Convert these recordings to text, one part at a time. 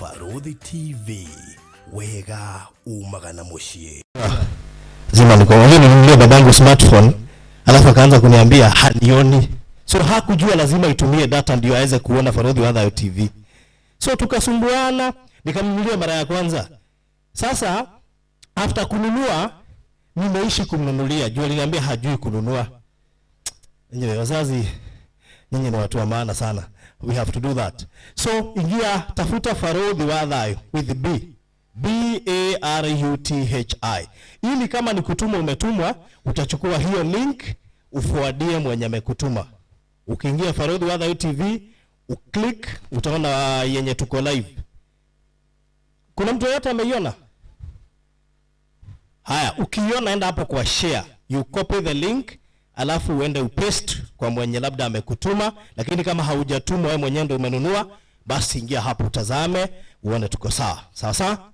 Farodhi TV, wega umagana mushie. Zima niko nilimnunulia babangu smartphone, alafu akaanza kuniambia hanioni. So hakujua lazima itumie data ndio aweze kuona Farodhi Wadhayo TV. So tukasumbuana, nikamnunulia mara ya kwanza. Sasa after kununua nimeishi kumnunulia, jua aliniambia hajui kununua. Nyewe wazazi, nyinyi ni watu wa maana sana. We have to do that. So ingia tafuta Farodhi Wadhayo with B. B-A-R-U-T-H-I. Ili kama ni kutuma umetumwa, utachukua hiyo link ufuadie mwenye amekutuma. Ukiingia Farodhi Wadhayo TV, uklik, utaona yenye tuko live. Kuna mtu yote ameiona? Haya, ukiona enda hapo kwa share. You copy the link, alafu uende upaste kwa mwenye labda amekutuma, lakini kama haujatumwa wewe mwenyewe ndio umenunua, basi ingia hapo utazame, uone tuko sawa. Sawa sawa?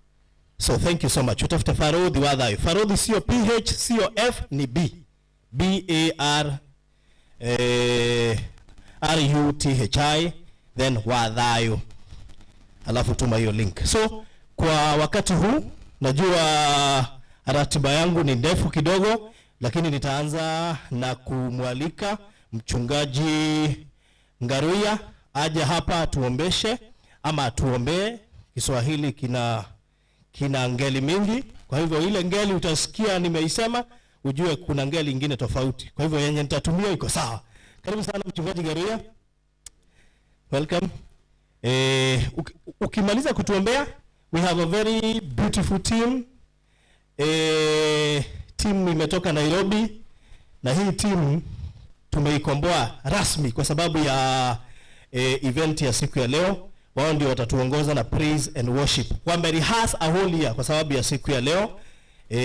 So thank you so much. Utafuta Farodhi Wadhayo. Farodhi sio PH, sio F, ni B. B-A-R-U-T-H-I, then Wadhayo. Alafu tuma hiyo link. So kwa wakati huu, najua ratiba yangu ni ndefu kidogo, lakini nitaanza na kumwalika mchungaji Ngaruya aje hapa atuombeshe ama atuombee. Kiswahili kina ngeli mingi, kwa hivyo ile ngeli utasikia nimeisema ujue kuna ngeli nyingine tofauti. Kwa hivyo yenye nitatumia iko sawa. Karibu sana mchungaji Ngaruya. Welcome. Ukimaliza kutuombea, we have a very beautiful team. Team imetoka Nairobi, na hii team tumeikomboa rasmi kwa sababu ya event ya siku ya leo. Wao ndio watatuongoza na praise and worship. Wamerehearse a whole year kwa sababu ya siku ya leo.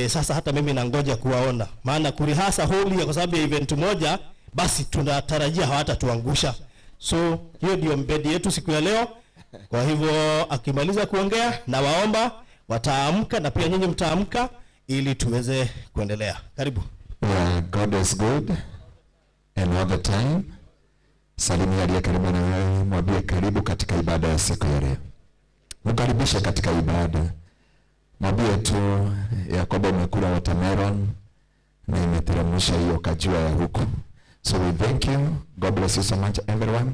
Sasa hata mimi nangoja kuwaona. Maana kurehearse a whole year kwa sababu ya event moja, basi tunatarajia hawatatuangusha. So hiyo ndio mbedi yetu siku ya leo. Kwa hivyo akimaliza kuongea na waomba wataamka na pia nyinyi mtaamka ili tuweze kuendelea. Karibu. God is good and all the time. Salimia aliye karibu na wewe, mwambie karibu katika ibada ya siku ya leo. Mkaribishe katika ibada. Mwambie tu ya kwamba umekula watermelon na imeteremsha hiyo kajua ya huko. So we thank you. God bless you so much everyone.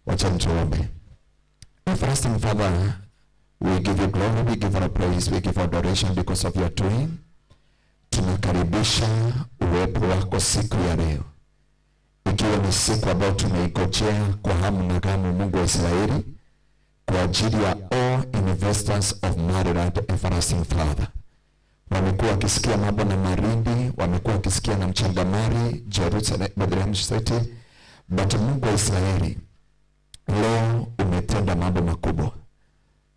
Wacha tuombe. Everlasting Father, we give you glory, we give you praise, we give you adoration because of your doing. Tunakaribisha uwepo wako siku ya leo, ikiwa ni siku ambayo tumeikojea kwa hamu na gamu, Mungu wa Israeli, kwa ajili ya all investors of Maryland. Everlasting Father, wamekuwa wakisikia mambo na Marindi, wamekuwa wakisikia na Mchangamari, Jerusalem, Bethlehem City, but Mungu wa Israeli, leo umetenda mambo makubwa.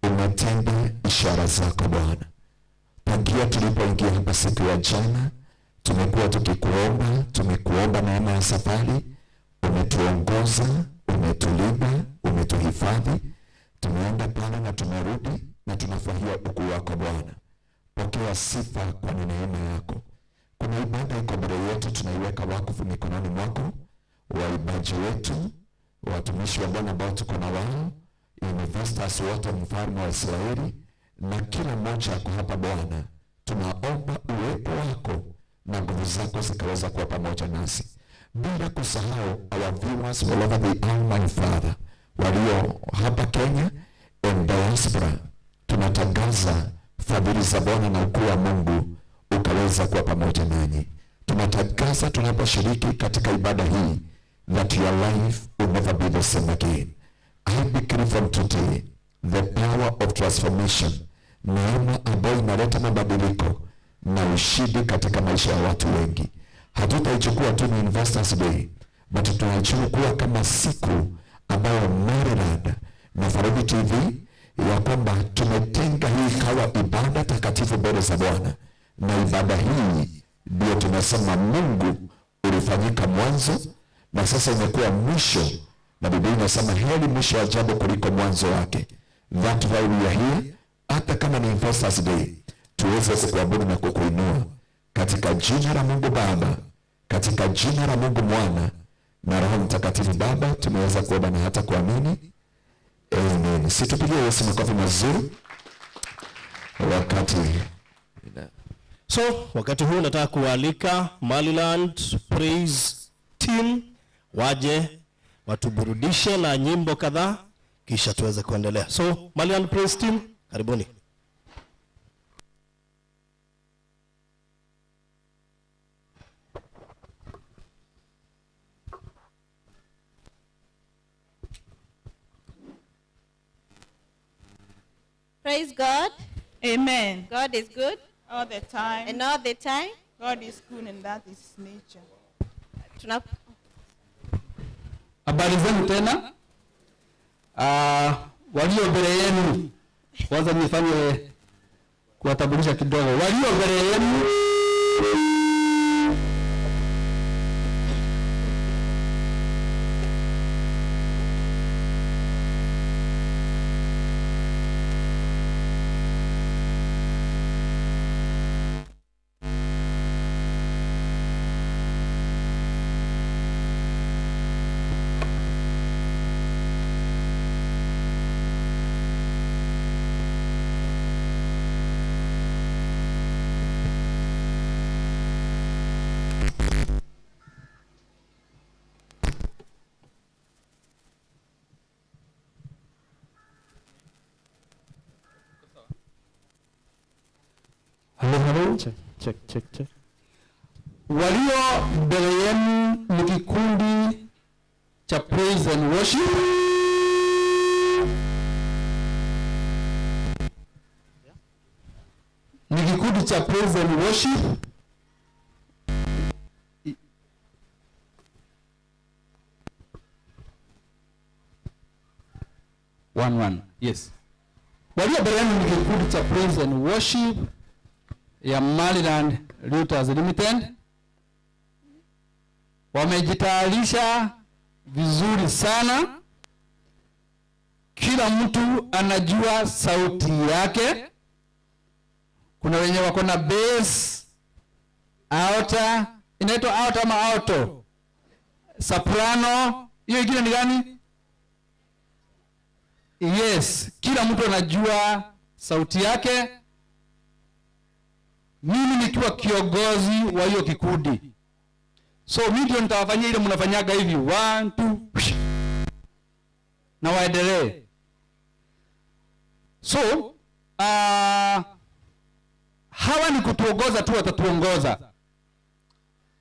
Umetenda ishara zako Bwana. Tangia tulipoingia hapa siku ya jana, tumekuwa tumekuomba neema ya safari, umetuongoza, umetulinda, umetuhifadhi. Tumeenda pale na tumerudi na tunafurahia ukuu wako Bwana. Pokea sifa kwa neema yako. Kuna ibada iko mbele yetu, tunaiweka wakfu mikononi mwako. Waibaji wetu, watumishi wa Bwana ambao tuko na wao, investors wote, mfalme wa Israeli, na kila mmoja ako hapa Bwana, tunaomba uwepo wako na nguvu zako zikaweza kuwa pamoja nasi. Bila kusahau our viewers all over the my Father, walio hapa Kenya and diaspora, tunatangaza fadhili za Bwana na ukuu wa Mungu ukaweza kuwa pamoja nanyi. Tunatangaza tunaposhiriki katika ibada hii that your life will never be the same again. I decree from today the power of transformation, neema ambayo inaleta mabadiliko na ushindi katika maisha ya watu wengi. Hatutaichukua tu ni Investors Day, but tunaichukua kama siku ambayo Maryland na Farodhi TV ya kwamba tumetenga hii kawa ibada takatifu mbele za Bwana, na ibada hii ndio tunasema Mungu ulifanyika mwanzo na sasa imekuwa mwisho, na Biblia inasema heri mwisho wa jambo kuliko mwanzo wake. That why we are here. Hata kama ni Investors Day, tuweze kukuabudu na kukuinua katika jina la Mungu Baba, katika jina la Mungu Mwana na Roho Mtakatifu. Baba, tumeweza kuomba na hata kuamini Amen. Situpigie Yesu makofi mazuri. Wakati huu nataka kualika Maliland Praise Team waje watuburudishe na nyimbo kadhaa kisha tuweze kuendelea. Maliland Praise Team, karibuni. Praise God. Amen. God is good. All the time. And all the time. God is good and that is nature. Habari zenu tena. Walio mbele yenu. Kwanza nifanye kuwatambulisha kidogo. Walio mbele yenu. Check. Walio mbele yenu ni kikundi cha Praise and Worship. Ni kikundi cha Praise and Worship. One. Yes. Walio mbele yenu ni kikundi cha Praise and Worship ya Maliland Realtors Limited. Wamejitayarisha vizuri sana. Kila mtu anajua sauti yake. Kuna wenye wako na bass, alto, inaitwa alto ama alto, soprano, hiyo ingine ni gani? Yes, kila mtu anajua sauti yake. Mimi nikiwa kiongozi wa hiyo kikundi, mimi ndio nitawafanyia ile mnafanyaga hivi 1 2 na waendelee. Hawa ni kutuongoza tu, watatuongoza,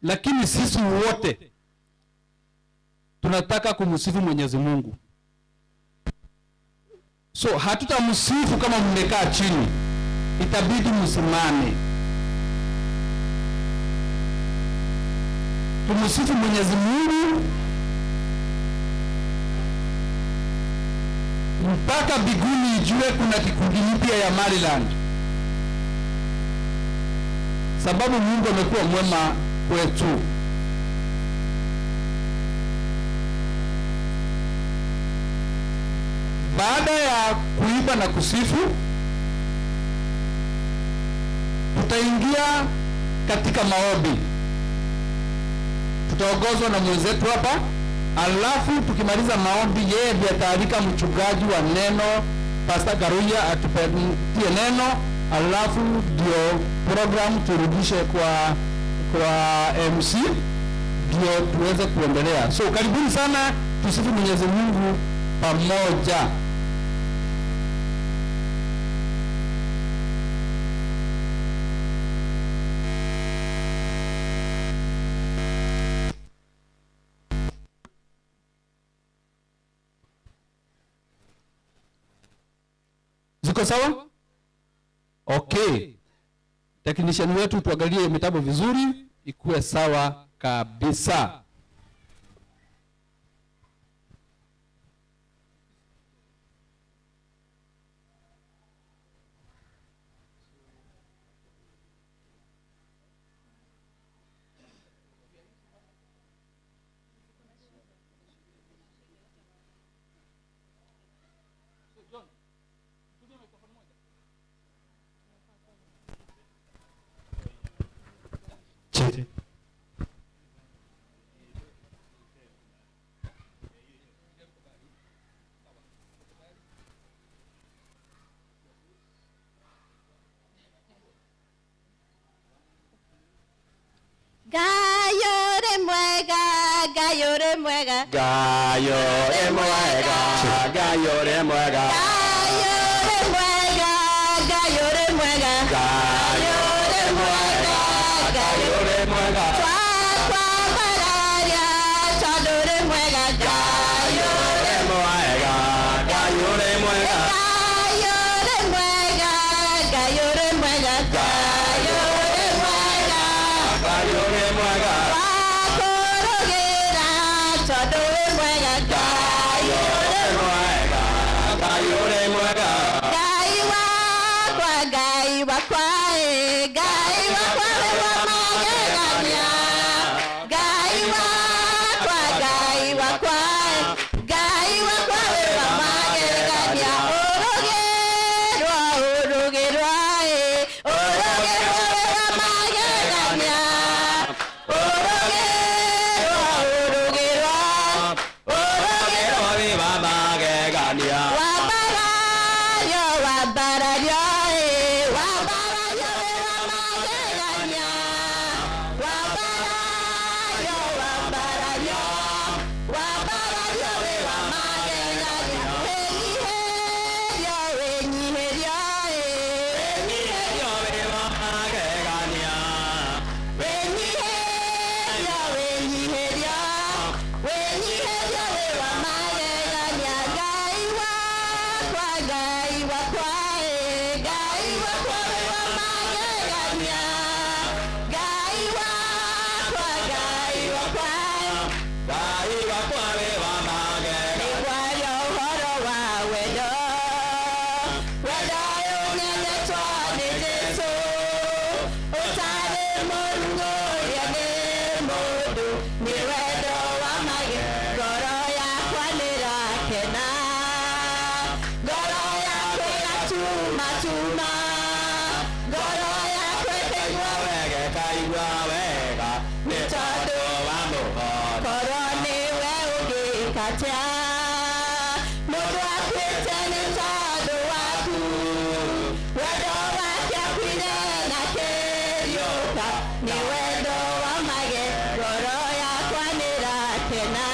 lakini sisi wote tunataka kumsifu Mwenyezi Mungu. Hatutamsifu kama mmekaa chini, itabidi msimame. Tumsifu Mwenyezi Mungu mpaka biguni ijue kuna kikundi mpya ya Maliland, sababu Mungu amekuwa mwema kwetu. Baada ya kuimba na kusifu, tutaingia katika maombi. Tutaongozwa na mwenzetu hapa, alafu tukimaliza maombi yeye ndiye ataalika mchungaji wa neno Pastor Garuya atupatie neno, alafu ndio program turudishe kwa MC ndio tuweze kuendelea. Karibuni sana, tusifu Mwenyezi Mungu pamoja. Ziko sawa? Okay. Technician wetu tuangalie mitambo vizuri, ikuwe sawa kabisa. Gayore mwega, gayore mwega. Gayore mwega, gayore mwega. Gayore mwega, gayore mwega. Gayore mwega, gayore mwega. Kwa bararia, chadore mwega. Gayore mwega, gayore mwega. Gayore mwega, gayore mwega. Gayore mwega, Gayore mwega. wakorogera, chadore mwega. Gayore mwega, gayore mwega. Gai wakwa, gai wakwa, gai wakwa wa magegania. Gai wakwa, gai wakwa, gai wakwa wa magegania. Orogerwa, orogerwa, orogerwa wa magegania. Orogerwa, orogerwa, orogerwa. Viva Magegania. Wabarayo, wabarayo, wabarayo, wamagegania. Wabarayo, wabarayo, wabarayo, wamagegania. Wenyiherio, wenyiherio, Yo viva Magegania. wenyiherio, wenyiherio, wenyiherio, wamagegania. Gai wakwa, gai wakwa, gai wakwa, wamagegania. Gai wakwa, gai wakwa, Gaiwa kwa viva Magegania. nĩguoyo ũhoro wa wendo. Wendo ũyũ nyenetwo nĩ Jesũ, ũtarĩ mũrungu ũrĩa nĩ mũndũ. Nĩ wendo wa mage, ngoro yakwa nĩrakena, ngoro yakwa ĩgatuma tuma, ngoro yakwa ĩkaigua Wege kaigua wega nĩ tondũ wa mũhono. korwo nĩwe ũngĩkatia mũndũ akuĩte nĩ tondũ waku, wendo wake akuire na kĩriũka. Nĩ wendo wa mage, ngoro yakwa nĩrakena,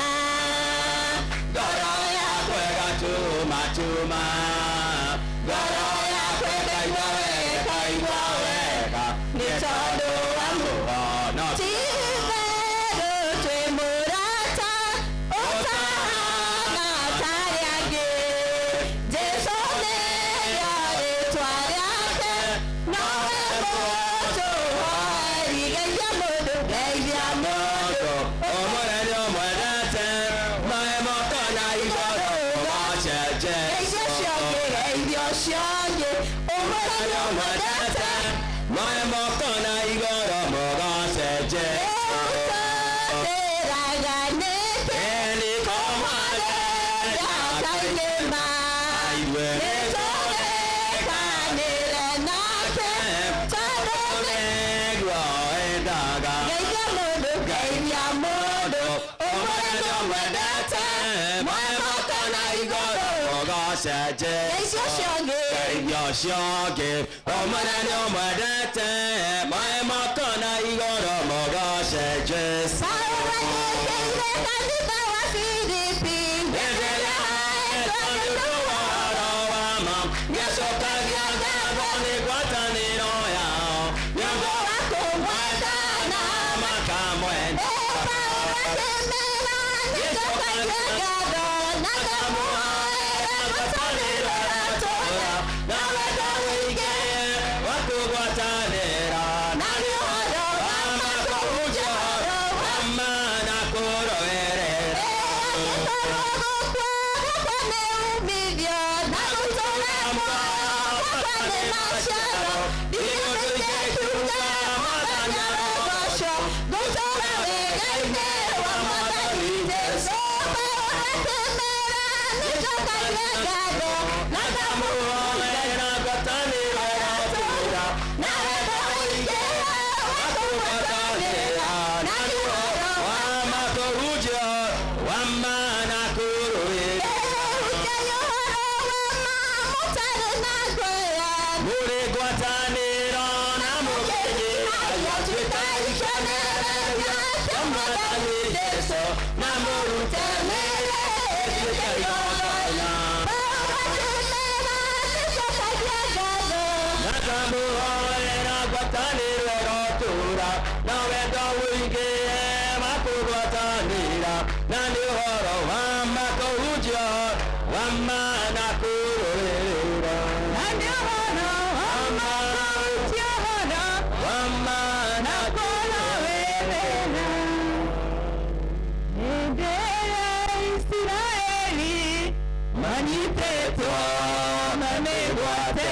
ngoro yakwa Wega tuma tuma. ngoro yakwa ĩkaigua wega, ĩkaigua wega nĩ tondũ wa Mũhono. ti-itherũ twĩ mũrata ũtahana tarĩ angĩ. Jesũ nĩrĩo rĩĩtwa rĩake, nowe mũndũ woeri. Geithia mũndũ, geithia mũndũ. Ũmwe nĩ ũmwendete, maĩ moko na igũrũ ũgacenje. Geithia ũcio ũngĩ, geithia ũcio ũngĩ. Ũmwe nĩ ũmwendete, Maĩ moko na igũrũ mũgacenje. ũtũũraga nĩkĩ Eni komwage ndaka-inĩ ma. Aiwe Nĩtũgekanĩre nake, tondũ nĩguo endaga. geithia mũndũ, geithia mũndũ. Ũmwe nĩ ũmwendete, Maĩ moko na igũrũ mũgacenje. geithia ũcio ũngĩ. Geithia ũcio ũngĩ, ũmwe nĩ ũmwendete, maĩ moko na igũrũ mũgacenje. Saũlũ ekĩire kanitha wa Filipi, Endelea tondũ ũhoro wa ma, gĩcokagia ngatho nĩ ngwatanĩro yao, nĩ ũndũ wa kũmwenda na makamwenda. Na wendo wĩingĩ wa kũgwatanĩra, na nĩ ũhoro wa ma kũhunjia ũhoro wa ma na kũrũĩrĩra. Muri ngwatanĩro na mũgeni, ayatwĩka ikenere. Jesu na murutemere Yona Nakamuhoera gwatanĩrwo rotura na wendo wĩingĩ makũgwatanĩra na nĩ ũhoro wa makũhunjio wa mana kũrũĩrĩra na nĩ ũhoro wa makũhunjio wa mana kũrũĩrĩra hĩndĩ ĩrĩa Isiraeli manyitĩtwo na mĩgwate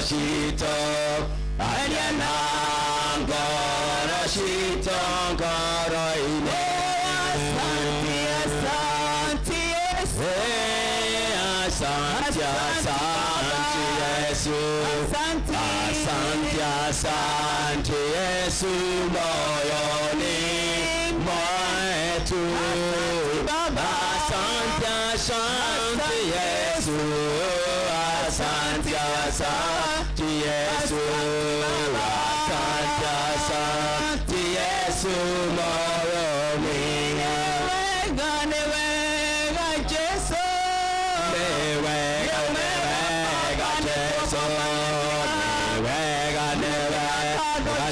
shito Ariana ngoro shito ngoro ine Asante asante Yesu Asante asante Yesu Asante asante Yesu moyoni mwetu Asante asante Yesu Asante asante Yesu Asante asante Yesu moyoni Newega Jesu Newega Jesu Newega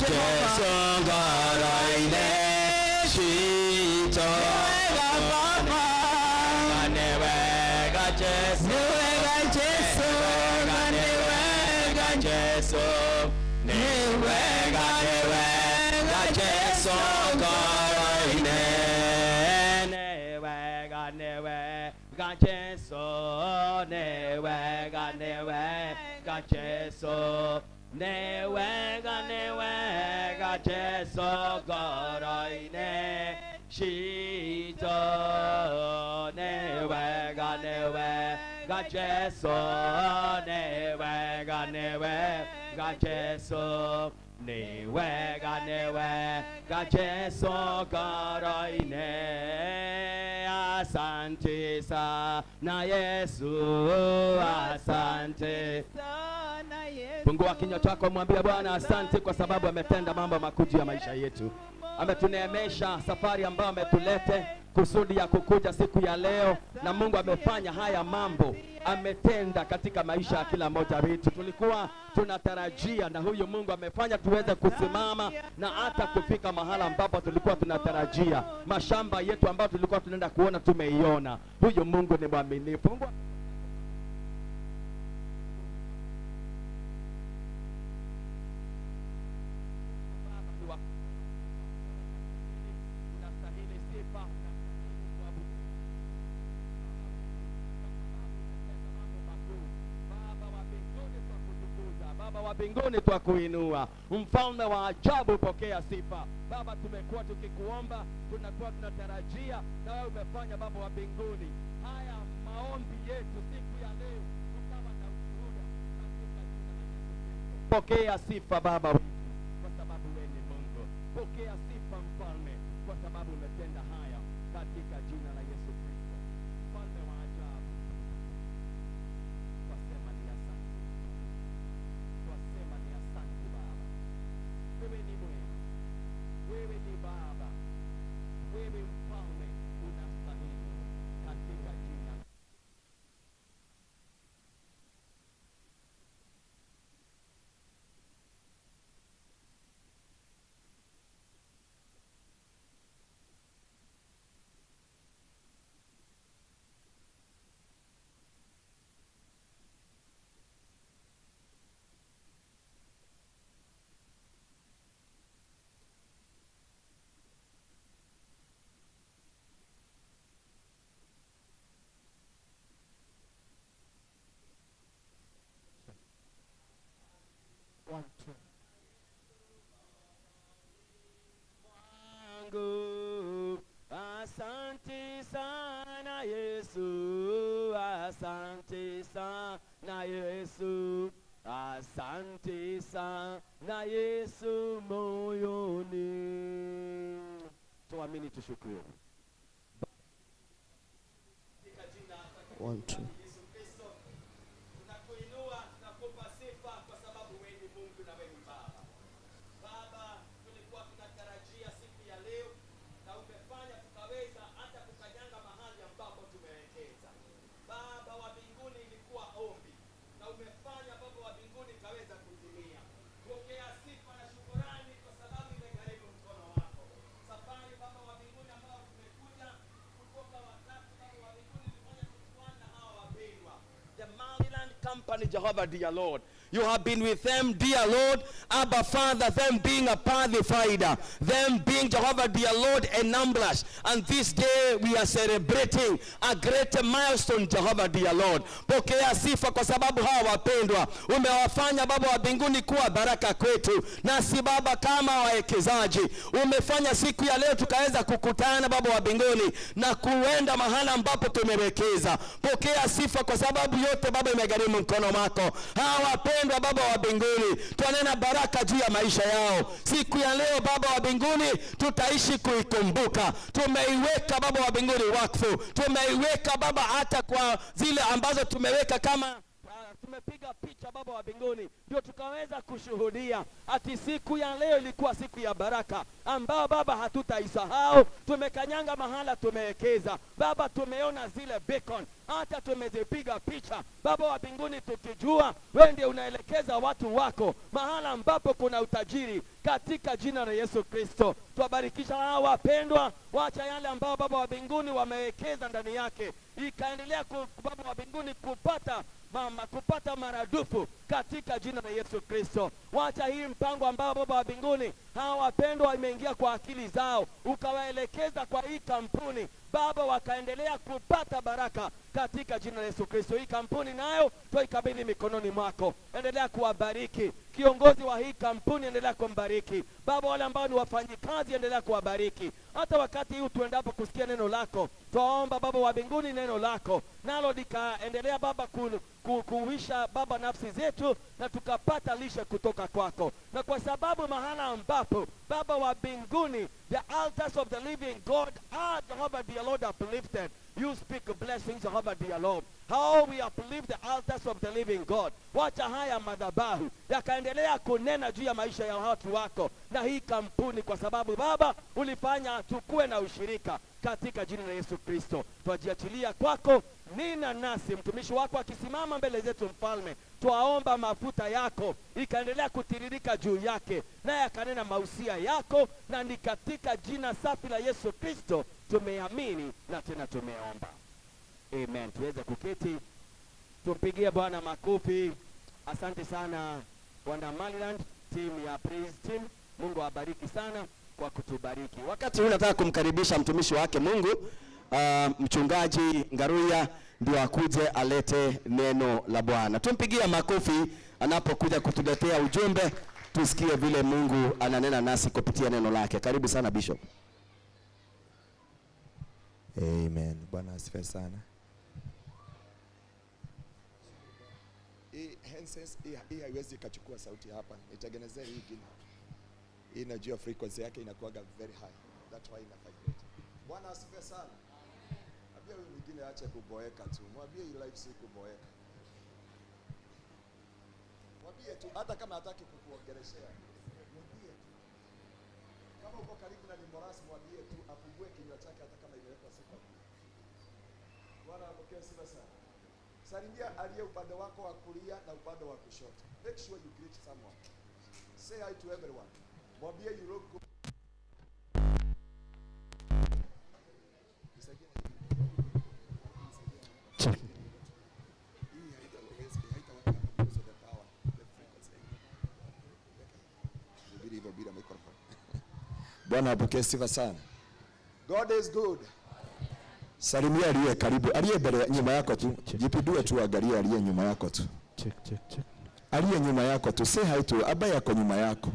Jesu ngaraine shito Newega Jesu Newega Jesu Newega Jesu Newega Jesu ngaraine Newega Jesu Newega Jesu Newega Jesu ngaraine shito Newega Jesu Newega Jesu Newega Jesu ngaraine Asante sana Yesu asante Sana Yesu. Fungua kinywa chako mwambie Bwana asante kwa sababu ametenda mambo makuu ya maisha yetu. Ametuneemesha safari ambayo ametulete kusudi ya kukuja siku ya leo, na Mungu amefanya haya mambo, ametenda katika maisha ya kila mmoja wetu. Tulikuwa tunatarajia, na huyu Mungu amefanya tuweze kusimama na hata kufika mahala ambapo tulikuwa tunatarajia. Mashamba yetu ambayo tulikuwa tunaenda kuona tumeiona. Huyu Mungu ni mwaminifu. Baba wa mbinguni twakuinua, mfalme wa ajabu pokea sifa. Baba, tumekuwa tukikuomba, tunakuwa tunatarajia, na wewe umefanya Baba wa mbinguni. Haya maombi yetu siku ya leo tukawa na ushuhuda katika jina la Yesu Kristo. Pokea sifa Baba wetu, kwa sababu wewe ni Mungu. Pokea sifa mfalme, kwa sababu umetenda haya katika jina la Yesu Kristo. Mfalme wa ajabu, twasema ni asante. Twasema ni asante Baba. Wewe ni mwema, wewe ni Baba, wewe mfalme, unastahili katika jina. Wangu, asante sana Yesu, asante sana Yesu, asante sana Yesu moyoni. Tuamini, tushukuru. 1 2 Tunakuinua, tunakupa sifa kwa sababu wewe ni Mungu na wewe ni Baba. Baba, tulikuwa tunatarajia siku ya leo, na umefanya tukaweza hata kukanyanga mahali ambapo tumewekeza. Baba wa mbinguni, ilikuwa ombi, na umefanya Baba wa mbinguni kaweza kutimia. Pokea sifa na shukrani kwa sababu imegharimu mkono wako. Safari Baba wa mbinguni ambao tumekuja kutoka wakati Baba wa mbinguni ulifanya kutuana hawa wapendwa. The Maliland Company, Jehovah dear Lord, You have been with them, dear Lord. Abba, Father, them being a pathfinder, them being, Jehovah, dear Lord, enamblers. And this day we are celebrating a great milestone, Jehovah, dear Lord. Pokea sifa kwa sababu hawa wapendwa umewafanya Baba wa mbinguni kuwa baraka kwetu. Nasi Baba kama wawekezaji umefanya siku ya leo tukaweza kukutana Baba wa mbinguni na kuenda mahala ambapo tumewekeza. Pokea sifa kwa sababu yote Baba imegharimu mkono wako. Hawa wapendwa Baba wa mbinguni tuanena baraka juu ya maisha yao. Siku ya leo Baba wa mbinguni tutaishi kuikumbuka. Tumeiweka Baba wa mbinguni wakfu. Tumeiweka Baba hata kwa zile ambazo tumeweka kama tumepiga picha Baba wa mbinguni ndio tukaweza kushuhudia ati siku ya leo ilikuwa siku ya baraka ambao Baba hatutaisahau. Tumekanyanga mahala tumewekeza Baba, tumeona zile beacon hata tumezipiga picha Baba wa mbinguni tukijua wewe ndiye unaelekeza watu wako mahala ambapo kuna utajiri katika jina la Yesu Kristo. Tuwabarikisha hao wapendwa, wacha yale ambao Baba wa mbinguni wamewekeza ndani yake ikaendelea Baba wa mbinguni kupata maradufu katika jina la Yesu Kristo. Wacha hii mpango ambao Baba wa mbinguni hawa wapendwa imeingia kwa akili zao ukawaelekeza kwa hii kampuni Baba, wakaendelea kupata baraka katika jina la Yesu Kristo. Hii kampuni nayo tuikabidhi mikononi mwako. Endelea kuwabariki kiongozi wa hii kampuni, endelea kumbariki Baba. Wale ambao ni wafanyikazi endelea kuwabariki. Hata wakati huu tuendapo kusikia neno lako, tuomba Baba wa mbinguni neno lako nalo likaendelea Baba kuhuisha Baba nafsi zetu na tukapata lishe kutoka kwako. Na kwa sababu mahala ambapo Baba wa mbinguni the altars of the living God are, Jehovah dear Lord, uplifted, you speak blessings, Jehovah dear Lord. How we uplift the altars of the living God. Wacha haya madhabahu yakaendelea kunena juu ya maisha ya watu wako na hii kampuni, kwa sababu Baba ulifanya tukue na ushirika katika jina la Yesu Kristo. Twajiachilia kwako, nina nasi mtumishi wako akisimama mbele zetu Mfalme. Twaomba mafuta yako ikaendelea kutiririka juu yake na yakanena mausia yako, na ni katika jina safi la Yesu Kristo tumeamini na tena tumeomba. Amen. Tuweze kuketi. Tumpigie Bwana makofi. Asante sana Bwana Maliland, team ya praise team. Mungu awabariki sana kwa kutubariki. Wakati huu nataka kumkaribisha mtumishi wake Mungu, mchungaji Ngaruya, ndio akuje alete neno la Bwana. Tumpigie makofi anapokuja kutuletea ujumbe, tusikie vile Mungu ananena nasi kupitia neno lake. Karibu sana Bishop. Amen. Bwana asifiwe sana. Hii haiwezi kachukua sauti hapa. Nitengenezee hii ingine. Hii najua frequency yake inakuwaga very high. That's why ina vibrate. Bwana asifiwe sana. Mwambie huyu mwingine aache kuboeka tu. Mwambie hii life si kuboeka. Mwambie tu hata kama hataki kukuongeleshea. Mwambie tu. Kama uko karibu na ni morasi, mwambie tu afungue kinywa chake hata kama imewekwa sifa. Bwana apokee sifa sana. Salimia aliye upande wako wa kulia na upande wa kushoto. Make sure you greet someone. Say hi to everyone. Mwambie you look good. Bwana apokee sifa sana. God is good. Salimia aliye karibu, aliye mbele nyuma yako tu. Jipindue tu, angalia aliye nyuma yako tu. Check. Aliye nyuma yako tu. Say hi to ambaye yako nyuma yako.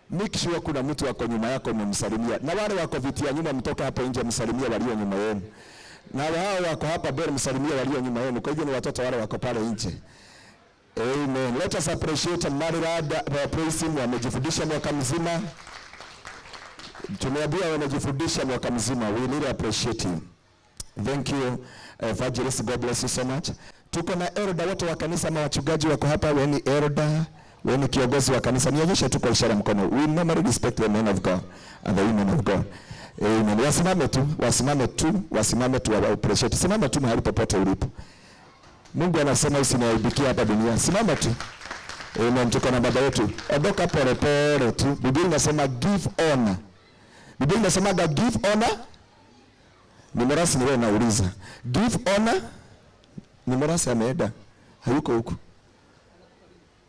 Make sure kuna mtu wako nyuma yako umemsalimia. Na wale wako viti ya nyuma mtoka hapo nje msalimia walio nyuma yenu. Na wao wako hapa mbele msalimia walio nyuma yenu. Kwa hivyo ni watoto wale wako pale nje. Amen. Let us appreciate Marilad praise him. Wamejifundisha mwaka mzima. Tumeambia wamejifundisha mwaka mzima. We really appreciate him. Thank you, Evangelist. God bless you so much. Tuko na elder wote wa kanisa ama wachungaji wako hapa. Wewe ni elder, wewe ni kiongozi wa kanisa. Nionyeshe tu kwa ishara mkono. We normally respect the men of God and the women of God. Amen. Wasimame tu wa appreciate. Simama tu mahali popote ulipo. Mungu anasema usiniaibikie hapa dunia. Simama tu. Amen. Tuko na baba yetu. Ondoka pole pole tu. Biblia inasema give honor. Biblia inasema give honor. Ni morasi ni wewe nauliza. Give honor. Ni morasi ameenda. Hayuko huko.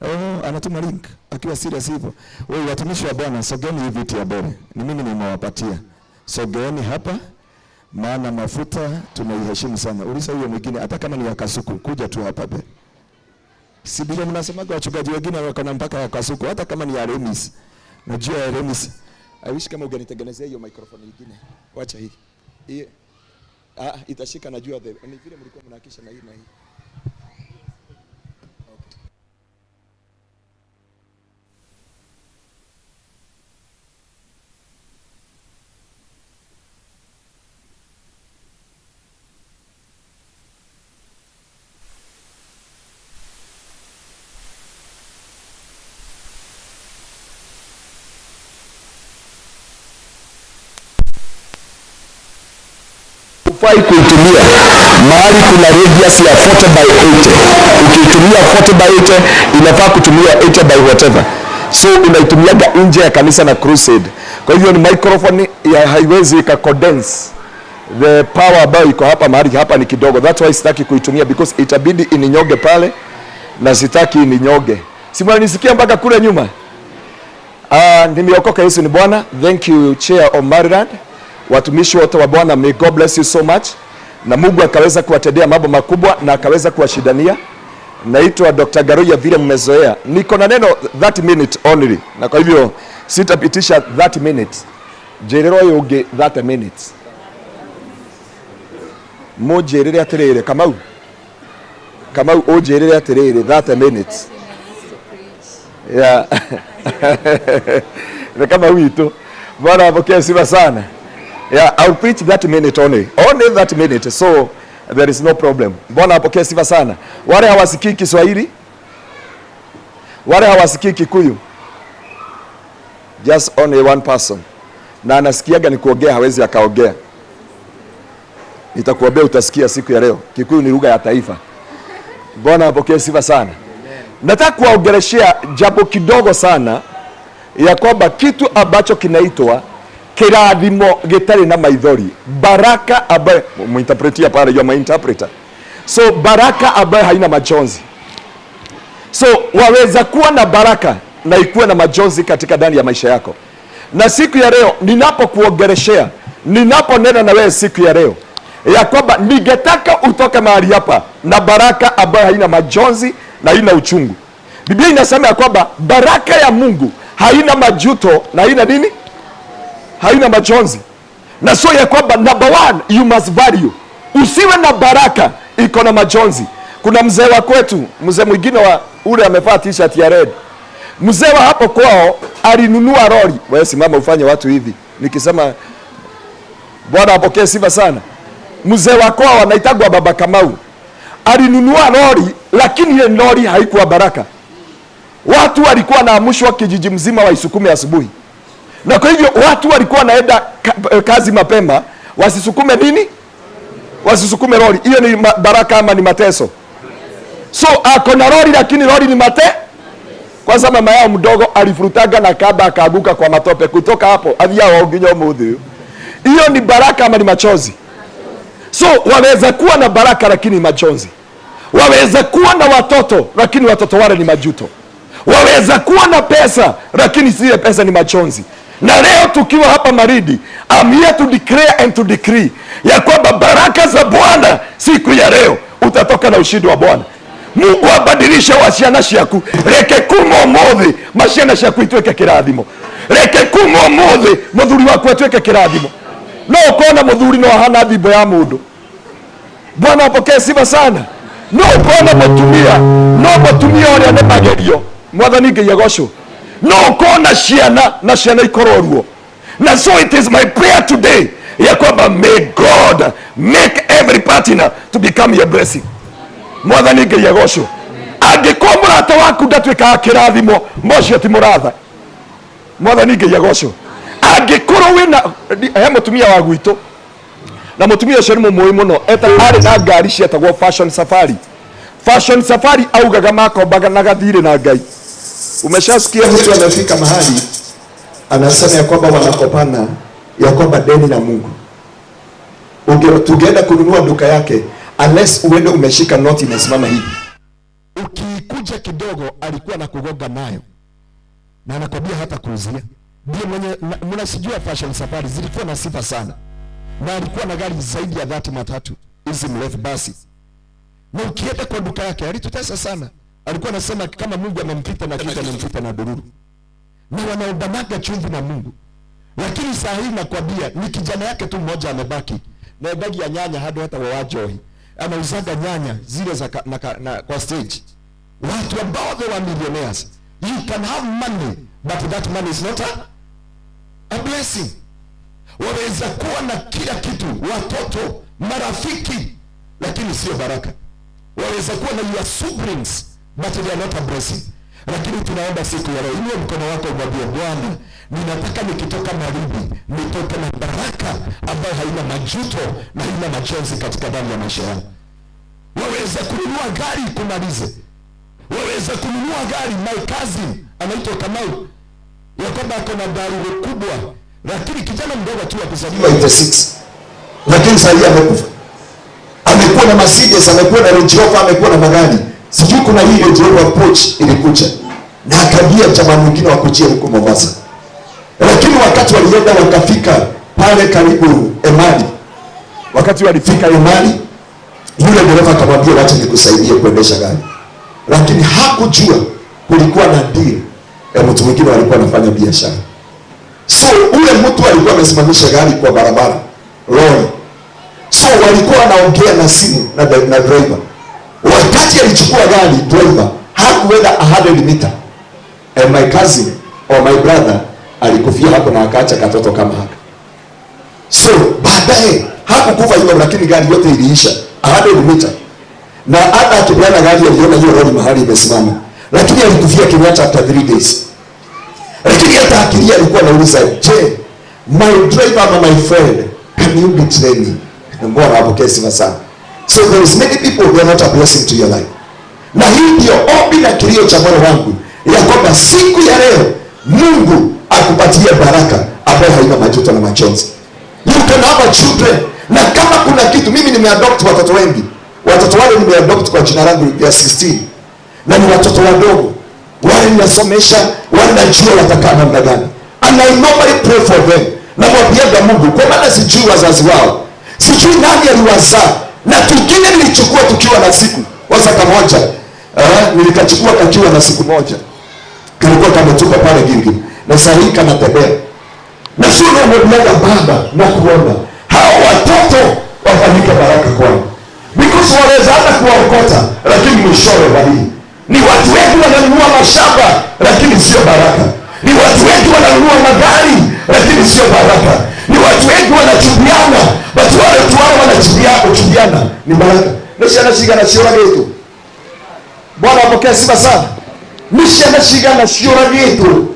Oh, anatuma link akiwa serious hivyo. Wewe watumishi wa Bwana, sogeni hivi viti ya mbele. Ni mimi nimewapatia. Sogeni hapa. Maana mafuta tunaiheshimu sana. Uliza huyo mwingine hata kama ni ya kasuku, kuja tu hapa mbele. Si bila mnasemaga wachungaji wengine wako na mpaka ya kasuku hata kama ni ya Remis. Najua ya Remis. I wish kama ungenitengenezea hiyo microphone nyingine. Wacha hii. Hii itashika, najua ni vile mlikuwa mnahakisha na hii na hii. Ufai kuitumia mahali kuna radius ya 40/80. Ukiitumia 40/80 inafaa kutumia 80/whatever. So unaitumiaga nje ya kanisa na crusade. Kwa hivyo ni microphone ya haiwezi ka condense the power ambayo iko hapa, mahali hapa ni kidogo. That's why sitaki kuitumia because itabidi ininyoge pale na sitaki ininyoge. Si mwanisikia mpaka kule nyuma. Nimeokoka, Yesu ni Bwana. Thank you Chair of Maryland. Watumishi wote wa Bwana, may God bless you so much. Na Mungu akaweza kuwatendea mambo makubwa na akaweza kuwashidania. Naitwa Dr. Garuya vile mmezoea. Niko na neno 30 minutes only. Na kwa hivyo sitapitisha 30 minutes. Jerero yoge 30 minutes. Mo jerere aterere Kamau. Kamau o jerere aterere 30 minutes. Yeah. Na kama wito. Bwana apokee sifa sana. Yeah, I'll preach 30 minutes only. Only 30 minutes. So there is no problem. Bwana apokee sifa sana. Wale hawasikii Kiswahili? Wale hawasikii Kikuyu? Just only one person. Na anasikiaga ni kuongea, hawezi akaongea. Nitakuambia utasikia siku ya leo. Kikuyu ni lugha ya taifa. Bwana apokee sifa sana. Nataka kuwaongeleshea jambo kidogo sana ya kwamba kitu ambacho kinaitwa kirathimo gitari na maithori, baraka ambayo muinterpretia pale, you interpreter. So baraka ambayo haina majonzi. So waweza kuwa na baraka na ikuwe na majonzi katika ndani ya maisha yako. Na siku ya leo ninapokuongeleshea, ninaponena na wewe siku ya leo ya kwamba ningetaka utoke mahali hapa na baraka ambayo haina majonzi na haina uchungu. Biblia inasema ya kwamba baraka ya Mungu haina majuto na haina nini? Haina majonzi. Na so ya kwamba number one, you must value. Usiwe na baraka iko na majonzi. Kuna mzee wa kwetu, mzee mwingine wa ule amevaa t-shirt ya red. Mzee wa hapo kwao alinunua lori. Wewe simama ufanye watu hivi. Nikisema Bwana apokee sifa sana. Mzee wa kwao anaitagwa Baba Kamau. Alinunua lori, lakini ile lori haikuwa baraka. Watu walikuwa naamushwa kijiji mzima waisukume asubuhi. Na kwa hivyo watu walikuwa wanaenda kazi mapema, wasisukume nini? Wasisukume lori. Hiyo ni baraka ama ni mateso? So ako na lori lakini lori ni kwa sababu mama yao mdogo alifurutaga na kaba akaanguka kwa matope, kutoka hapo avia waonginya mudhi. Hiyo ni baraka ama ni machozi? So waweza kuwa na baraka lakini machozi. Waweza kuwa na watoto lakini watoto wale ni majuto. Waweza kuwa na pesa lakini zile pesa ni machozi. Na leo tukiwa hapa Maridi, I'm here to declare and to decree ya kwamba baraka za Bwana siku ya leo utatoka na ushindi wa Bwana. Mungu abadilisha wasiana shaku. Reke kumo mothi masiana shaku itweke kirathimo. Reke kumo mothi muthuri wako atweke kirathimo. No ukona muthuri no hana thimbo ya mundu. Bwana apokee sifa sana. No ukona mutumia, no mutumia ore ne magerio. Mwathani Ngai agocwo. No ukona ciana na ciana ikororuo. Na so it is my prayer today ya kwamba may God make every partner to become your blessing. Mwathani Ngai agocwo. Angĩkorwo mũrata waku ndatwĩkaga kĩrathimo, mocio ti mũratha. Mwathani Ngai agocwo. Angĩkorwo wĩna he mũtumia wa gwitũ, na mũtumia ũcio nĩ mũmũĩ mũno, arĩ na ngari cietagwo Fashion Safari. Fashion Safari augaga makombaga na gathirĩ na Ngai. Umeshasikia mtu amefika mahali anasema ya kwamba wanakopana ya kwamba deni na Mungu. Tungeenda kununua duka yake unless uende umeshika noti imesimama hivi. ikuja kidogo alikuwa na kugoga nayo. Na anakwambia hata kuuzia. Ndio mwenye mnasijua Fashion Safari zilikuwa na sifa sana. Na alikuwa na gari zaidi ya 30 matatu. Hizi mrefu basi. Na ukienda kwa duka yake alitutesa sana. Alikuwa anasema kama Mungu amempita na kitu amempita na dururu. Na wanaobanaga chumvi na Mungu. Lakini saa hii nakwambia ni kijana yake tu mmoja amebaki. Na bagi ya nyanya hadi hata wawajoi. Anauzaga nyanya zile za kwa stage. Watu ambao they were millionaires. You can have money but that money is not a blessing. Waweza kuwa na kila kitu, watoto, marafiki, lakini sio baraka. Waweza kuwa na your siblings but they are not a blessing. Lakini tunaomba siku ya leo, inua mkono wako umwambie Bwana, ninataka nikitoka magharibi nitoke na baraka ambayo haina majuto na haina machozi katika ndani ya maisha yangu. Waweza kununua gari kumalize. Waweza kununua gari. My cousin anaitwa Kamau, ya kwamba ako na gari kubwa, lakini kijana mdogo tu akizaliwa 86, lakini sasa amekufa. Amekuwa na Mercedes, amekuwa na Range Rover, amekuwa na magari. Sijui kuna hii Range Rover Porsche ilikuja na akabia chama mwingine wa kuchia huko Mombasa. Lakini wakati walienda wakafika pale karibu Emali, wakati walifika Emali, yule dereva akamwambia wacha nikusaidie kuendesha gari. Lakini hakujua kulikuwa na deal ya mtu mwingine alikuwa anafanya biashara. So ule mtu alikuwa amesimamisha gari kwa barabara, lori. So walikuwa wanaongea na simu na driver. Wakati alichukua gari, driver hakuweza 100 meter. And my cousin or my brother alikufia hapo na akaacha katoto kama haka. So baadaye hakukufa hivyo, lakini gari yote iliisha 100 meter. Na hata akibrana gari aliona hiyo lori mahali imesimama. Lakini alikufia Kenyatta after 3 days. Lakini hata akili alikuwa anauliza, "Je, my driver ama my friend, can you betray me?" Mbona hapo sifa sana. So there is many people who are not a blessing to your life. Na hii ndio ombi na kilio cha moyo wangu, ya kwamba siku ya leo Mungu akupatie baraka ambayo haina majuto na machozi. You can have a children. Na kama kuna kitu, mimi nimeadopt watoto wengi. Watoto wale nimeadopt kwa jina langu ya 16. Na ni watoto wadogo. Wale ninasomesha, wale najua watakaa namna gani. And I normally pray for them. Na mwambiaga Mungu, kwa maana sijui wazazi wao. Sijui nani aliwazaa. Na tukine nilichukua tukiwa na siku. Wasaka moja. Nilikachukua kakiwa na siku moja. Kalikuwa kametupa pale Gilgil. Na sahii kanatembea. Na sio mwambiaga Baba na kuomba hao watoto wafanyike baraka kwao. Because waweza hata kuwaokota, lakini mwishowe walii. Ni watu wengi wananunua mashamba, lakini sio baraka. Ni watu wengi wananunua magari, lakini sio baraka. Ni watu wengi wanachubiana, watu wale tu wao wanachubiana, ni baraka. Nishana shigana shiora yetu. Bwana apokea sifa sana. Nishana shigana shiora yetu.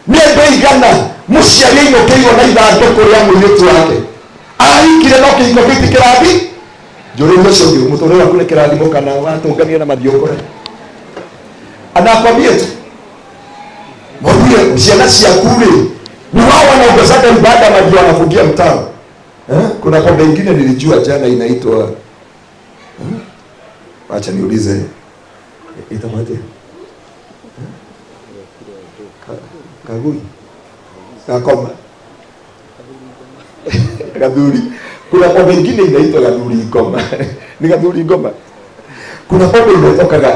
Niende igana, mushia yenyo keyo na ida ndoko yangu yetu yake. Ai kile no kiko kiti kirabi. Jore mwisho ndio mtu leo kule kirabi moka na watu ungania na madioko. Anakwambia tu. Mwambie mshianasi ya kule. Ni wao wanaongezeka ibada maji wanafungia mtao. Kuna pombe nyingine nilijua jana inaitwa acha niulize itamaje? Kagui. Kakoma. Gaduri. Kuna pombe nyingine inaitwa Gaduri Ngoma. Ni Gaduri Ngoma. Kuna pombe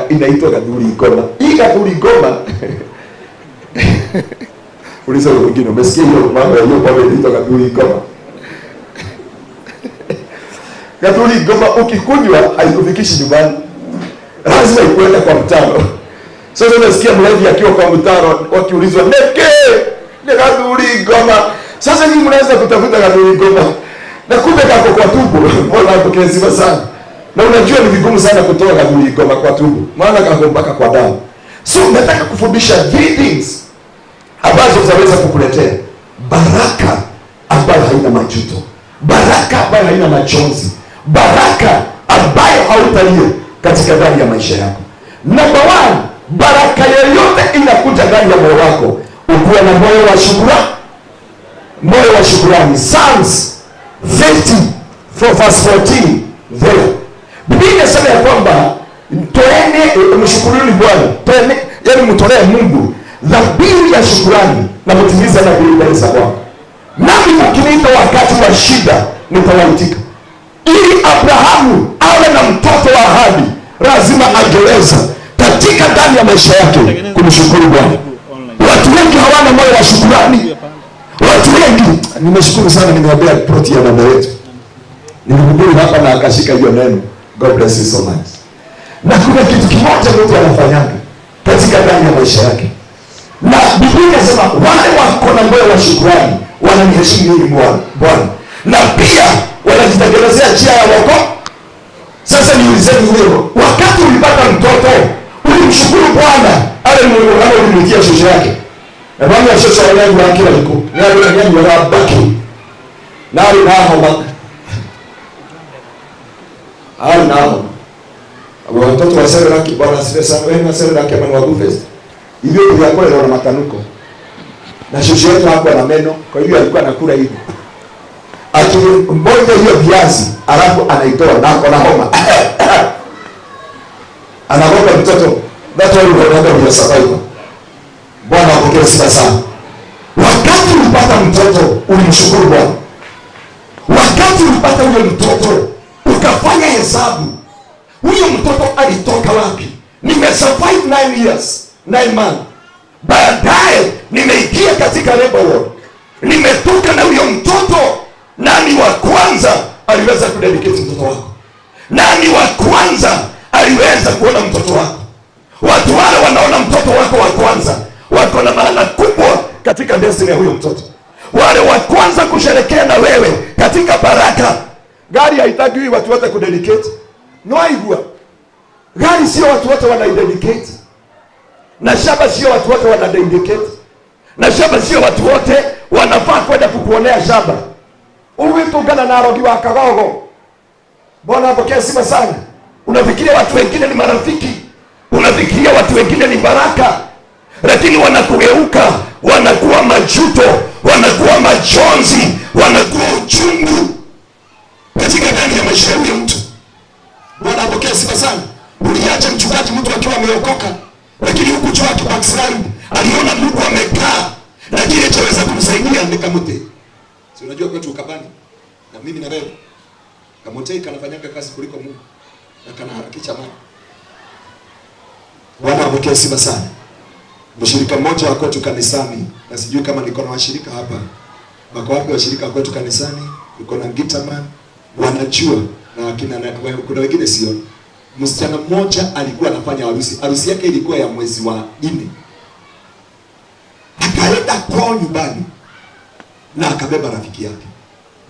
inaitwa Gaduri Ngoma. Hii Gaduri Ngoma. Uliza wengine umesikia hiyo mambo ya hiyo pombe inaitwa Gaduri Ngoma. Gaduri Ngoma ukikunywa haikufikishi nyumbani. Lazima ikuende kwa mtaro. Sasa unasikia mlevi akiwa kwa mtaro wakiulizwa neke ni Gaduri Ngoma. Sasa nyinyi mnaweza kutafuta Gaduri Ngoma. Na kumbe kako kwa tumbo. Mbona hapo sifa sana. Na unajua ni vigumu sana kutoa Gaduri Ngoma kwa tumbo. Maana kako mpaka kwa damu. So nataka kufundisha 3 things ambazo zaweza kukuletea baraka ambayo haina majuto. Baraka ambayo haina machozi. Baraka ambayo hautalia katika ndani ya maisha yako. Number 1, baraka yoyote inakuja ndani ya moyo wako ukiwa na moyo wa shukrani. Moyo wa shukrani. Psalms 50 verse 14 there. Biblia inasema ya kwamba Toeni mshukuruni Bwana. Toeni, yani mtolee Mungu dhabihu ya shukrani na mtimize na mbele za Bwana. Nami mkiniita wakati wa shida nitawaitika. Ili Abrahamu awe na mtoto wa ahadi, lazima ageleza katika ndani ya maisha yake kumshukuru Bwana. Watu wengi hawana moyo wa shukrani. Watu wengi, nimeshukuru sana, nimeombea ploti ya dada yetu. Nilihubiri hapa na akashika hiyo neno. God bless you so much. Na kuna kitu kimoja mtu anafanyanga katika ndani ya maisha yake. Na Biblia inasema wale wako na moyo wa shukrani wananiheshimu mimi Bwana. Na pia wanajitengenezea njia ya wokovu. Sasa niulizeni leo, wakati ulipata mtoto, ulimshukuru Bwana ale Mungu kama ulimtia shosho yake? Na bwana shosho wangu wa kila siku. Nani wanabaki? Nani nao nao watoto wa Seraki bwana asifiwe sana. Wewe na Seraki kama ni wa Bufest. Hivyo vyakula na matanuko. Na shosho yetu hapo na meno, kwa hiyo alikuwa anakula hivi. Akimboja hiyo viazi, alafu anaitoa na kwa homa. Anaomba mtoto, that's why we have to survive. Bwana apokee sifa sana. Wakati ulipata mtoto, ulimshukuru Bwana. Wakati ulipata huyo mtoto, ukafanya hesabu. Huyo mtoto alitoka wapi? Nimesurvive 9 years, 9 months. Baadaye nimeingia katika labor ward. Nimetoka na huyo mtoto. Nani wa kwanza aliweza kudedicate mtoto wako? Nani wa kwanza aliweza kuona mtoto wako? Watu wale wanaona mtoto wako wa kwanza wako na maana kubwa katika destiny ya huyo mtoto. Wale wa kwanza kusherekea na wewe katika baraka. Gari haitaki watu wote kudedicate. Noaigua. Gari sio watu wote wanadedicate. Na shamba sio watu wote wanadedicate. Na shamba sio watu wote wanafaa kwenda kukuonea shamba. Uwitungana na rogi wa Kagogo. Bwana apokee sifa sana. Unafikiria watu wengine ni marafiki. Unafikiria watu wengine ni baraka. Lakini wanakugeuka, wanakuwa majuto, wanakuwa majonzi, wanakuwa uchungu katika ndani ya maisha ya mtu. Bwana apokee sifa sana. Uliacha mchungaji mtu akiwa ameokoka, lakini huku jua kibackslide, aliona Mungu amekaa, na kile chaweza kumsaidia nikamute. Si unajua kwetu ukabani, na mimi na wewe Kamotei kanafanyanga kazi kuliko Mungu na kanaharakisha mambo. Bwana apokee sifa sana. Mshirika mmoja wa kwetu kanisani, na sijui kama niko na washirika hapa. Wako wapi washirika wa kwetu kanisani? Niko na Gitaman, wanajua na kuna wengine sio. Msichana mmoja alikuwa anafanya harusi. Harusi yake ilikuwa ya mwezi wa 4. Akaenda kwao nyumbani na akabeba rafiki yake.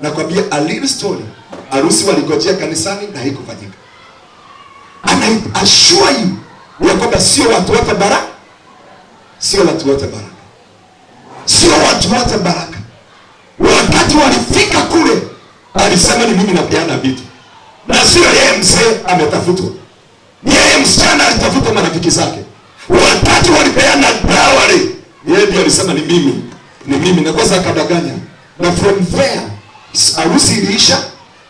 Nakwambia a little story. Harusi waligojea kanisani na haikufanyika. And I assure you ya kwamba sio watu wote baraka. Sio watu wote baraka. Sio watu wote baraka. Wakati walifika kule, alisema ni mimi napeana vitu. Na sio yeye mzee ametafutwa. Ni yeye msichana alitafuta marafiki zake. Wakati walipeana dawari, yeye ndiye alisema ni mimi. Ni mimi, na kwanza akadanganya. Na from there, harusi iliisha,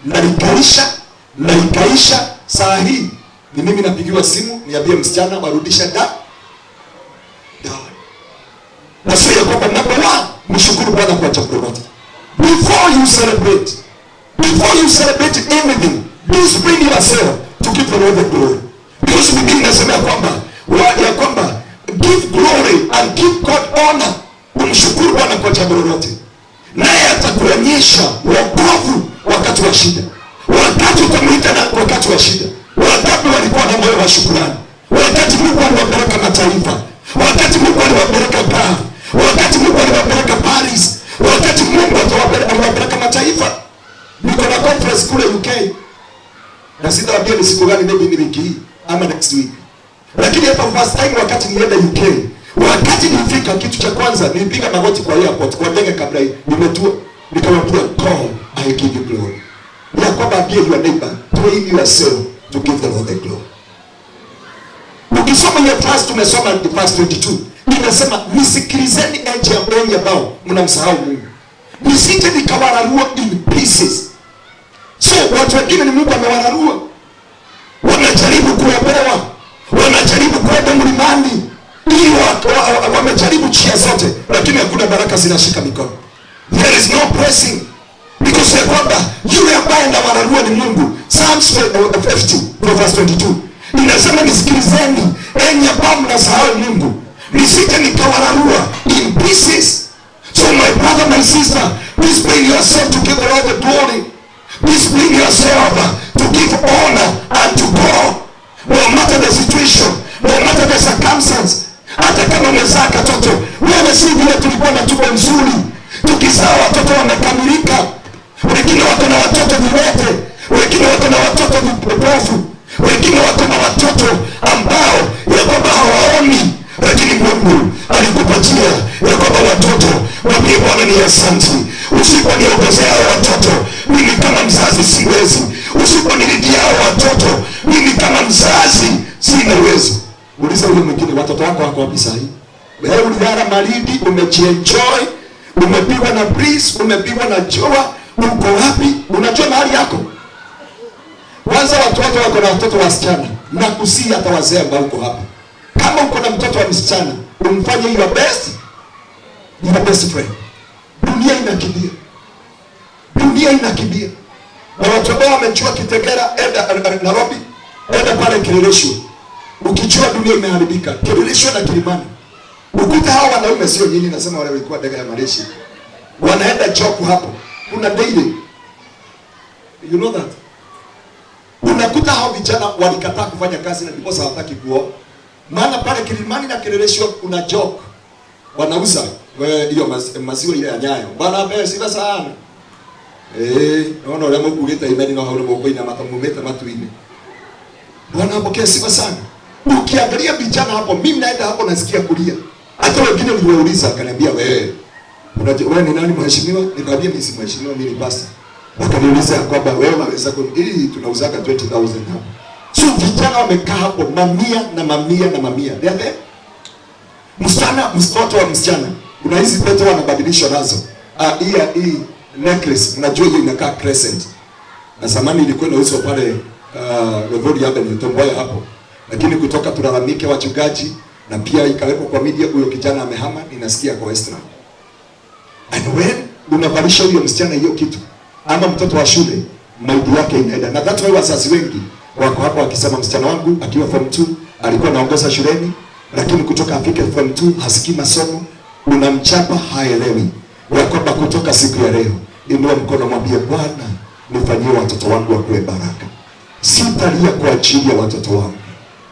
na ikaisha, saa hii ni mimi napigiwa simu, niambie msichana warudisha dawari. Na sio ya kwamba number 1, mshukuru Bwana kwa chakula chote. Before you celebrate anything, please bring yourself to give the Lord the glory. Because Biblia inasema kwamba give glory and give God honor. Umshukuru Bwana kwa jambo lolote, naye atakuonyesha wokovu wakati wa shida. Wakati utamuita na wakati wa shida. Wakati walikuwa na moyo wa shukrani. Wakati Mungu aliwapeleka mataifa. Wakati Mungu aliwapeleka Ghana. Wakati Mungu aliwapeleka Paris. Wakati Mungu aliwapeleka mataifa. Niko na conference kule UK. Na sitawaambia ni siku gani, maybe ni wiki hii ama next week. Lakini hapa first time wakati nienda UK, wakati nilifika, kitu cha kwanza nilipiga magoti kwa airport kwa ndege kabla nimetua, nikamwambia God, I give you glory. Ya kwamba ambie your neighbor, train yourself to give the Lord the glory. Ukisoma hiyo verse tumesoma the verse 22, inasema nisikilizeni enyi ambao mnamsahau Mungu. Nisije nikawararua in pieces. So watu wengine ni Mungu amewararua. Wanajaribu kuyapewa. wanajaribu kwenda mlimani, ili wamejaribu njia zote, lakini hakuna baraka zinashika mikono. There is no blessing, because ya kwamba yule ambaye anawararua ni Mungu. Psalms 50 verse 22 inasema, nisikilizeni enyi ambao mnasahau Mungu, nisije nikawararua in pieces. So my brother, my sister, please bring yourself to give the Lord the glory. Please bring yourself to give honor unto God. No matter the situation, no matter the circumstance. Hata kama umezaa katoto, wewe si vile tulikuwa na tumbo nzuri. Tukizaa watoto wamekamilika. Wengine wako na watoto viwete, wengine wako na watoto vipofu, wengine wako na watoto ambao ya kwamba hawaoni, lakini Mungu alikupatia ya kwamba watoto. Mwambie Bwana ni asante. Usiponiongezea watoto, mimi kama mzazi siwezi. Usiponiridhia watoto, mimi kama mzazi sina uwezo. Uliza yule mwingine, watoto wako wako wapi sasa hivi? Wewe ulilala Malindi, umejienjoy, umepigwa na breeze, umepigwa na jua, uko wapi? Unajua mahali yako? Kwanza watoto wako na watoto wasichana, na kusia hata wazee ambao uko hapa. Kama uko na mtoto wa msichana, umfanye your best friend. Dunia inakimbia. Dunia inakimbia. Na watu ambao wamechua Kitegera, enda Nairobi, enda pale Kileleshwa. Ukichua dunia imeharibika. Kileleshwa na Kilimani. Ukuta hao wanaume sio nyinyi, nasema wale walikuwa daga ya Malaysia. Wanaenda job hapo. Kuna daily. You know that? Unakuta hao vijana walikataa kufanya kazi na ndipo hawataki kuoa. Maana pale Kilimani na Kileleshwa kuna job. Wanauza hiyo maziwa ile ya Nyayo. Bwana apewe sifa sana. Naona wale Mungu kuleta imani na haule Mungu ina matamumeta matuine. Bwana apokee sifa sana. Ukiangalia vijana hapo, mimi naenda hapo nasikia kulia. Hata wengine niliwauliza akaniambia, wewe unajua ni nani mheshimiwa? Nikamwambia mimi si mheshimiwa, mimi ni pastor. Wakaniuliza kwamba wewe unaweza hii tunauzaka 20,000 hapo. So vijana wamekaa hapo mamia na mamia na mamia. They are there. Mtoto wa msichana, kuna hizi pete wanabadilishwa nazo. Hii necklace, unajua hiyo inakaa crescent. Na zamani ilikuwa inauzwa pale Revoli Avenue Tomboya hapo. Lakini kutoka tulalamike wachungaji na pia ikawekwa kwa media, huyo kijana amehama, ninasikia kwa Western. And when unavalisha huyo msichana hiyo kitu, ama mtoto wa shule, maidi yake inaenda. Na that's why wazazi wengi wako hapo wakisema, msichana wangu akiwa form 2 alikuwa anaongoza shuleni, lakini kutoka afike form 2 hasikii masomo, unamchapa haelewi. Ya kwamba kutoka siku ya leo, inua mkono mwambie, Bwana nifanyie watoto wangu wakuwe baraka. Sitalia kwa ajili ya watoto wangu.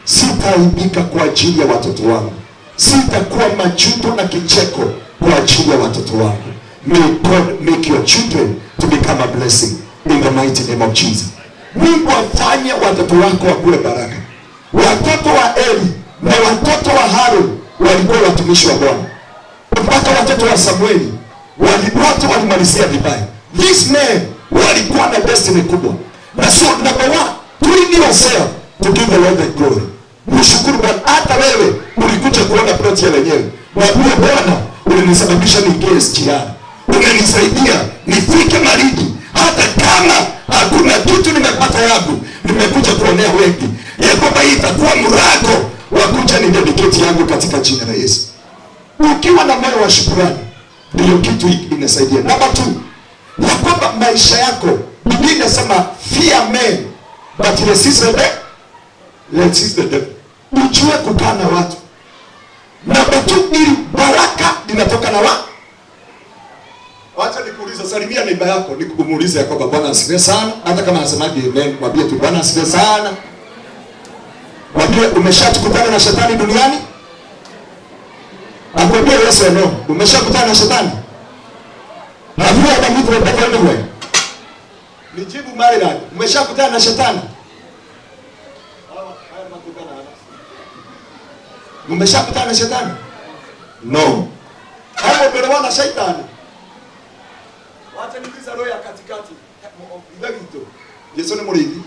Sitaaibika kwa ajili ya watoto wangu. Sitakuwa majuto na kicheko kwa ajili ya watoto wangu. May God make your children to become a blessing in the mighty name of Jesus. Mungu afanye watoto wako wakuwe baraka. Watoto wa Eli na watoto wa Harun walikuwa watumishi wa Bwana. Mpaka watoto wa Samueli wote walimalizia vibaya. These men walikuwa na destiny kubwa. Na so number 1, bring yourself to give the Lord the glory. Mshukuru Bwana. Hata wewe ulikuja kuona plot ya wenyewe. Mwambie Bwana, ulinisababisha niingie SGR. Umenisaidia nifike Malindi. Hata kama hakuna kitu nimepata yangu, nimekuja kuonea wengi. Ya kwamba hii itakuwa mrago wa kuja ni dedicate yangu katika jina la Yesu. Ukiwa na moyo wa shukrani, ndio kitu hiki inasaidia. Number 2, ya kwamba maisha yako, Biblia inasema fear men but resist the devil. Resist the devil. Ujue kukaa na watu. Number 2, ili baraka linatoka na watu. Wacha nikuulize, salimia neiba yako, nikumuulize ya kwamba Bwana asifiwe sana. Hata kama anasemaje amen, mwambie tu Bwana asifiwe sana. Mwambie, umeshakutana na shetani duniani? Akwambie yes or no. Umeshakutana na shetani? Have you ever met the devil anywhere? Nijibu Maryland, umeshakutana na shetani? Umeshakutana na shetani? No. Hapo umeelewana na shetani? Wacha nikiza roho ya katikati. Ndagito. Yesu ni murithi.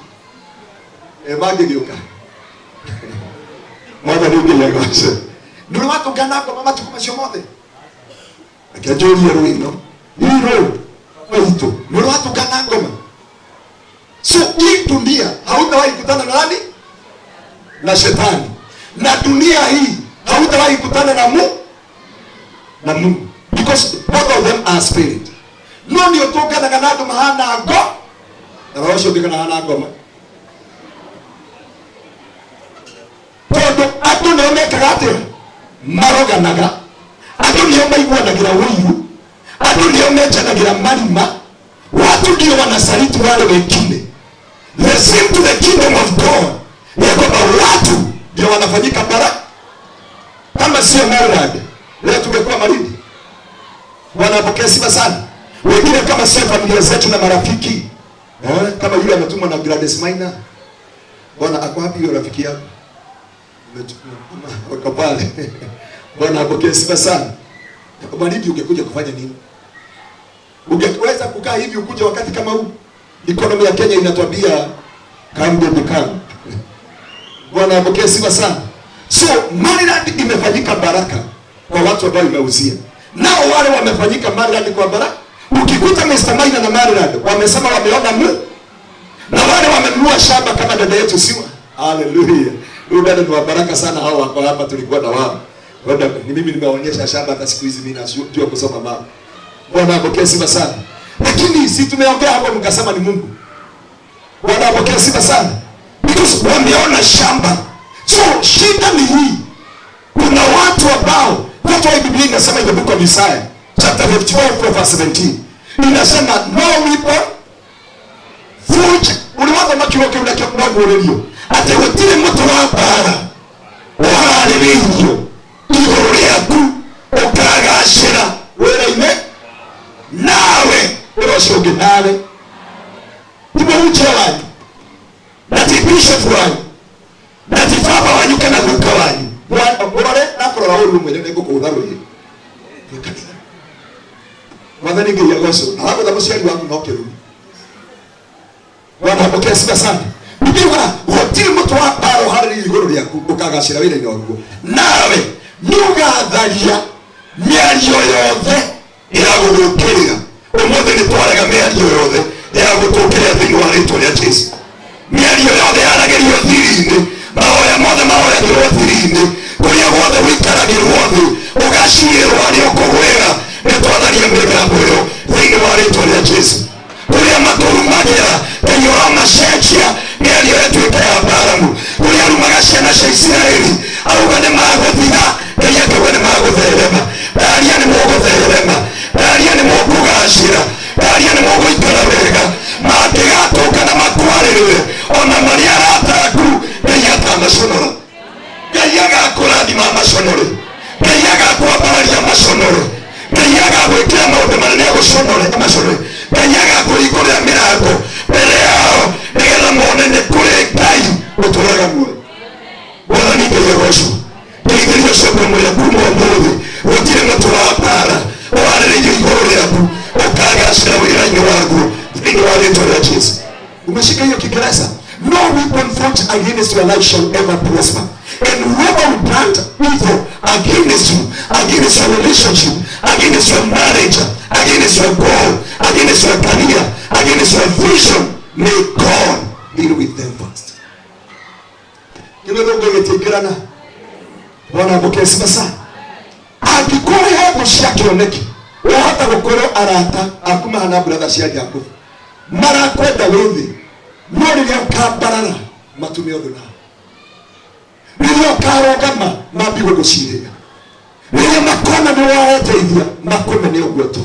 Mage gioka. Mwana ndio yagose. Ndio watu ganako mama tukumasho mode. Akajori ya ruino. Hilo. Weito. Ndio watu ganako mama. So hii dunia hautawahi kutana na nani? Na shetani. na dunia hii hautawahi kutana na Mungu, because both of them are spirit. No ndio tokanaga na andu mahana ngo na roho cio ngikana hana ngoma tondu andu nio mekaga atia maroganaga, andu nio maiguanagira wiru, andu nio menjanagira marima, watu ndio wanasaliti wale wengine. The same to the kingdom of God ya kwamba watu ndio wanafanyika baraka. Kama sio Maryland leo tungekuwa Malindi. Wanapokea sifa sana. Wengine kama sio familia zetu na marafiki. Kama yule ametumwa na Gladys Maina. Bwana ako wapi yule rafiki yako? Wako pale. Bwana apokea sifa sana. Malindi ungekuja kufanya nini? Ungeweza kukaa hivi ukuje wakati kama huu? Economy ya Kenya inatuambia come baby come. Bwana apokea sifa sana. So Maryland imefanyika baraka kwa watu ambao imeuzia. Nao wale wamefanyika Maryland kwa baraka. Ukikuta Mr. Maina na Maryland wamesema wameona Mungu. Na wale wamenunua shamba kama dada yetu Siwa. Hallelujah. Huyu dada ni wa baraka sana, hao wako hapa tulikuwa na wao. Wanda ni mimi nimeonyesha shamba hata siku hizi mimi najua kusoma mama. Bwana apokea sifa sana. Lakini si tumeongea hapo mkasema ni Mungu. Bwana apokea sifa sana. Because wameona shamba. So shida ni hii. Kuna watu ambao watu wa Biblia inasema in the book of Isaiah chapter 54 verse 17 inasema no weapon forged uliwaza makiroke unakiona ngorelio ate wetire moto wa bara wale binyo igoro lyaku okagashira wera ime nawe uroshoge nawe tibo uchewanyu na tibishofu wanyu na tifaba wanyu kana duka wanyu urore nakorora uru mwene nego kuudharu ye mwadhani ngiya goso hapo da musiali wangu nokeru. Bwana apokea sifa sana. Bibiwa hotiri mtu wa paro hari igoro lyaku ukagashira wira inorugo nawe nugatharia miario yothe iragugukirira umuthi ni twaraga miario yothe iragutukirira thiini wa ritwa ria Jesu. Miario yothe yaragerio thiri-ini mahoya mothe mahoyagirwo thiri-ini kuria guothe wikaragirwo thi ugacirwo aria ukugwira nitwatharia migambo iyo thiini wa ritwa ria Jesu. Kuria makurumagira Ngai uramacenjia miario ituika ya Balamu kuria arumaga ciana cia Isiraeli auga ni maguthiga Ngai akiuga ni magutherema. Ndaria ni mugutherema, ndaria ni mukugacira, ndaria ni muguikara wega mangigatuka na makwarĩrĩre ona maria arataku Ngai akamaconora. Ngai agakũrathima amaconore, Ngai agakwambararia maconore, Ngai agagwĩkĩra maũndũ manene agũconore amaconore, Ngai agakũhingũrĩra mĩrango mbere yao nĩgetha mone nĩ kũrĩ Ngai ũtũũraga muoyo. Wathani Ngai agocwo. Nĩithĩrio coka mwĩra kuma ũmũthĩ gũtirĩ mũtũ wa mbara warĩrĩirio igũrũ rĩaku ũkagacĩra wĩra-inĩ waguo thĩinĩ wa rĩtwa rĩa Jesu. Umeshika hiyo Kiingereza? No weapon forged against your life shall ever prosper. And whoever will plant evil against you, against your relationship, against your marriage, against your goal, against your career, against your vision, may God deal with them first. Kidogo getekerana. Bwana apokea sifa sana. Angĩkorwo hego cia kĩoneki wahota gũkorwo arata akuma hana brother cia Jacob marakwenda wĩthĩ no rĩrĩa ũkambarara matume ũthũ nao, rĩrĩa ũkarogama mambi gũgũcirĩra, rĩrĩa makona nĩ wareteithia makome nĩ ũguo tũ.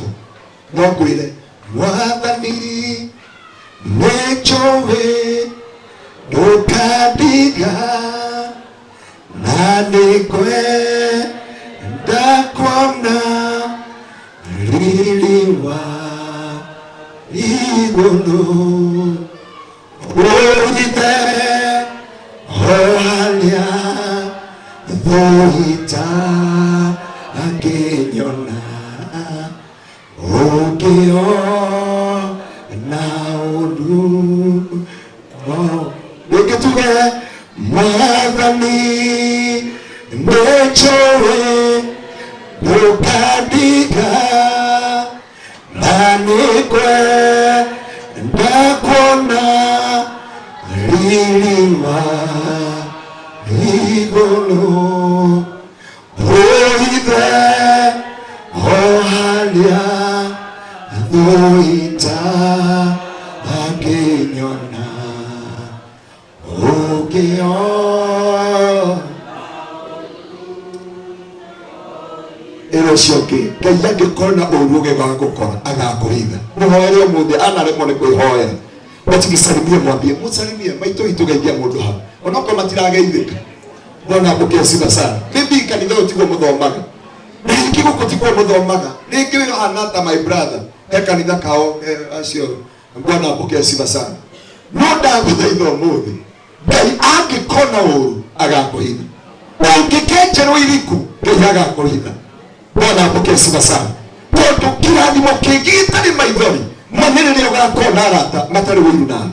No ngwĩre Mwathani nĩ njũĩ ndũkandiga na nĩngwenda kuona riri wa igũrũ ũthithe hoaria thũita angĩnyona ũngĩona ũndũ rĩngĩ tuge Mwathani nĩ njũĩ ndũkandiga na nĩngwenda kuona riri wa igũrũ ero cionke ngai angĩkorwo na ũru ũgegagũkora agakũhitha mũhoere ũmũthĩ anaremwo nĩ kwĩhoera matigisalimie mwambie musalimie maitũ itũ geithia mũndũ hau onokorwo matirageithĩka Bwana apokee sifa sana maybe kanitha ũtigwo mũthomaga rĩngĩ gũkũ tigwo mũthomaga rĩngĩ wĩ hana ta my brother he kanitha kao acio Bwana apokee sifa sana no ndagũthaitha ũmũthĩ ngai angĩkona ũru agakũhitha ũngĩkenjerwo iriku ngai agakũhitha Bwana apokee sifa sana tondũ kĩrathimo kĩngĩ gĩtarĩ maithori manĩrĩrĩa ũgakona arata matarĩ wĩiru nawe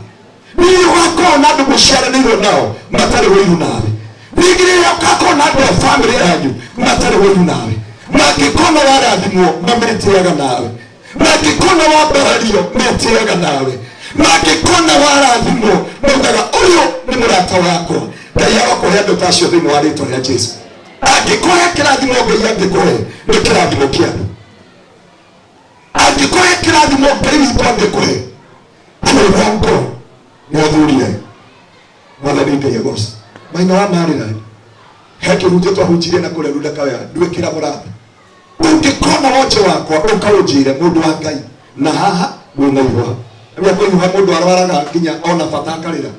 nĩrĩrĩa ũgakona andũ mũciaranĩirwo nao matarĩ wĩiru nawe ningĩ rĩrĩa ũgakona andũ a bamĩrĩ yanyu matarĩ wĩiru nawe mangĩkona warathimwo mametĩaga nawe mangĩkona wambarario metĩaga nawe mangĩkona warathimwo maugaga ũyũ nĩ mũrata wakwa ngai agakũhe andũ ta acio thĩinĩ wa rĩĩtwa rĩa Jesũ angĩkũhe kĩrathimo ngai angĩkũhe nĩ kĩrathimo kĩa andũ angĩkũhe kĩrathimo ngai witũ angĩkũhe kũrũngo nĩathurire mwathani ngai agoca maina wa marĩra he kĩhunjio twahunjirie na kũrĩa runda kawea ndwĩkĩra mũrata ũngĩkona wonje wakwa ũkaũnjĩre mũndũ wa ngai na haha wĩna ihũha nĩguo kũhiũha mũndũ arwaraga nginya ona bata akarĩra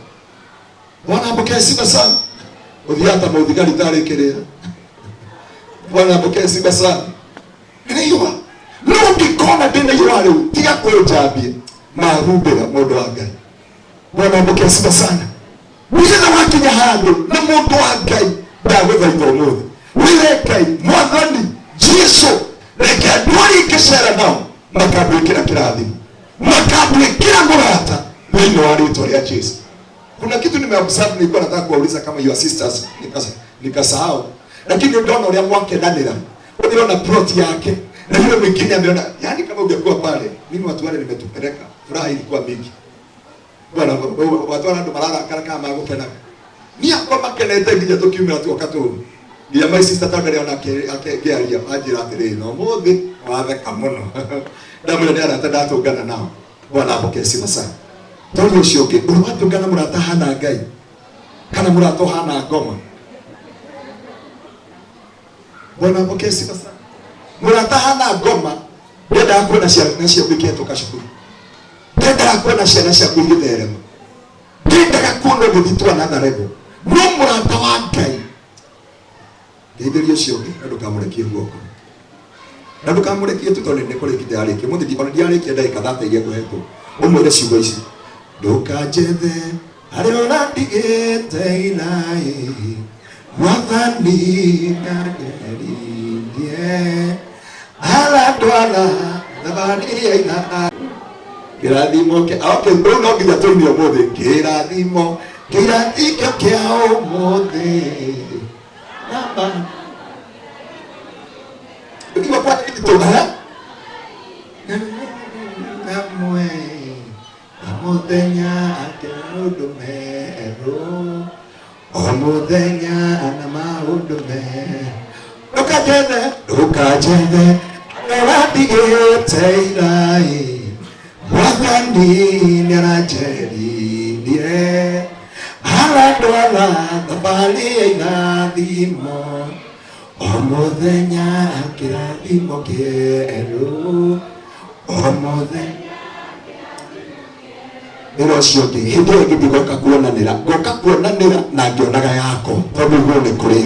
Bwana apokee sifa sana ũthiaga ta mũthigari tarĩkĩrĩra Bwana apokee sifa sana nĩiũha no ũngĩkona ndĩna ihũha rĩu tiga kwĩnjambie mahumbĩra mũndũ wa ngai Bwana apokee sifa sana nĩgetha wakinya handũ na mũndũ wa ngai ndagũthaitha ũmũthĩ wĩre ngai mwathani Jesũ reke andũ arĩa ingĩcera nao makandwĩkĩra kĩrathimo makandwĩkĩra mũrata thĩinĩ wa rĩĩtwa rĩa Jesũ. Kuna kitu nimeobserve nilikuwa nataka kuwauliza kama your sisters nikasahau, lakini ndio ile mwakendanira unaona plot yake na yule mwingine ameona, yani kama ungekuwa pale mimi watu wale nimetupeleka furaha ilikuwa mingi bwana watu wale ndo marara kama magopena ni akwa makenete nginya tukiumira tu wakati huu ya my sister tandere ona akegeria ajira atirĩ no mũthĩ watheka mũno ndamwĩra nĩ arata ndatũngana nao Bwana apokee sifa sana tondũ ũcio ũngĩ ũratũngana mũrata hana ngai kana mũrata hana ngoma Bwana apokee sifa sana mũrata hana ngoma ndendaga kuona ciana cia gwĩkĩra kacukuru ndendaga kuona ciana cia gwĩgĩtherema ndendaga kuona gũthitwa na tharebo no mũrata wa ngai Ngeithĩrio cio na ndũkamũrekie guoko na ndũkamũrekie tu tondũ nĩ kũrĩkithia arĩkie mũthĩ ona ndiarĩkia ndagĩka 30 iria ngũhetwo ũmwĩre ciugo ici ndũkanjethe harĩa ũrandigĩte inaĩ mwathani nĩanderindie aratwara thabarĩ ya ina kĩrathimo rĩu no nginya tũine ũmũthĩ kĩrathimo kĩrathikio kĩa ũmũthĩ Ukiwa kwa kitu namwe amuthenya akemundu meru omuthenya na maundu meru ndukajethe ũrandigĩte irai mwathani nĩaranjeririe aratwara thabarĩ ya irathimo omuthenya kĩrathimo kĩerũ omuthenya ĩro cio ngĩ hĩndĩ ĩyo ngĩthiĩ ngoka kuonanĩra na ngĩonaga yakwa tondũ guo nĩ kũrĩ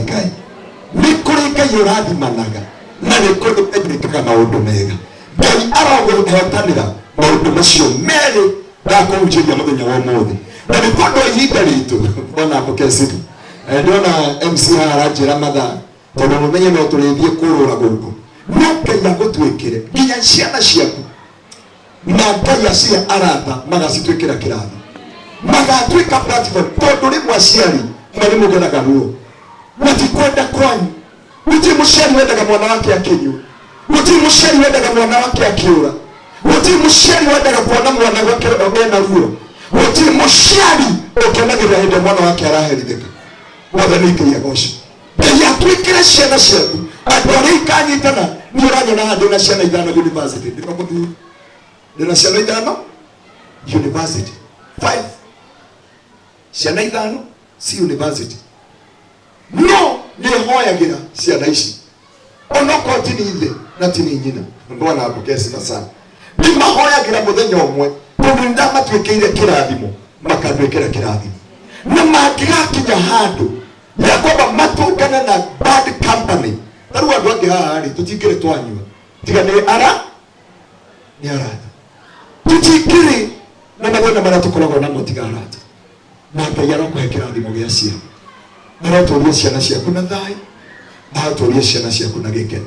Ngai ũrathimanaga na nĩ kũrĩ Ngai wĩkaga maũndũ mega Ngai arogũhetanĩra maũndũ macio merĩ ndakũhunjĩria mũthenya wa ũmũthĩ na nĩ tondũ ihinda ritũ Bwana apokee sifa ndĩrona MC aranjĩra mathaa tondũ mũmenye no tũrĩthiĩ kũrũra gũkũ no Ngai agũtwĩkĩre nginya ciana ciaku na Ngai acia arata magacitwĩkĩra kĩrathi magatuĩka platform tondũ rĩmwe aciari marĩ mũgenaga ruo matikwenda kwanyu gũtirĩ mũciari wendaga mwana wake akĩnyua gũtirĩ mũciari wendaga mwana wake akĩũra gũtirĩ mũciari wendaga kuona mwana wake ena ruo gũtirĩ mũciari ũkenagĩrĩra hĩndĩ mwana wake araherithĩka mwathani Ngai agoce Ngai atwĩkĩre ciana ciaku andũ arĩa ikanyitana nĩ ũranyona handũ na ciana 5 university ndĩna ciana 5 university 5 ciana 5 si university no nĩ hoyagĩra ciana ici onoko ti ni ithe na ti ni nyina mbona apokea sifa sana ni mahoya gira muthenya umwe tondinda matwikeire kirathimo makadwekera kirathimo na magigakinya handu ya kwamba matungana na bad company taru andu angi haha ri tutikire twanyua tiga ni ara ni arata tutikire na mathina maria tukoragwo namo tiga arata na Ngai arokuhe kirathimo gia ciana aroturia ciana ciaku na thai aroturia ciana ciaku na gikeno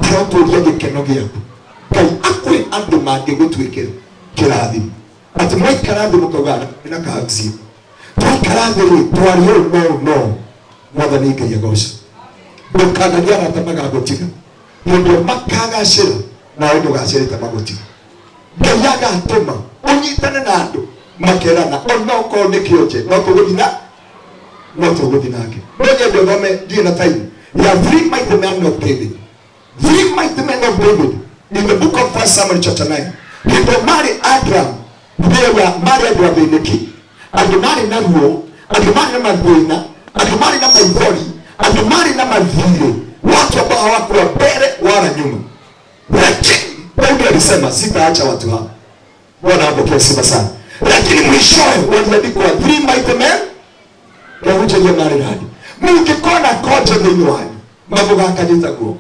aroturia gikeno giaku Ngai akwe andu mangigutwikira kirathimo ati mwaikarathimo kauga na kahaksi twaikarathimo twario no mwathani Ngai agoca ndukagaria arata magagotiga ndio makagacira nawe ndugacirite magotiga Ngai agatuma unyitane na andu makerana onoko ni kioje no tuguthi nake ndio ndio thome ndio na time ya three mighty men of David in the book of 1 Samuel chapter 9 ndio mari Adram ndio mari Adram beneki adumari na ruo adumari na madina adumari na maivori adumari na madhire watu ambao hawakuwa mbele wala nyuma lakini Daudi alisema sitaacha watu hao Bwana apokee sifa sana lakini mwishowe waliandikwa 3 mighty men kwa hujaje mari hadi mungekona kote ndani mambo yakajita guo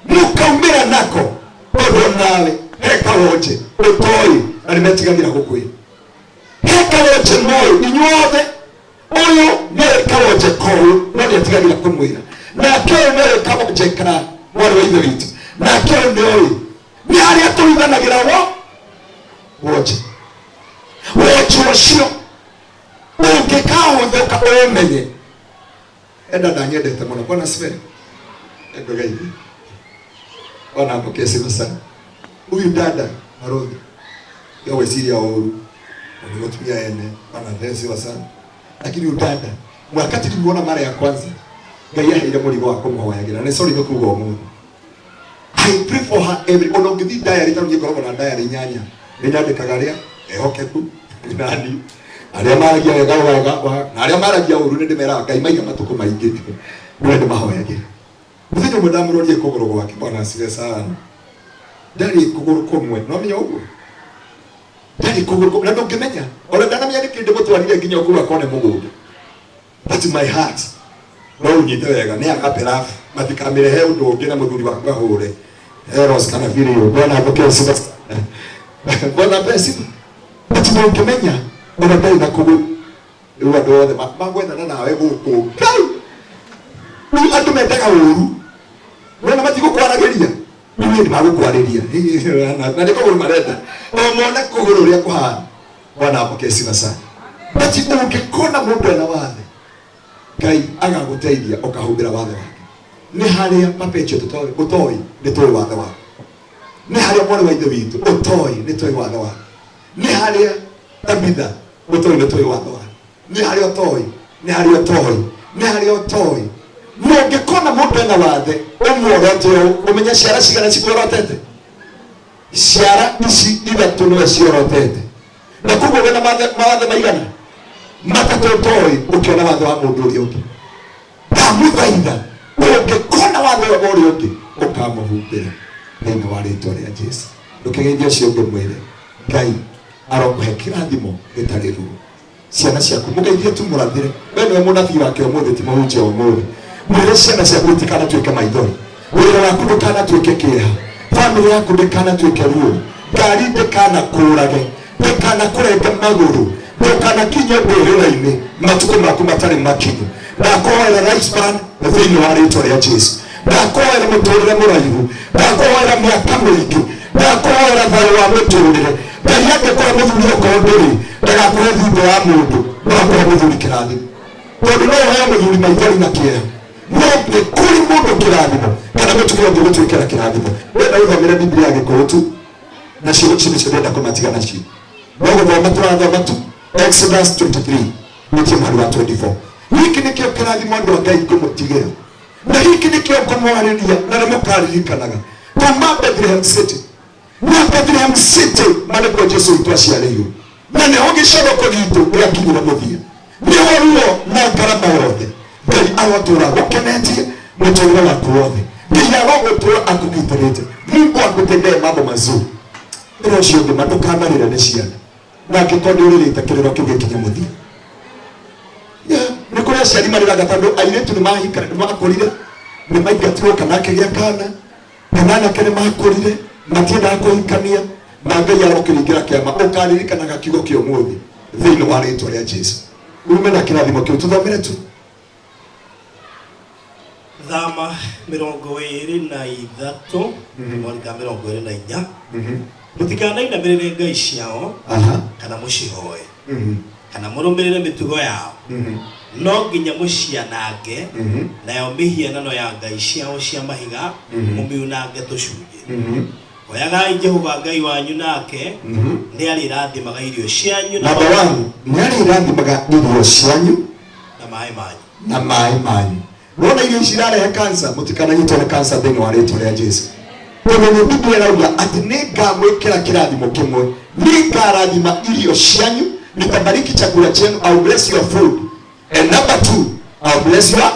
mukaumira nako bodo nawe heka wote utoi alimetigagira gukwi heka wote moyo inyuothe uyu nere kawote koyo nani atigagira kumwira na kero nere kawote kana mwari wa ithe witu na kero ndio ni ari atuithanagira wote wacio ungekao ndoka umenye enda ndanyendete muno Bwana siwe endo gaithi Bwana apokee sifa sana huyu dada Marodhi yawe siri ya uru nimetumia ene Bwana ndesiwa sana lakini huyu dada wakati tulimuona mara ya kwanza Ngai ile muligo wako mwayagira na sorry nikugo mungu I pray for her every onongithi diary taruye korwo na diary nyanya ninyande kagaria ehokeku nani aria maragia wega na aria maragia uru ndi mera Ngai maiga matuko maingi ndi mahoyagira muthenya mwe ndamurorie kuguru gwake Bwana asifiwe sana ndari kuguru kumwe no menya uguo ndari kuguru na ndungimenya ora ndanamenya ni kinde mutwarire nginya kuba kone mugunda but my heart no unyite wega ni akaperafu matikamirehe undu ungi na muthuri wakwa hure eros kana vile yo Bwana apokee sifa Bwana pesi but ndungimenya ora ndari na kuguru uwa ndothe magwetha nawe guku ni andu mendaga uru wena matiko kwarageria ni magukwariria na ndiko kuguru marenda omona kuguru ria kuhana Bwana apokee sifa sana bati ungekona mundu ena wathe Ngai agaguteithia ukahumbira wathe wake ni haria mapecho utoi ni toi wathe wake ni haria mwana wa ithe witu utoi ni toi wathe wake ni haria Tabitha utoi ni toi wathe wake ni haria utoi ni haria utoi ni haria utoi mungekona mundu ena wathe umworote umenya ciara cigana cikorotete ciara ici ithatu niwe ciorotete na kuguo wena mawathe maigana matatu toi ukiona wathe wa mundu uria ungi ndamuthaitha ungekona wathe wa uria ungi ukamuhumbira thini wa ritwa ria Jesu ndukigeithia ucio ungi mwire Ngai arokuhe kirathimo gitari ruo ciana ciaku mugeithie tu murathire we niwe munabii wake umuthi ti muhunjia umuthi mwire ciana ciaku itikana tuike maithori wira waku ndukana tuike kieha family yaku ndikana tuike ruo ngari ndikana kurage ndikana kurenge maguru ndikana kinye mbirira-ini matuko maku matari makinyu ndakoera lifespan thini wa ritwa ria Jesu ndakoera muturire muraihu ndakoera miaka mingi ndakoera thayo wa muturire Ngai angekora muthuri ukorwo nduri ndagakorwo thutha wa mundu ndakorwo muthuri kirathimo tondu no uheyo muthuri maithori na kieha no ni kuri mundu kirathimo kana mutumia ungi gutwikira kirathimo wenda uthomere Biblia Gikuyu tu na cio nicio ndenda kumatiga nacio no guthoma turathoma tu Exodus 23 nikie mwari wa 24 hiki nikio kirathimo andu a Ngai kumutigira na hiki nikio kumwariria na nimukaririkanaga kuma Bethlehem City na Bethlehem City mane kwa Jesu itwaciarirwo na ne ogicoko gitu ya kinyira muthia ni woruo na ngarama yothe Ngai arotura gukenetie muturire waku wothe nginya gogoto akugitirite Mungu akutendee mambo mazuri ero cio ngi madukanarira ni ciana na ngikondi uririte kiriro kiu gikinya muthia ni kuria ciari mariraga tondu airetu ni mahika ni makorire ni maingatirwo kana kigia kana kana kene makorire matienda kuhikania na Ngai arokiringira kiama ukaririkanaga kiugo kio muthi thiini wa ritwa ria Jesu ume na kirathimo kiu tuthomere tu Thama 23 mwaka 24 mutikanaina mbere Ngai ciao kana mucihoe kana murumirire mitugo yao no nginya mucianange nayo mihianano ya Ngai ciao cia mahiga mumiunange tucunje oyagai Jehova Ngai wanyu nake ni arirathimaga irio cianyu na bawangu ni arirathimaga irio cianyu na mai manyu Rona irio cirare kansa mutikananyitwo ni kansa thini wa ritwa ria Jesu. Kwenye Biblia inauga ati ningamwikira kirathimo kimwe, ningarathima irio cianyu, nitabariki chakula chenu, I'll bless your food. And number 2, I'll bless your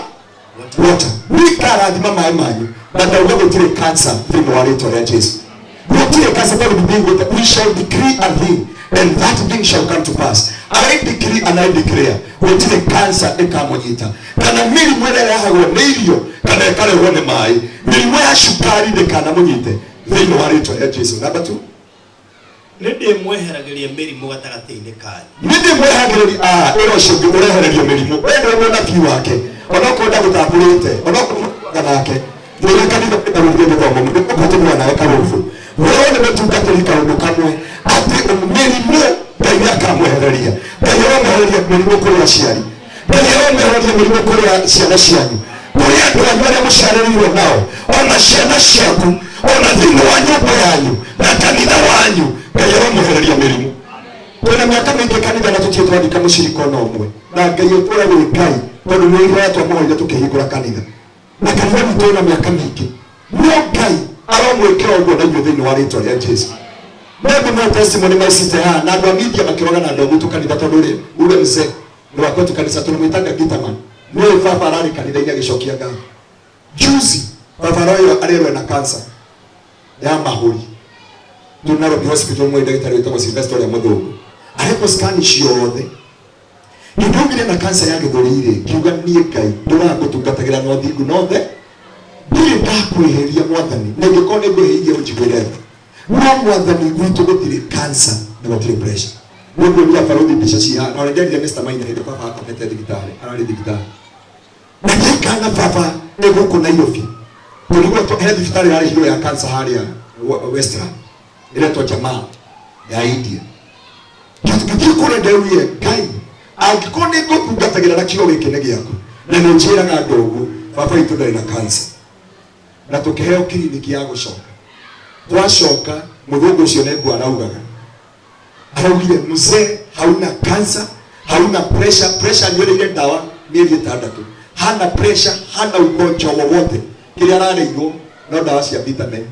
water. Ningarathima mai manyu, na ndauga gutire kansa thini wa ritwa ria Jesu. Gutire kansa kwa Biblia, we shall decree a thing and that thing shall come to pass. I decree and I declare gutire kansa ikamonyita kana mirimu ĩrĩa ĩrehagwo nĩ irio kana ĩkarehwo nĩ maĩ, mĩrimũ ya cukari ndĩkanamunyite thĩinĩ wa rĩtwa rĩa Jesu. Number 2, nĩndĩmweheragĩria mĩrimũ gatagatĩ-inĩ kanyu. Nĩndĩmweheragĩria ĩro cingĩ ũrehererio mĩrimũ wendo nĩ nabii wake onokorwo ndagũtambũrĩte onokorwo nake thĩinĩ kanitha ndagũthiĩ gĩthomo mũndũ nawe karũbũ wewe nĩ mũtungatĩri kaũndũ kamwe atĩ mĩrimũ Ngai akamwehereria. Ngai akamwehereria mĩrimũ kũrĩ aciari. Ngai akamwehereria mĩrimũ kũrĩ ciana cianyu. Kũrĩ andũ arĩa mũciarĩirwo nao, ona ciana ciaku, ona thĩinĩ wa nyũmba yanyu na kanitha wanyu, Ngai akamwehereria mĩrimũ. Twĩna mĩaka mĩingĩ kanitha na tũtirĩ twathika mũcirika ona ũmwe. Na Ngai ũtũũra wĩ Ngai, tondũ nĩ wĩra twamũhoire tũkĩhingũra kanitha. Na kanitha witũ wĩna mĩaka mĩingĩ. No Ngai aramwĩkĩra ũguo na inyuĩ thĩinĩ wa rĩtwa rĩa Jesu. Maybe my testimony maisite na andũ a media makiroga na andũ gutu kanitha tondu ule mzee ni wakwetu kanisa tunamwitaga Gitaman ni baba arari kanitha-inĩ agicokia ngatho juzi baba royo arerwe na cancer ya mahuri Nairobi hospital mwe ndagĩtarĩ wĩtagwo Sylvester ya Muthũngũ areko scan ciothe nĩndaumire na cancer ya gĩthũri kiuga niĩ Ngai ndũragũtungatagĩra no thingu nothe ndirĩ ndakwĩhĩria mwathani na ingĩkorwo nĩngwĩhĩirie ũnjiguĩre Mwa mwathani witũ gũtirĩ cancer na gũtirĩ pressure. Nĩguo nĩ abarũthi mbica cia na ũrĩa Mr. Maina hĩndĩ baba akomete thibitarĩ ararĩ thibitarĩ. Na gĩkana baba nĩ gũkũ Nairobi. Tũrigwo he thibitarĩ yarĩ hiro ya cancer harĩa Western. Ĩretwo Jamaa ya India. Gĩtũkĩthiĩ kũrĩa ndaurie Ngai angĩkorwo nĩ ngũtungatagĩra na kiugo gĩkĩ nĩ gĩaku na nĩ njĩraga andũ ũguo baba witũ ndarĩ na cancer. Na tũkĩheo kiriniki ya gũcoka. Twashoka Muthũngũ ũcio nĩ araugaga araugire mzee hauna cancer hauna pressure nywele dawa miezi 6 hana pressure hana ugonjwa wowote kile ararĩirwo no dawa cia vitamin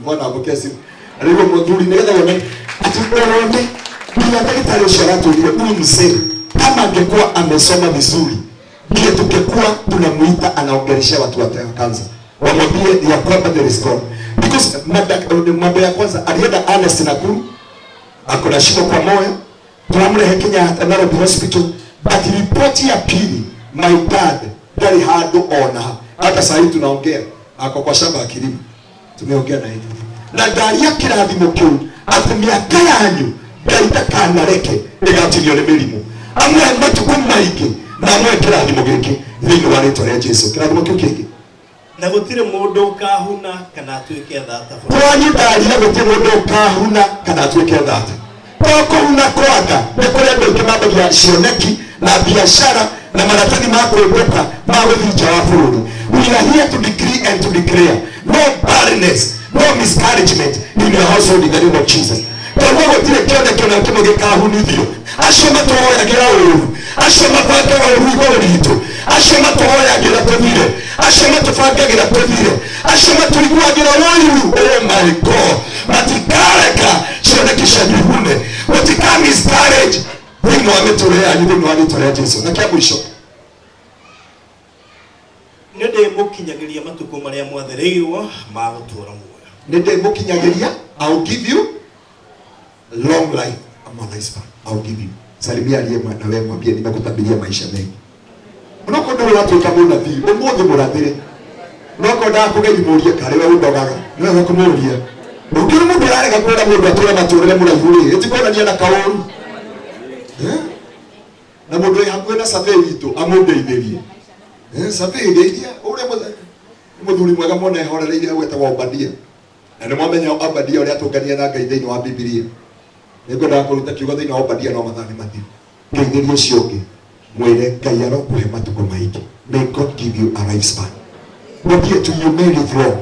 mbona mukesi alivyo mudhuri ngetha wone atuone bila daktari ũcio aratugire huyu mzee kama angekuwa amesoma vizuri ndiye tungekuwa tunamuita anaongelesha watu wa cancer wamwambie ya kwamba there is God. Because mambo ya kwanza alienda Ernest Nakuru akona shimo kwa moyo tunamlehe Kenyatta Nairobi hospital but ripoti ya pili my dad ndari hado ona hata sasa hivi tunaongea ako kwa shamba ya kilimo tumeongea na yeye na ndari ya kirathimo kiu ati miaka yanyu ndaitakana-reke ĩgatinio nĩ mĩrimũ amwe matuko maingĩ na amwe kirathimo gĩkĩ thĩinĩ wa rĩtwa rĩa Jesu kirathimo kiu kĩngĩ na gũtirĩ mũndũ kahuna kana atuĩke thata kwanyu ndari na gũtirĩ mũndũ kahuna kana atuĩke thata kũhuna kwanga nĩ kũrĩ andũ aingĩ mambagia cioneki na biashara na maratathi ma kwĩmbũka ma gũthiĩ nja wa bũrũri. We are here to decree and to declare no barrenness, no miscarriagement in your household in the name of Jesus. Tondũ gũtirĩ kĩoneki ona kĩmwe gĩkahunithio. Acio matũhoyagĩra ũũru, acio mabangaga ũũru igũrũ ritũ, acio matũhoyagĩra tũthire, acio matũbangagĩra tũthire, acio matũiguagĩra ũũru. Oh my God, matikareka cioneki cianyu ihune, gũtika miscarriage thĩinĩ wa mĩtũrĩre yanyu thĩinĩ wa rĩtwa rĩa Jesu. Na kĩa mũico nĩ mukinyagiria matuko maria mwathereirwo ma gutura muoyo. Nende mukinyagiria, I'll give you long life. I'm a nice man. I'll give you. Salimia aliye na wewe mwambie nimekutabiria maisha mengi. Unoko ndio watu kama unabii. Umuthi murathire. Unoko nda kugethi murie kare we undogaga. Niwe kumuria. Ukiri mundu arega kwenda mundu atura maturire murathuri. Eti kona nia na kauru. Na mundu hakuwe na sabe witu amundeithirie. Sabe iria ure muthuri mwega mona ehorereire gwetagwo Obadia. Na nĩ mwamenya Obadia ũrĩa atũngania na Ngai thĩinĩ wa Biblia. Nĩngwendaga kũruta kiugo thĩinĩ wa Obadia no mathaa nĩ mathiru. Ngeithĩria ũcio ũngĩ mwĩre Ngai arokũhe matukũ maingĩ. May God give you a lifespan. Mwambie tu you may live long.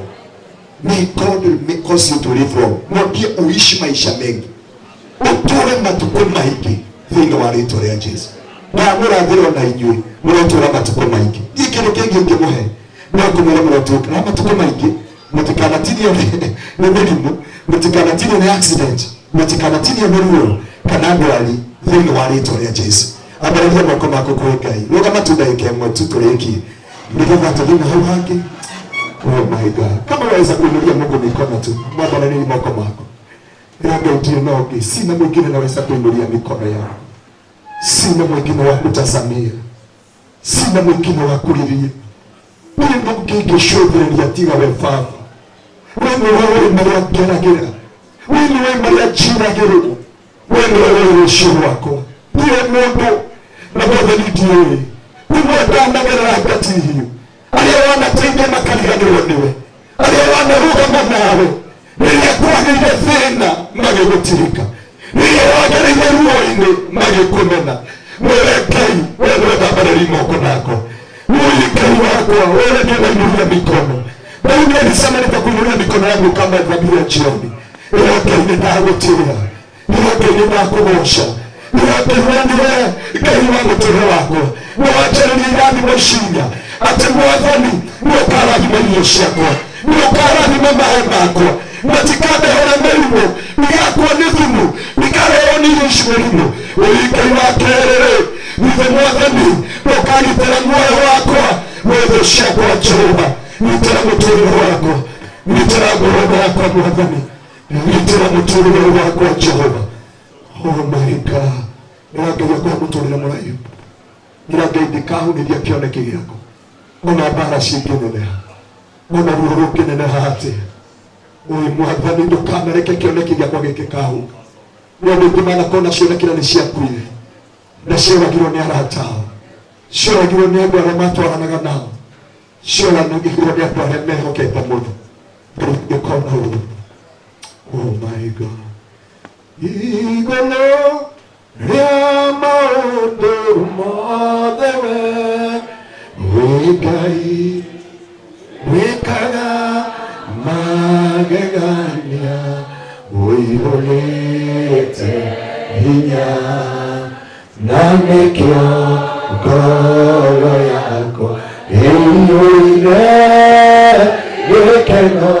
May God cause you to live long. Mwambie uishi maisha mengi. Ũtũre matukũ maingĩ thĩinĩ wa rĩĩtwa rĩa Jesũ. Na mũrathĩrwo na inyuĩ mũrotũra matukũ maingĩ. Gĩkĩ nĩ kĩngĩ ũngĩmũhe. No kũmwĩra mũrotũra matukũ maingĩ. Mũtikanatinio nĩ mĩrimũ, mũtikanatinio nĩ accident, mũtikanatinio nĩ ruo kana ndwari thĩinĩ wa rĩĩtwa rĩa Jesũ. Ambararia moko maku kwĩ Ngai. Rũgama tu ndagĩka ĩmwe tu tũrĩkie nĩgetha tũthiĩ na hau hangĩ. Oh my God. Kama waweza kuinulia Mungu mikono tu, mwathani moko mako. Ila Ngai ndiye na ũngĩ. Sina mwingine naweza kuinulia mikono yangu. Sina mwingine wa kutazamia. Sina mwingine wa kulilia. Wewe ndio kingĩcũthĩrĩria tiga we Baba. Wewe Maria geragera. Wewe Maria chiragero. Wewe rũciũ rwakwa. Niĩ mũndũ na mwathani ndiũĩ. Nĩmwendanagĩra ngati hiũ. Arĩa wanateithia makariganĩrwo nĩwe. Arĩa wanarũgama nawe. Rĩrĩa kwagĩire thĩna magĩgũtirika. Rĩrĩa wagereire ruo-inĩ magĩkũmena. Wewe Ngai, wewe ndambarĩri moko nako. Wewe Ngai wakwa, wewe ndiye unainulia mikono. Daudi alisema nitakuinulia mikono yangu kama dhabihu ya jioni. Wewe Ngai ninakutiria. Wewe Ngai ninakugosha. Wewe Ngai wangu tena wako. Waachane ni ndani mwishinya. Ate mwathani, nukarathime irio ciakwa. Nukarathime mahe makwa. Matikanehere mĩrimũ. Ndigakwo nĩ thumu. Ndikarehwo nĩ irio ici mĩrimũ. Wewe Ngai wa kerĩ. Nithe mwathani, nukagitĩra muoyo wakwa. Wetho ciakwa Jehova. Nitĩra mũtũrĩre wakwa. Nitĩra ngoro yakwa mwathani. Nitĩra mũtũrĩre wakwa Jehova. Oh my God. Nĩrangeria kwa mũtũrĩre mũraihu. Nĩrangeria ndikahunithia kĩoneki gĩakwa. Ona mbara cingĩneneha. Ona ruo rũngĩneneha atĩa. Oi mwathani ndũkanareke kĩoneki gĩakwa gĩkĩkahũka. No mũingĩ manakona cionekire nĩ ciakuire. Na cioragirwo nĩ arata ao. Cioragirwo nĩ andũ arĩa matwaranaga nao. Cioragirwo nĩ andũ arĩa mehokete mũno. Ngĩkona ũguo. Oh my God. Igũrũ rĩa maũndũ mothe wĩ Ngai wĩkaga magegania ũihũrĩte hinya na nĩkĩo ngoro yakwa ĩiyũire gĩkeno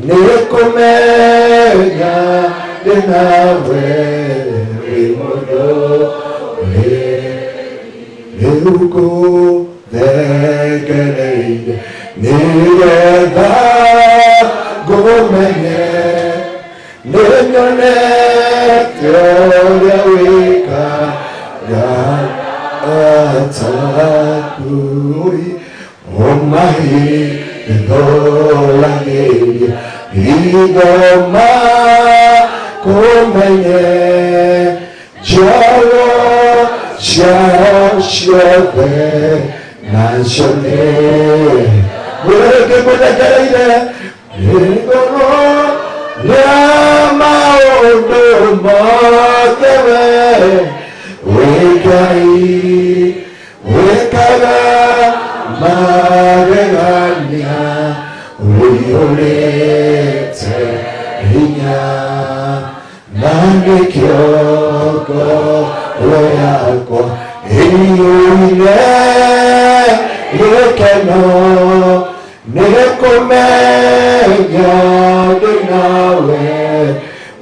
nĩ kũmenya ndĩ nawe wĩ mũndũ rĩu ngũthegereire nĩgetha ngũmenye nĩnyonete ũrĩa wĩkaga atakui ũmahithũranĩria igoma kũmenye njoro ciao ciothe nacio nĩ mũregereire igũrũ rĩa maũndũ mothe wĩ Ngai wĩkaga magegania ũihũrĩte hinya na nĩkĩo ngoro yakwa ĩiyũire gĩkeno nĩ kũmenya ndĩ nawe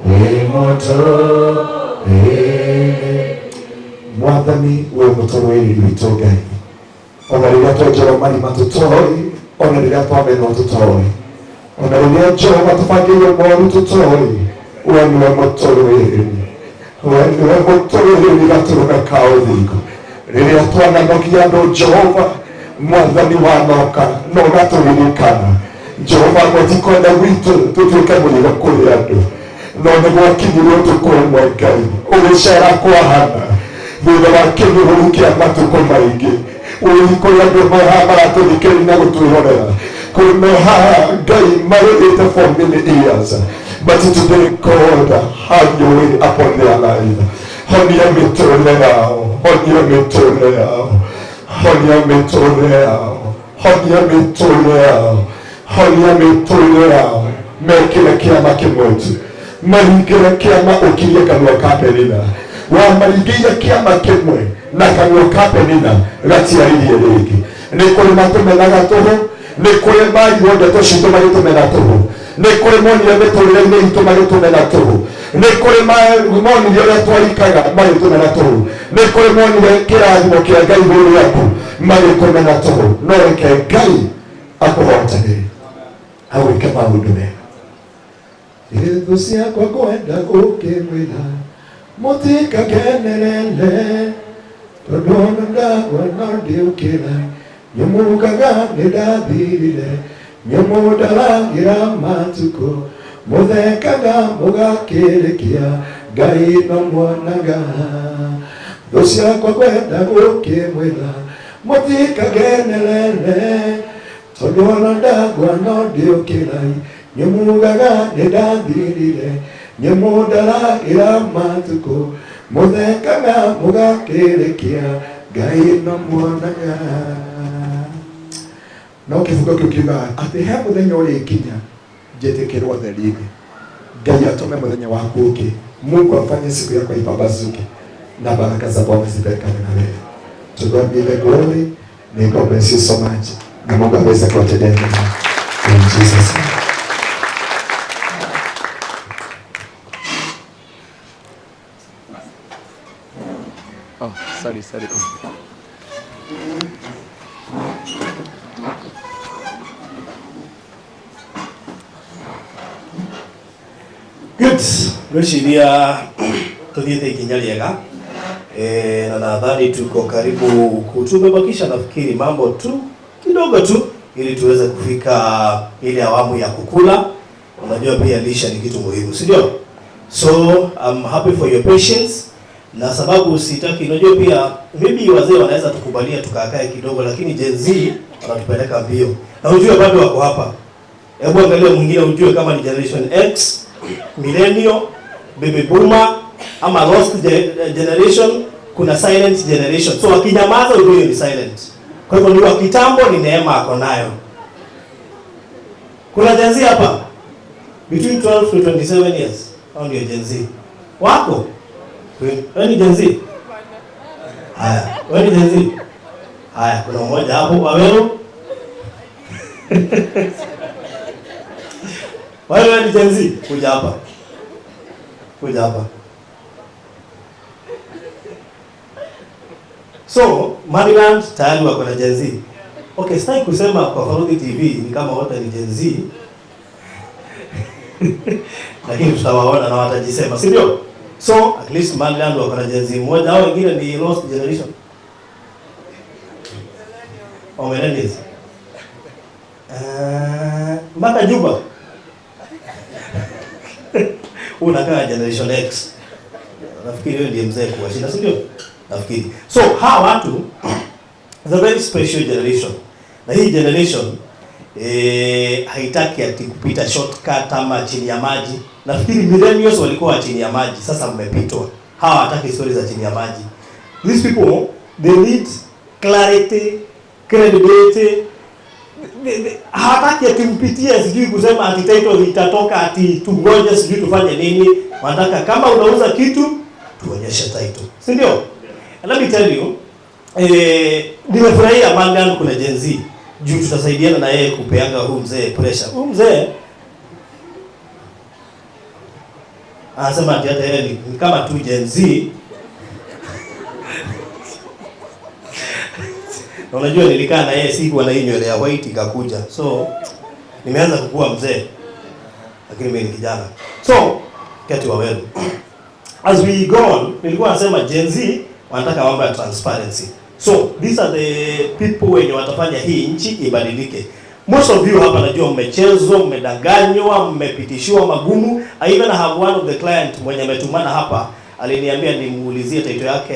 wĩ mũtũrĩre. Mwathani wĩ mũtũrĩre witũ Ngai, ona rĩrĩa twenjerwo marima tũtoĩ, ona rĩrĩa twamenwo tũtoĩ, ona rĩrĩa Jehova tũbangĩirwo moru tũtoĩ, we nĩwe mũtũrũĩrĩri, we nĩwe mũtũrũĩrĩri gatũrũme ka ũthingu. Rĩrĩa twanaноgia andũ Jehova, Mwathani wanoka no gatũririkana. Jehova gwetikwenda gwitũ tũtuĩke mũrigo kũrĩ andũ, no nĩ gwakinyirwo tũkũrũmwe Ngai, ũgĩcera kwa Hana thutha wa kĩnyũrũri kĩa matukũ maingĩ. Ũrikũrĩ andũ mehaha maratũthikĩrĩria na gũtwĩrorera, kũrĩ mehaha Ngai marĩrĩte for many years, but today God have your way upon their life. Honia mĩtũrĩre yao, honia mĩtũrĩre yao, honia mĩtũrĩre yao, honia mĩtũrĩre yao, honia mĩtũrĩre yao. Mekĩre kĩama kĩmwe tu, maringĩre kĩama ũkirie kanua ka Penina. Wamaringĩire kĩama kĩmwe na kanua ka Penina gatiaririe rĩngĩ. Nĩ kũrĩ matũmenaga tũhũ, nĩ kũrĩ marirwo ndeto citũ magĩtũmena tũhũ, nĩ kũrĩ monire mĩtũrĩre-inĩ itũ magĩtũmena tũhũ, nĩ kũrĩ monire ũrĩa twarikaga magĩtũmena tũhũ, nĩ kũrĩ monire kĩrathimo kĩa Ngai igũrũ rĩaku magĩkũmena tũhũ. No reke Ngai akũhotanĩre agwĩke maũndũ mega. Thũ ciakwa ngwenda gũkĩmwĩra mũtikakenerere, tondũ ona ndagwa no ndiũkĩra, nyũmũkaga nĩ ndathirire, nyũmũndaragĩra matukũ, mũthekaga mũgakĩrĩkia, Ngai no mwonaga. Thũ ciakwa ngwenda gũkĩmwĩra mũtikakenerere, tondũ ona ndagwa no ndiũkĩra, nyũmũkaga nĩ ndathirire, nyũmũndaragĩra matukũ, mũthekaga mũgakĩrĩkia, Ngai no mwonaga. No kĩbungo kĩu kiugaga atĩ he mũthenya ũrĩkinya njĩtĩkĩrwo theri-inĩ, Ngai atũme mũthenya waku ũngĩ, Mungu afanye siku yako ipambazuke na baraka za Bwana zibarikiwe na wewe. To God be the glory. May God bless you so much. Na Mungu aweze kuwatendea mema. In Jesus' name. Oh, sorry. Good. Gwĩciria tuthiĩte ikinya rĩega, na nadhani tuko karibu tumebakisha nafikiri mambo tu kidogo tu ili tuweze kufika ile awamu ya kukula. Unajua pia lisha ni kitu muhimu, si ndio? So I'm happy for your patience, na sababu sitaki, unajua pia maybe wazee wanaweza tukubalia tukakae kidogo, lakini Gen Z wanatupeleka mbio. Na ujue bado wako hapa. Hebu angalia mwingine ujue kama ni Generation X, Millennial, Baby Boomer ama Lost Generation, kuna Silent Generation. So wakinyamaza ujue ni silent. Kwa hivyo ni wa kitambo, ni neema ako nayo. Kuna Gen Z hapa between 12 to 27 years. Hao ndio Gen Z. Wako? Wewe ni Gen Z? Haya, wewe ni Gen Z? Haya, kuna mmoja hapo waweo. Wewe ni Gen Z? Kuja hapa. Kuja hapa. So, Maryland tayari wako na Gen Z. Okay, sitaki kusema kwa Faruthi TV ni kama wote ni Gen Z. Lakini tutawaona na watajisema, si ndio? So, at least Maryland wako na Gen Z mmoja, au wengine ni Lost Generation. Millennials. Mpaka Juba. Unakaa Generation X. Nafikiri wewe ndiye mzee kwa shida, si ndio? Nafikiri. So, hawa watu is a very special generation. Na hii generation haitaki ati kupita shortcut ama chini ya maji. Nafikiri millennials walikuwa chini ya maji, sasa mmepitwa. Hawa hataki stories za chini ya maji. These people, they need clarity, credibility. Hataki ati mpitie sijui kusema ati title itatoka ati tungoje sijui tufanye nini. Wanataka kama unauza kitu tuonyeshe title. Si ndio? Let me tell you, nimefurahia Maryland kuna Gen Z. Juu tutasaidiana na yeye kupeanga huyu mzee pressure. Huyu mzee anasema ati hata yeye ni kama tu Gen Z. Na unajua nilikaa na yeye siku na hii nywele ya white ikakuja. So nimeanza kukua mzee. Lakini mimi ni kijana. So get your well. As we go on, nilikuwa nasema Gen Z wanataka mambo ya transparency. So these are the people wenye watafanya hii nchi ibadilike. Most of you hapa najua mmechezwa, mmedanganywa, mmepitishiwa magumu. I even have one of the client mwenye ametumana hapa aliniambia nimuulizie title yake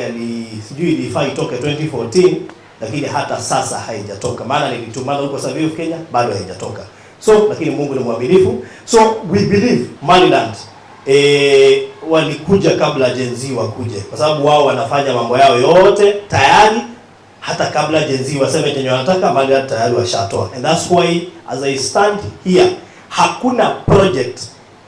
sijui ilifaa itoke 2014 lakini hata sasa haijatoka. Maana nilitumana huko Survey of Kenya bado haijatoka. So lakini Mungu ni mwaminifu. So we believe Maliland walikuja kabla Gen Z wakuje, kwa sababu wao wanafanya mambo yao yote tayari hata kabla Gen Z waseme chenye wanataka, Maliland tayari washatoa. And that's why as I stand here, hakuna project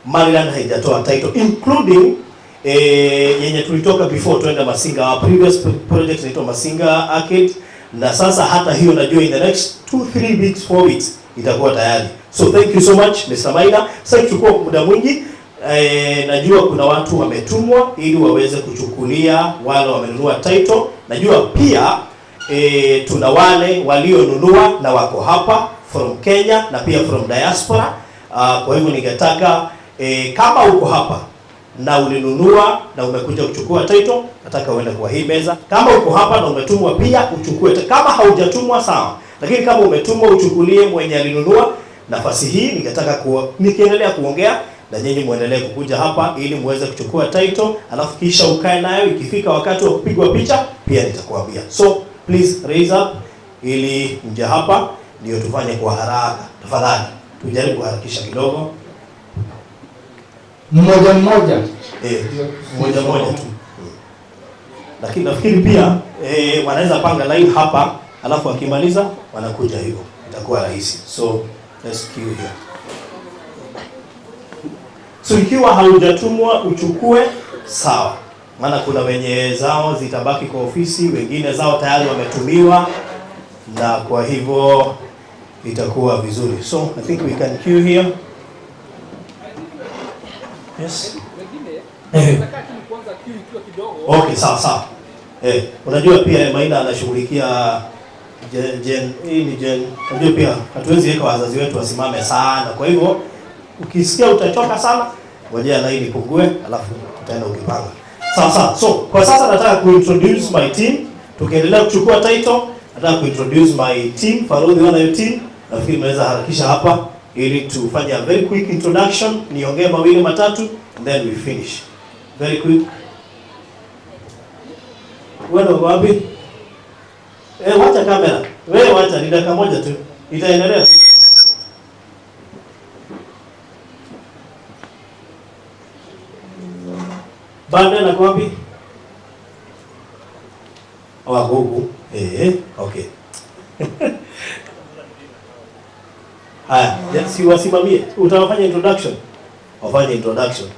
Maliland haijatoa title, including yenye tulitoka before tuenda Masinga. Our previous project inaitwa Masinga Arcade, na sasa hata hiyo najua in the next 2-3 weeks 4 weeks itakuwa tayari. So thank you so much Mr. Maina. Sasa tuchukua muda mwingi. Najua kuna watu wametumwa ili waweze kuchukulia wale wamenunua title. Najua pia tuna wale walionunua na wako hapa from Kenya na pia from diaspora. Kwa hivyo ningetaka kama uko hapa na ulinunua na umekuja kuchukua title, nataka uende kwa hii meza. Kama uko hapa na umetumwa pia uchukue. Kama haujatumwa sawa, lakini kama umetumwa uchukulie mwenye alinunua. Nafasi hii ningetaka nikiendelea kuongea na nyinyi muendelee kukuja hapa ili muweze kuchukua title, alafu kisha ukae nayo. Ikifika wakati wa kupigwa picha pia nitakuambia. So please raise up ili mje hapa ndio tufanye kwa haraka. Tafadhali tujaribu kuharakisha kidogo. Mmoja mmoja tu. Lakini nafikiri pia wanaweza panga line hapa, alafu akimaliza wanakuja hivyo. Itakuwa rahisi. So let's queue here. So ikiwa haujatumwa uchukue sawa. Maana kuna wenye zao zitabaki kwa ofisi, wengine zao tayari wametumiwa, na kwa hivyo itakuwa vizuri. So I think we can queue here. Yes. Okay, sawa. Unajua pia Maina anashughulikia unajua pia hatuwezi weka wazazi wetu wasimame sana. Kwa hivyo ukisikia utachoka sana, ngojea line ipungue alafu tutaenda ukipanga. Sawa. So kwa sasa nataka kuintroduce my team. Tukiendelea kuchukua title, nataka kuintroduce my team, Farodhi wana your team. Nafikiri mnaweza harakisha hapa ili tufanye a very quick introduction, niongee mawili matatu and then we finish. Very quick. Wewe wapi? Wacha kamera. Wewe wacha ni dakika moja tu. Itaendelea. Banda na wapi? Huku. Okay. Haya, si wasimamie. Utawafanya introduction. Wafanye introduction.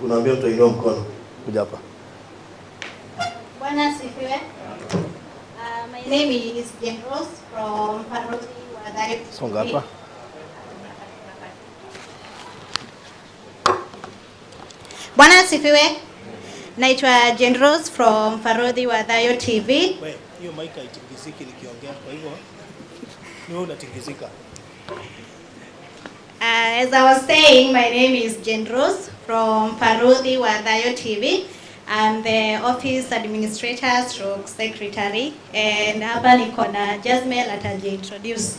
Unaambia mtu ainue mkono. Kuja hapa. Bwana asifiwe. My name is Jane Rose from Farodhi Wadhayo. Songa hapa. Bwana asifiwe. Naitwa Jane Rose from Farodhi Wadhayo TV. Wewe, hiyo mic haitingiziki nikiongea, kwa hivyo ni wewe unatingizika. As I was saying, my name is Jane Rose from Farodhi Wadhayo TV. I'm the office administrator stroke secretary, and hapa niko na Jasmine atajiintroduce.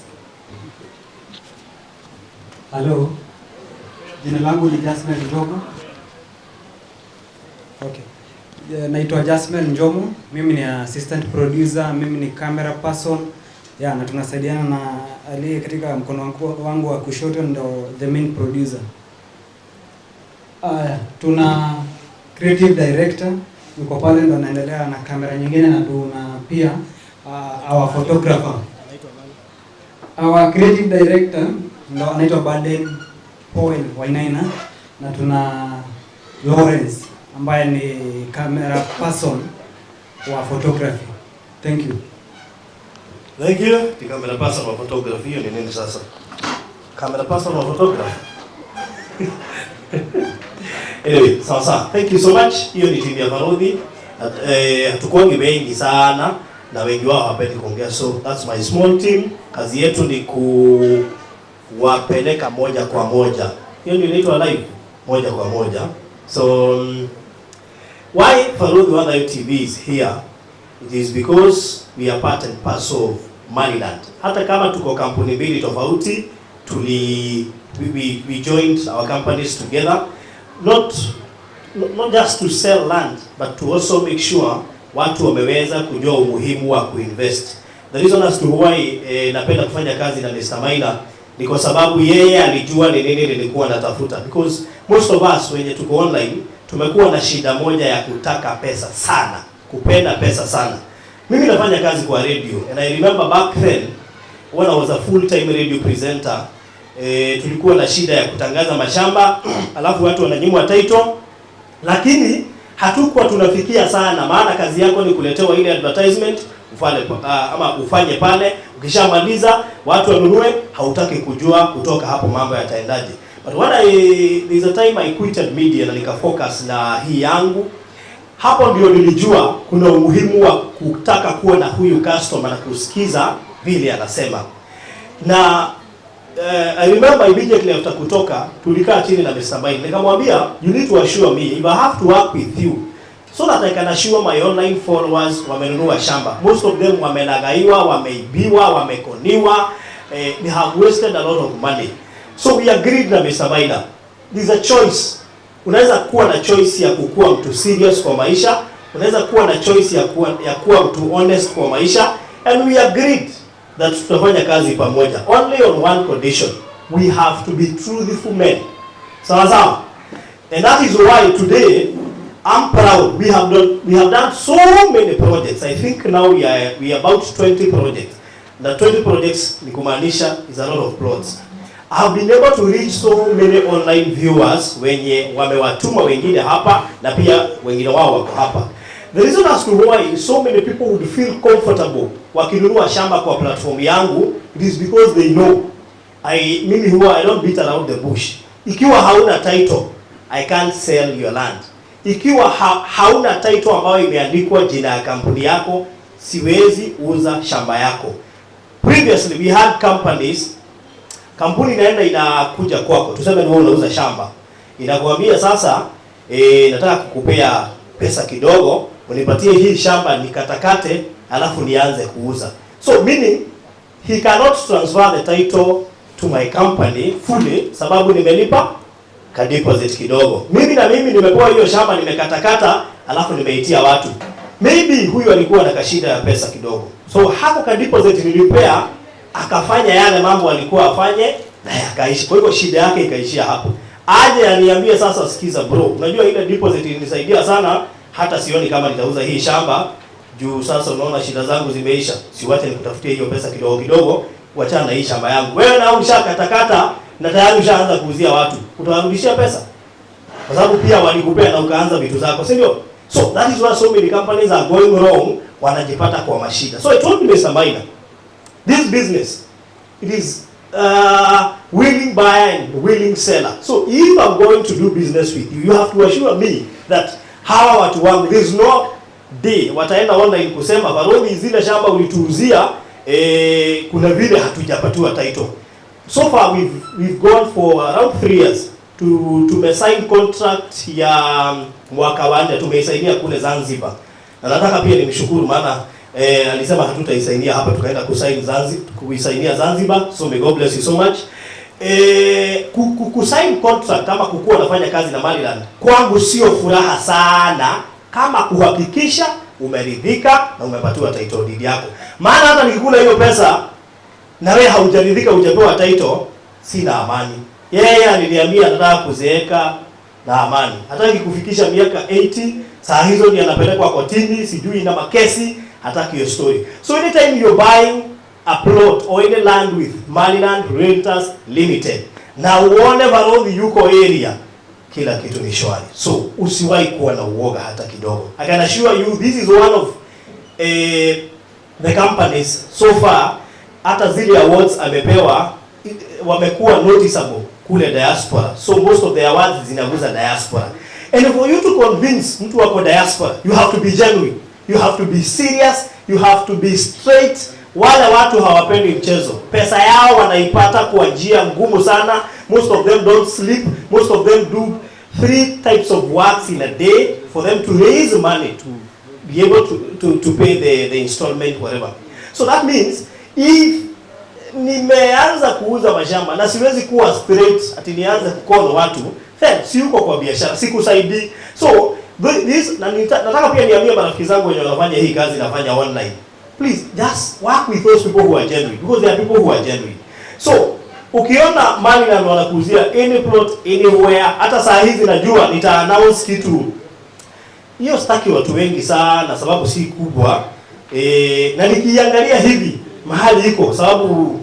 Hello. Jina langu ni Jasmine Njomo. Okay. Naitwa Jasmine Njomo. Mimi ni assistant producer, mimi ni camera person. Na tunasaidiana na aliye katika mkono wangu wa kushoto ndo the main producer. Tuna creative director yuko pale ndo anaendelea na kamera nyingine, na tuna pia our photographer. Our creative director ndo anaitwa Baden Paul Wainaina, na tuna Lawrence ambaye ni camera person wa photography. Thank you. Thank you. The camera person wa photography ni nini sasa? Camera person wa photography. Anyway, sawa. Thank you so much. Hiyo ni timu ya Farodhi. Hatukuangi wengi sana, na wengi wao hawapendi kuongea. So that's my small team. Kazi yetu ni kuwapeleka moja kwa moja. Hiyo ndio inaitwa live, moja kwa moja. So why Faruthi Wadhayo TV is here? It is because we are part and parcel of Maniland. Hata kama tuko kampuni mbili tofauti, we joined our companies together, not just to sell land, but to also make sure watu wameweza kujua umuhimu wa kuinvest. The reason as to why napenda kufanya kazi na Mr. Maina ni kwa sababu yeye alijua ni nini nilikuwa natafuta. Because most of us wenye tuko online tumekuwa na shida moja ya kutaka pesa sana, kupenda pesa sana. Mimi nafanya kazi kwa radio, and I remember back then when I was a full-time radio presenter, tulikuwa na shida ya kutangaza mashamba, alafu watu wananyimwa title, lakini hatukuwa tunafikia sana, maana kazi yako ni kuletewa ile advertisement, ufanye pale, ukishamaliza watu wanunue, hautaki kujua kutoka hapo mambo yataendaje. But when there's a time I quitted media na nikafocus na hii yangu, hapo ndio nilijua kuna umuhimu wa kutaka kuwa na huyu customer na kusikiza vile anasema. Na I remember immediately after kutoka, tulikaa chini na Mr. Maina, nikamwambia you need to assure me if I have to work with you so that I can assure my online followers wamenunua shamba. Most of them wamenagaiwa, wameibiwa, wamekoniwa, they have wasted a lot of money. So we agreed na Mr. Maina. There's a choice. Unaweza kuwa na choice ya kukua mtu serious kwa maisha, unaweza kuwa na choice ya kuwa mtu honest kwa maisha, and we agreed that tutafanya kazi pamoja only on one condition: we have to be truthful men. Sawa sawa. And that is why today I'm proud. We have done so many projects. I think now we are about 20 projects. The 20 projects ni kumaanisha is a lot of plots. I have been able to reach so many online viewers wenye wamewatuma wengine hapa na pia wengine wao wako hapa. The reason as to why so many people would feel comfortable wakinunua shamba kwa platform yangu, it is because they know mimi huwa I don't beat around the bush. Ikiwa hauna title, I can't sell your land. Ikiwa hauna title ambayo imeandikwa jina ya kampuni yako, siwezi uza shamba yako. Previously we had companies, kampuni inakuja kwako, tuseme ni wewe unauza shamba, inakuambia sasa nataka kukupea pesa kidogo, unipatie hii shamba nikatakate alafu nianze kuuza. So meaning he cannot transfer the title to my company fully sababu nimelipa ka deposit kidogo. Mimi nimepewa hiyo shamba, nimekatakata alafu nimeitia watu. Maybe huyu alikuwa na kashida ya pesa kidogo, so hapo ka deposit nilipea akafanya yale mambo alikuwa afanye na yakaishi. Kwa hivyo shida yake ikaishia hapo. Aje aniambie sasa, sikiza bro, unajua ile deposit ilinisaidia sana, hata sioni kama nitauza hii shamba juu sasa unaona shida zangu zimeisha. Siwache nikutafutie hiyo pesa kidogo kidogo, wachana na hii shamba yangu. Wewe na ushakatakata na tayari ushaanza kuuzia watu, utawarudishia pesa? Kwa sababu pia walikupea na ukaanza vitu zako, si ndio? So that is why so many companies are going wrong, wanajipata kwa mashida. So I told Mr. Maina, this business, it is willing buyer and willing seller. So if I'm going to do business with you, you have to assure me that hawa watu wangu, there is no day wataenda online kusema Faruthi zile shamba ulituuzia kuna vile hatujapatiwa title. So far we've gone for around 3 years to sign contract ya mwaka wa 4 tumeisainia kule Zanzibar. Na nataka pia nimshukuru maana alisema hatutaisainia hapa, tukaenda kuisainia Zanzibar. So may God bless you so much. Kusign contract kama kukuwa nafanya kazi na Maniland kwangu sio furaha sana kama kuhakikisha umeridhika na umepatiwa title deed yako. Maana hata nikikula hiyo pesa na wewe haujaridhika, hujapewa title, sina amani. Yeye aliniambia anataka kuzeeka na amani, hataki kufikisha miaka 80, saa hizo ndiye anapelekwa kotini, sijui na makesi, hataki hiyo story. So anytime you're buying a plot or any land with Maniland Realtors Limited, na uone Faruthi yuko area, kila kitu ni shwari. So usiwahi kuwa na uoga hata kidogo. I can assure you this is one of the companies so far, hata zile awards amepewa wamekuwa noticeable kule diaspora. So most of the awards zinaguza diaspora. And for you to convince mtu wako diaspora, you have to be genuine, you have to be serious, you have to be straight. Wale watu hawapendi mchezo. Pesa yao wanaipata kwa njia ngumu sana. Most of them don't sleep. Most of them do 3 types of works in a day for them to raise money to be able to pay the installment, whatever. So that means if nimeanza kuuza mashamba na siwezi kuwa straight ati nianze kukono watu, then si uko kwa biashara, sikusaidii. So this nataka pia niambie marafiki zangu wenye wanafanya hii kazi nafanya online. Please just work with those people who are genuine, because there are people who are genuine. So ukiona mali na wanakuuzia any plot anywhere, hata saa hizi najua nita announce kitu. Hiyo sitaki watu wengi sana sababu si kubwa. Na nikiangalia hivi mahali iko sababu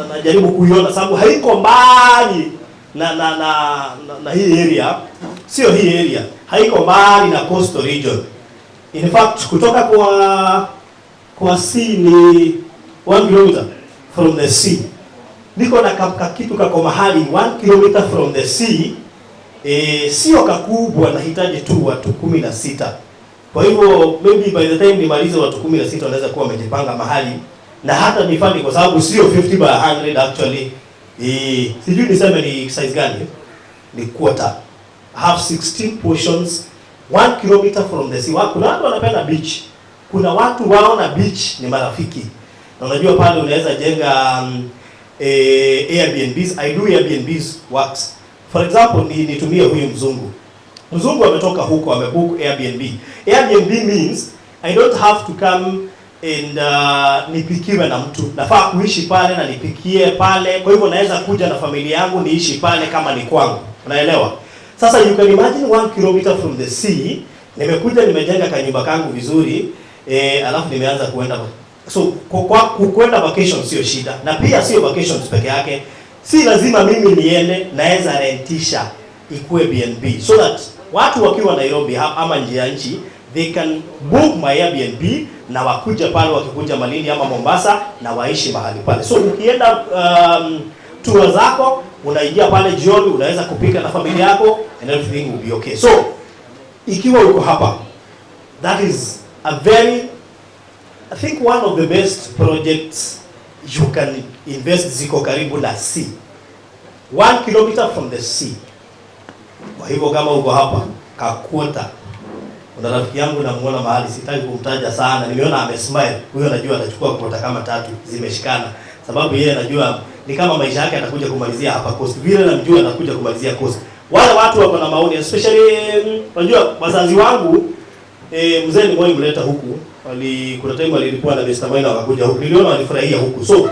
najaribu kuiona sababu haiko mbali na hii area. Sio hii area. Haiko mbali na coastal region. In fact kutoka kwa sea ni 1 kilometer from the sea. Niko na kitu kako mahali 1 kilometer from the sea. Sio kakubwa, nahitaji tu watu 16. Kwa hivyo maybe by the time nimalize watu 16 wanaweza kuwa wamejipanga mahali na hata nifanye kwa sababu sio 50 by 100 actually. Sijui niseme ni size gani? Ni quarter. I have 16 portions 1 kilometer from the sea. Kuna watu wanapenda beach. Kuna watu waona beach ni marafiki. Na unajua pale unaweza jenga Airbnbs. I do Airbnbs works. For example, nitumie huyu mzungu. Mzungu ametoka huko, amebook Airbnb. Airbnb means I don't have to come and nipikiwe na mtu. Nafaa kuishi pale na nipikie pale. Kwa hivyo naweza kuja na familia yangu niishi pale kama ni kwangu. Unaelewa? Sasa you can imagine 1 kilometer from the sea, nimekuja nimejenga kanyumba kangu vizuri, alafu nimeanza kuenda. So kwenda vacation sio shida. Na pia sio vacations peke yake. Si lazima mimi niende, naweza rentisha ikuwe BNB so that watu wakiwa Nairobi ama nje ya nchi they can book my Airbnb na wakuja pale, wakikuja Malindi ama Mombasa na waishi mahali pale. So ukienda tour zako unaingia pale jioni, unaweza kupika na familia yako and everything will be okay. So ikiwa uko hapa, that is a very, I think one of the best projects you can invest. Ziko karibu na sea, 1 kilometer from the sea. Kwa hivyo kama uko hapa Kakuota, kuna rafiki yangu namuona mahali, sitaki kumtaja sana, nimeona amesmile. Huyo anajua atachukua kuota kama 3 zimeshikana, sababu yeye anajua ni kama maisha yake atakuja kumalizia hapa coast. Vile namjua atakuja kumalizia coast. Wale watu wako na maoni, especially unajua wazazi wangu, mzee ni mmoja mleta huku, kuna time alikuwa na Mr. Maina wakakuja huku, niliona walifurahia huku. So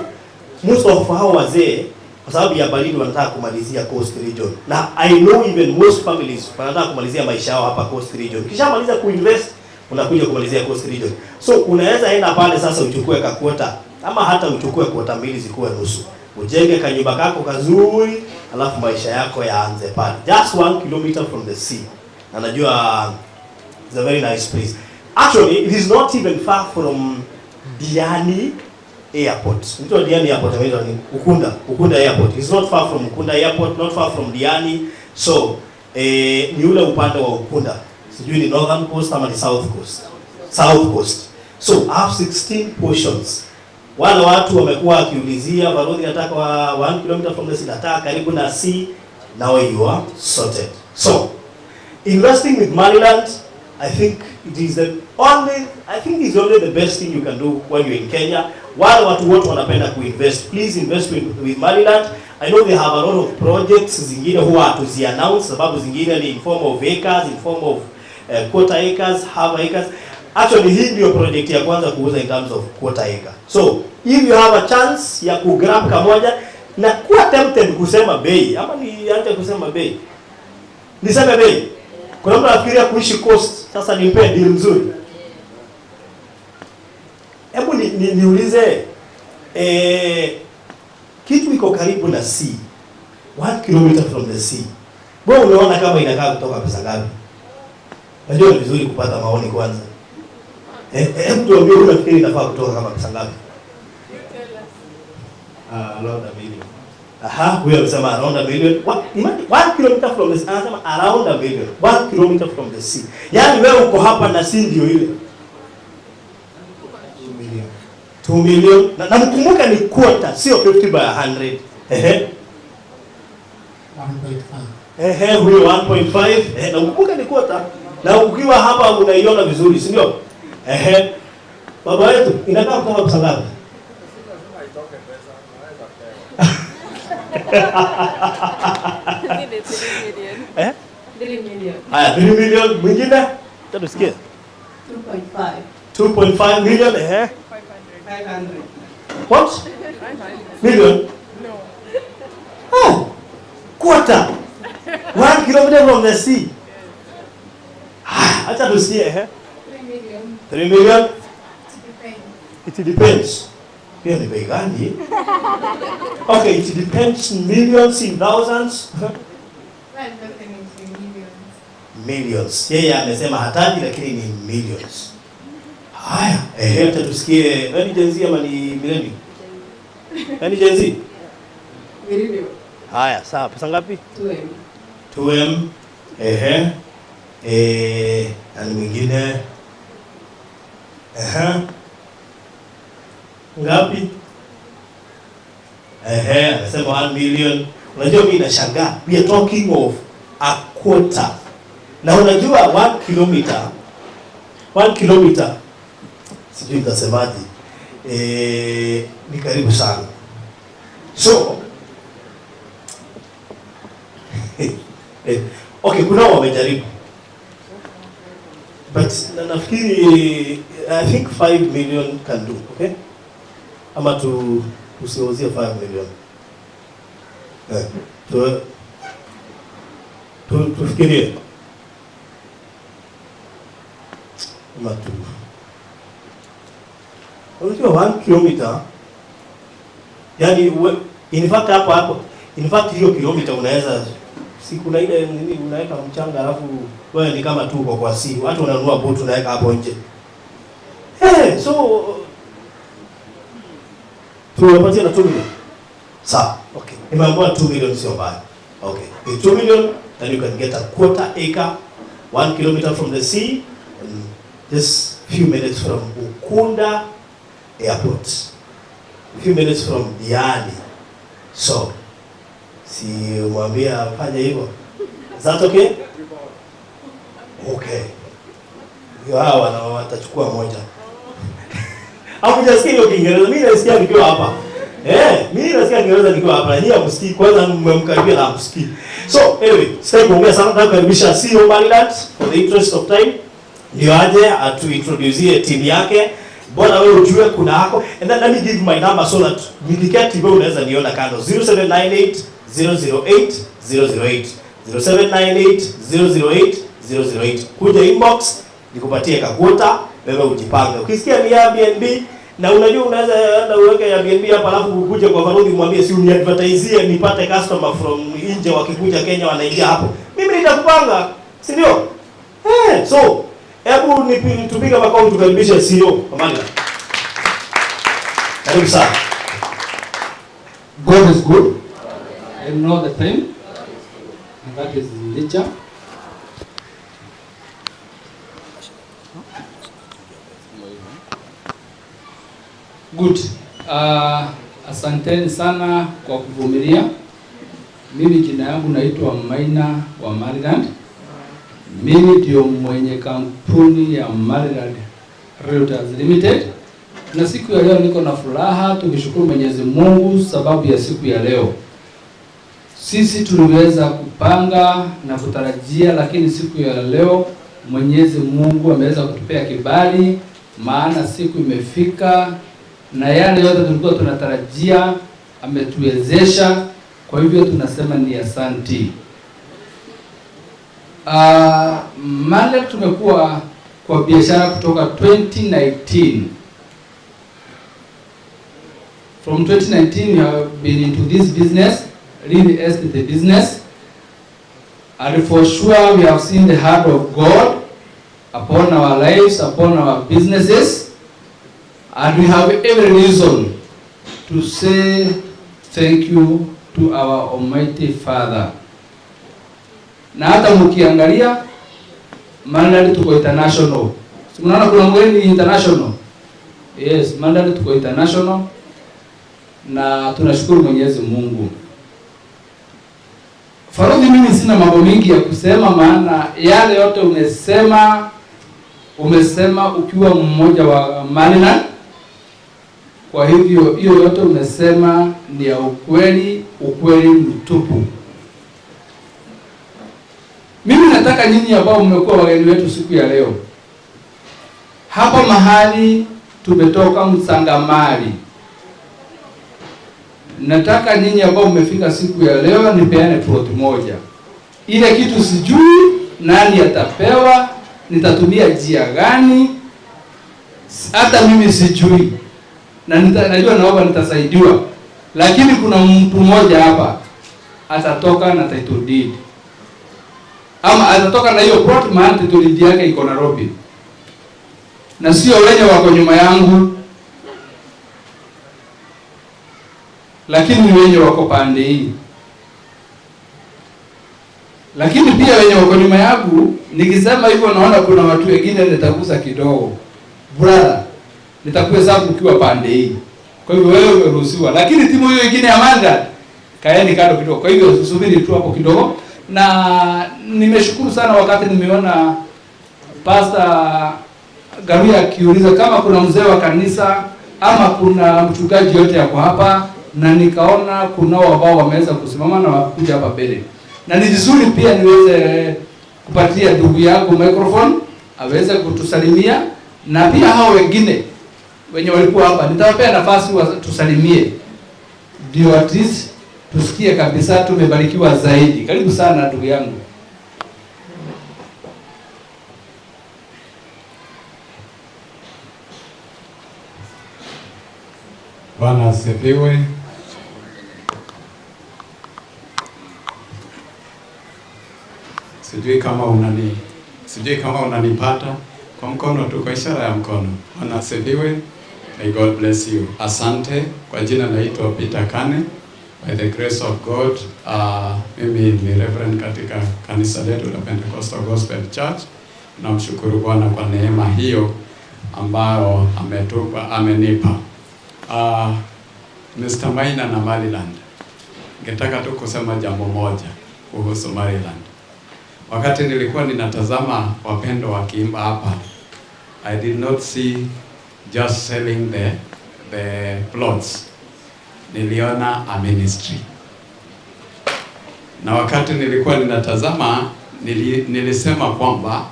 most of hao wazee kwa sababu ya baridi wanataka kumalizia coast region, na I know even most families wanataka kumalizia maisha yao hapa coast region. Kisha maliza kuinvest unakuja kumalizia coast region. So unaweza enda pale sasa uchukue kakuota ama hata uchukue kuota 2 zikuwe nusu, ujenge kanyumba kako kazuri, alafu maisha yako yaanze pale, just 1 kilometer from the sea. Na najua it's a very nice place. Actually it is not even far from Diani Airport. Ndio Diani Airport inaitwa ni Ukunda Airport. It's not far from Ukunda Airport, not far from Diani. So ni ule upande wa Ukunda. Sijui ni Northern Coast ama ni South Coast. South Coast. So I have 16 portions. Wale watu wamekuwa wakiulizia Barodhi nataka 1 kilometer from the sea, nataka karibu na sea. Now you are sorted. So investing with Maniland, I think it is only the best thing you can do when you're in Kenya. Wale watu wote wanapenda kuinvest, please invest with Maniland. I know they have a lot of projects, zingine huwa hatuzi announce sababu zingine ni in form of acres, in form of quarter acres, half acres. Actually hii ndio project ya kwanza kuuza in terms of quarter acre. So if you have a chance ya kugrab kamoja, na kuwa tempted kusema bei ama nianze kusema bei, niseme bei. Kuna mtu anafikiria kuishi coast, sasa nimpe deal nzuri. Hebu niulize, kitu iko karibu na sea, 1 kilometer from the sea. Wewe unaona kama inakaa kutoka pesa ngapi? Najua ni vizuri kupata maoni kwanza. Hebu tuambie unafikiri inafaa kutoka kama pesa ngapi? Around $1 million. Huyo amesema around $1 million. 1 kilometer from the sea, anasema around $1 million. 1 kilometer from the sea. Yaani wewe uko hapa na sea ndio ile. 2 million. Na mkumbuka ni quarter, sio 50 by 100. 1.5. Huyo 1.5. Na mkumbuka ni quarter. Na ukiwa hapa unaiona vizuri, si ndio? Baba wetu inakaa kama pesa ngapi? Eh? 3 million. Haya, 3 million mwingine? Tusikie. 2.5. 2.5 million, 500. What? Million? No. Oh, quarter. 1 kilometer from the sea. Acha tusikie, 3 million. 3 million? It It depends. Pia ni bei gani? Okay, it depends, millions in thousands. Well, nothing is in millions. Millions. Yeye amesema hataji lakini ni millions. Haya, hata tusikie, nani Gen Z ama ni millennium? Nani Gen Z? Millennium. Haya, sawa. Pesa ngapi? 2M. 2M. Nani mwingine? Ngapi? Anasema 1 million. Unajua mimi nashangaa. We are talking of a quarter. Na unajua 1 kilometer sijui nitasemaje. Ni karibu sana. So okay, kuna wamejaribu. But nafikiri I think 5 million can do, okay? Ama tusiuzie 5 million. Tufikirie. Ama unajua 1 kilometer, yani in fact hapo in fact hiyo kilomita unaweza siku na ile nini unaweka mchanga alafu wewe ni kama tu uko kwa sea. Watu wananunua boat unaweka hapo nje. So tunapatia na 2 million. Sawa. Okay. Nimeambiwa 2 million sio mbaya. Okay. With 2 million then you can get a quarter acre 1 kilometer from the sea and just few minutes from Ukunda Airport. A few minutes from Diani. So si mwambia fanya hivyo. Is that okay? Okay. Hawa na watachukua moja. Hapo hujasikia hiyo Kiingereza, mimi nasikia nikiwa hapa. Mimi nasikia Kiingereza nikiwa hapa. Na nyinyi hamsikii, kwanza mmemkaribia na hamsikii. So, anyway, sasa kuongea sana nataka kukaribisha CEO Mariland for the interest of time. Ndio aje atuintroduce team yake. Bwana wewe ujue kuna hako. And then let me give my number so that nikiketi wewe unaweza niona kando. 0798 008 008 0798 008 008. Kuja inbox nikupatie kakuota wewe ujipange. Ukisikia ni Airbnb na unajua unaweza enda uweke Airbnb hapa alafu ukuje kwa Farudi mwambie si uniadvertise nipate customer from nje wakikuja Kenya wanaingia hapo. Mimi nitakupanga, si ndio? So hebu tupiga makao tukaribishe CEO Amanda. Karibu sana. God is good. I know the time. And that is nature. Good. Asanteni sana kwa kuvumilia. Mimi jina yangu naitwa Maina wa Mariland. Mimi ndio mwenye kampuni ya Mariland Realtors Limited. Na siku ya leo niko na furaha tukishukuru Mwenyezi Mungu sababu ya siku ya leo. Sisi tuliweza kupanga na kutarajia, lakini siku ya leo Mwenyezi Mungu ameweza kutupea kibali, maana siku imefika na yale yote tulikuwa tunatarajia ametuwezesha. Kwa hivyo tunasema ni asanti. Mali tumekuwa kwa biashara kutoka 2019. From 2019 we have been into this business, real estate business, and for sure we have seen the hand of God upon our lives, upon our businesses, and we have every reason to say thank you to our Almighty Father. Na hata mkiangalia Mariland tuko international. Si mnaona kuna mgeni international? Yes, Mandari tuko international na tunashukuru Mwenyezi Mungu. Faradhi, mimi sina mambo mingi ya kusema, maana yale yote umesema ukiwa mmoja wa Mariland. Kwa hivyo hiyo yote umesema ni ya ukweli mtupu. Mimi nataka nyinyi ambao mmekuwa wageni wetu siku ya leo, hapa mahali tumetoka Msangamali, nataka nyinyi ambao mmefika siku ya leo nipeane plot moja. Ile kitu sijui nani atapewa, nitatumia njia gani, hata mimi sijui. Na najua naomba nitasaidiwa. Lakini kuna mtu mmoja hapa atatoka na title deed. Ama atatoka na hiyo plot, maana title deed yake iko Nairobi. Na sio wenye wako nyuma yangu, lakini ni wenye wako pande hii. Lakini pia wenye wako nyuma yangu, nikisema hivyo naona kuna watu wengine nitagusa kidogo. Brother, nitakuhesabu ukiwa pande hii. Kwa hivyo wewe umeruhusiwa. Lakini timu hiyo nyingine ya Mandari, kaeni kando kidogo. Kwa hivyo subiri tu hapo kidogo. Na nimeshukuru sana wakati nimeona Pastor Garuya akiuliza kama kuna mzee wa kanisa ama kuna mchungaji yote yako hapa, na nikaona kuna ambao wameweza kusimama na wakuja hapa mbele. Na ni vizuri pia niweze kupatia ndugu yangu microphone aweze kutusalimia, na pia hao wengine wenye walikuwa hapa nitawapea nafasi tusalimie, ndio at least tusikie kabisa tumebarikiwa zaidi. Karibu sana ndugu yangu. Bwana asifiwe. Sijui kama unanipata kwa mkono tu, kwa ishara ya mkono. Bwana asifiwe. May God bless you. Asante. Kwa jina naitwa Peter Kane. By the grace of God, mimi ni reverend katika kanisa letu la Pentecostal Gospel Church. Namshukuru Bwana kwa neema hiyo ambayo amenipa. Mr. Maina na Mariland, ningetaka tu kusema jambo moja kuhusu Mariland. Wakati nilikuwa ninatazama wapendo wakiimba hapa, I did not see just selling the plots. Niliona a ministry. Na wakati nilikuwa ninatazama, nilisema kwamba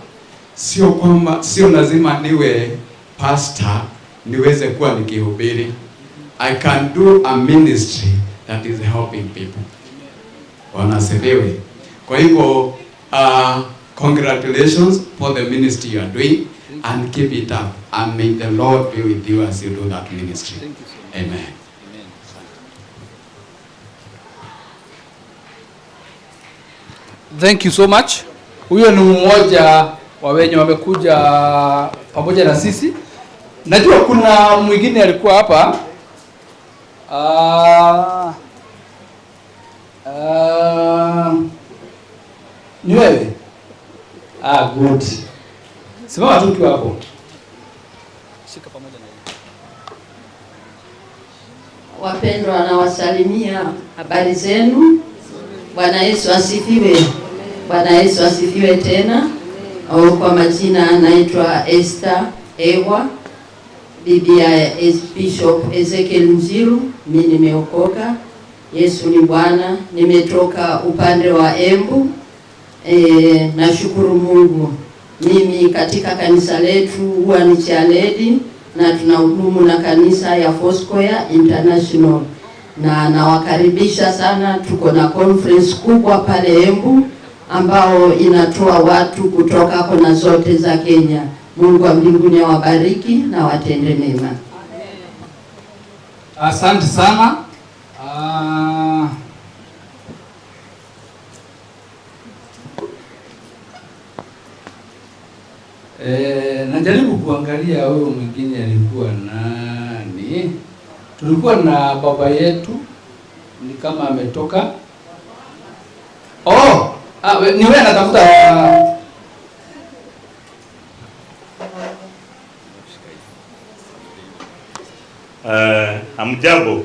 sio lazima niwe pastor niweze kuwa nikihubiri. I can do a ministry that is helping people. Bwana asifiwe. Kwa hivyo congratulations for the ministry you are doing, and keep it up, and may the Lord be with you as you do that ministry. Amen. Thank you so much. Huyo ni mmoja wa wenye wamekuja pamoja na sisi. Najua kuna mwingine alikuwa hapa. Ni wewe? Good. Simama tu ukiwa hapo. Shika pamoja na yeye. Wapendwa, nawasalimia, habari zenu? Bwana Yesu asifiwe. Bwana Yesu asifiwe tena. Kwa majina anaitwa Esther Ewa, bibi ya Bishop Ezekiel Mziru. Mimi nimeokoka. Yesu ni Bwana. Nimetoka upande wa Embu. Nashukuru Mungu. Mimi katika kanisa letu huwa ni chairlady na tunahudumu na kanisa ya Foursquare International. Na nawakaribisha sana, tuko na conference kubwa pale Embu ambao inatoa watu kutoka kona zote za Kenya. Mungu wa mbinguni awabariki na watende mema. Asante sana. Najaribu kuangalia huyo mwingine alikuwa nani. Tulikuwa na baba yetu, ni kama ametoka. Ni wewe natafuta. Hamjambo.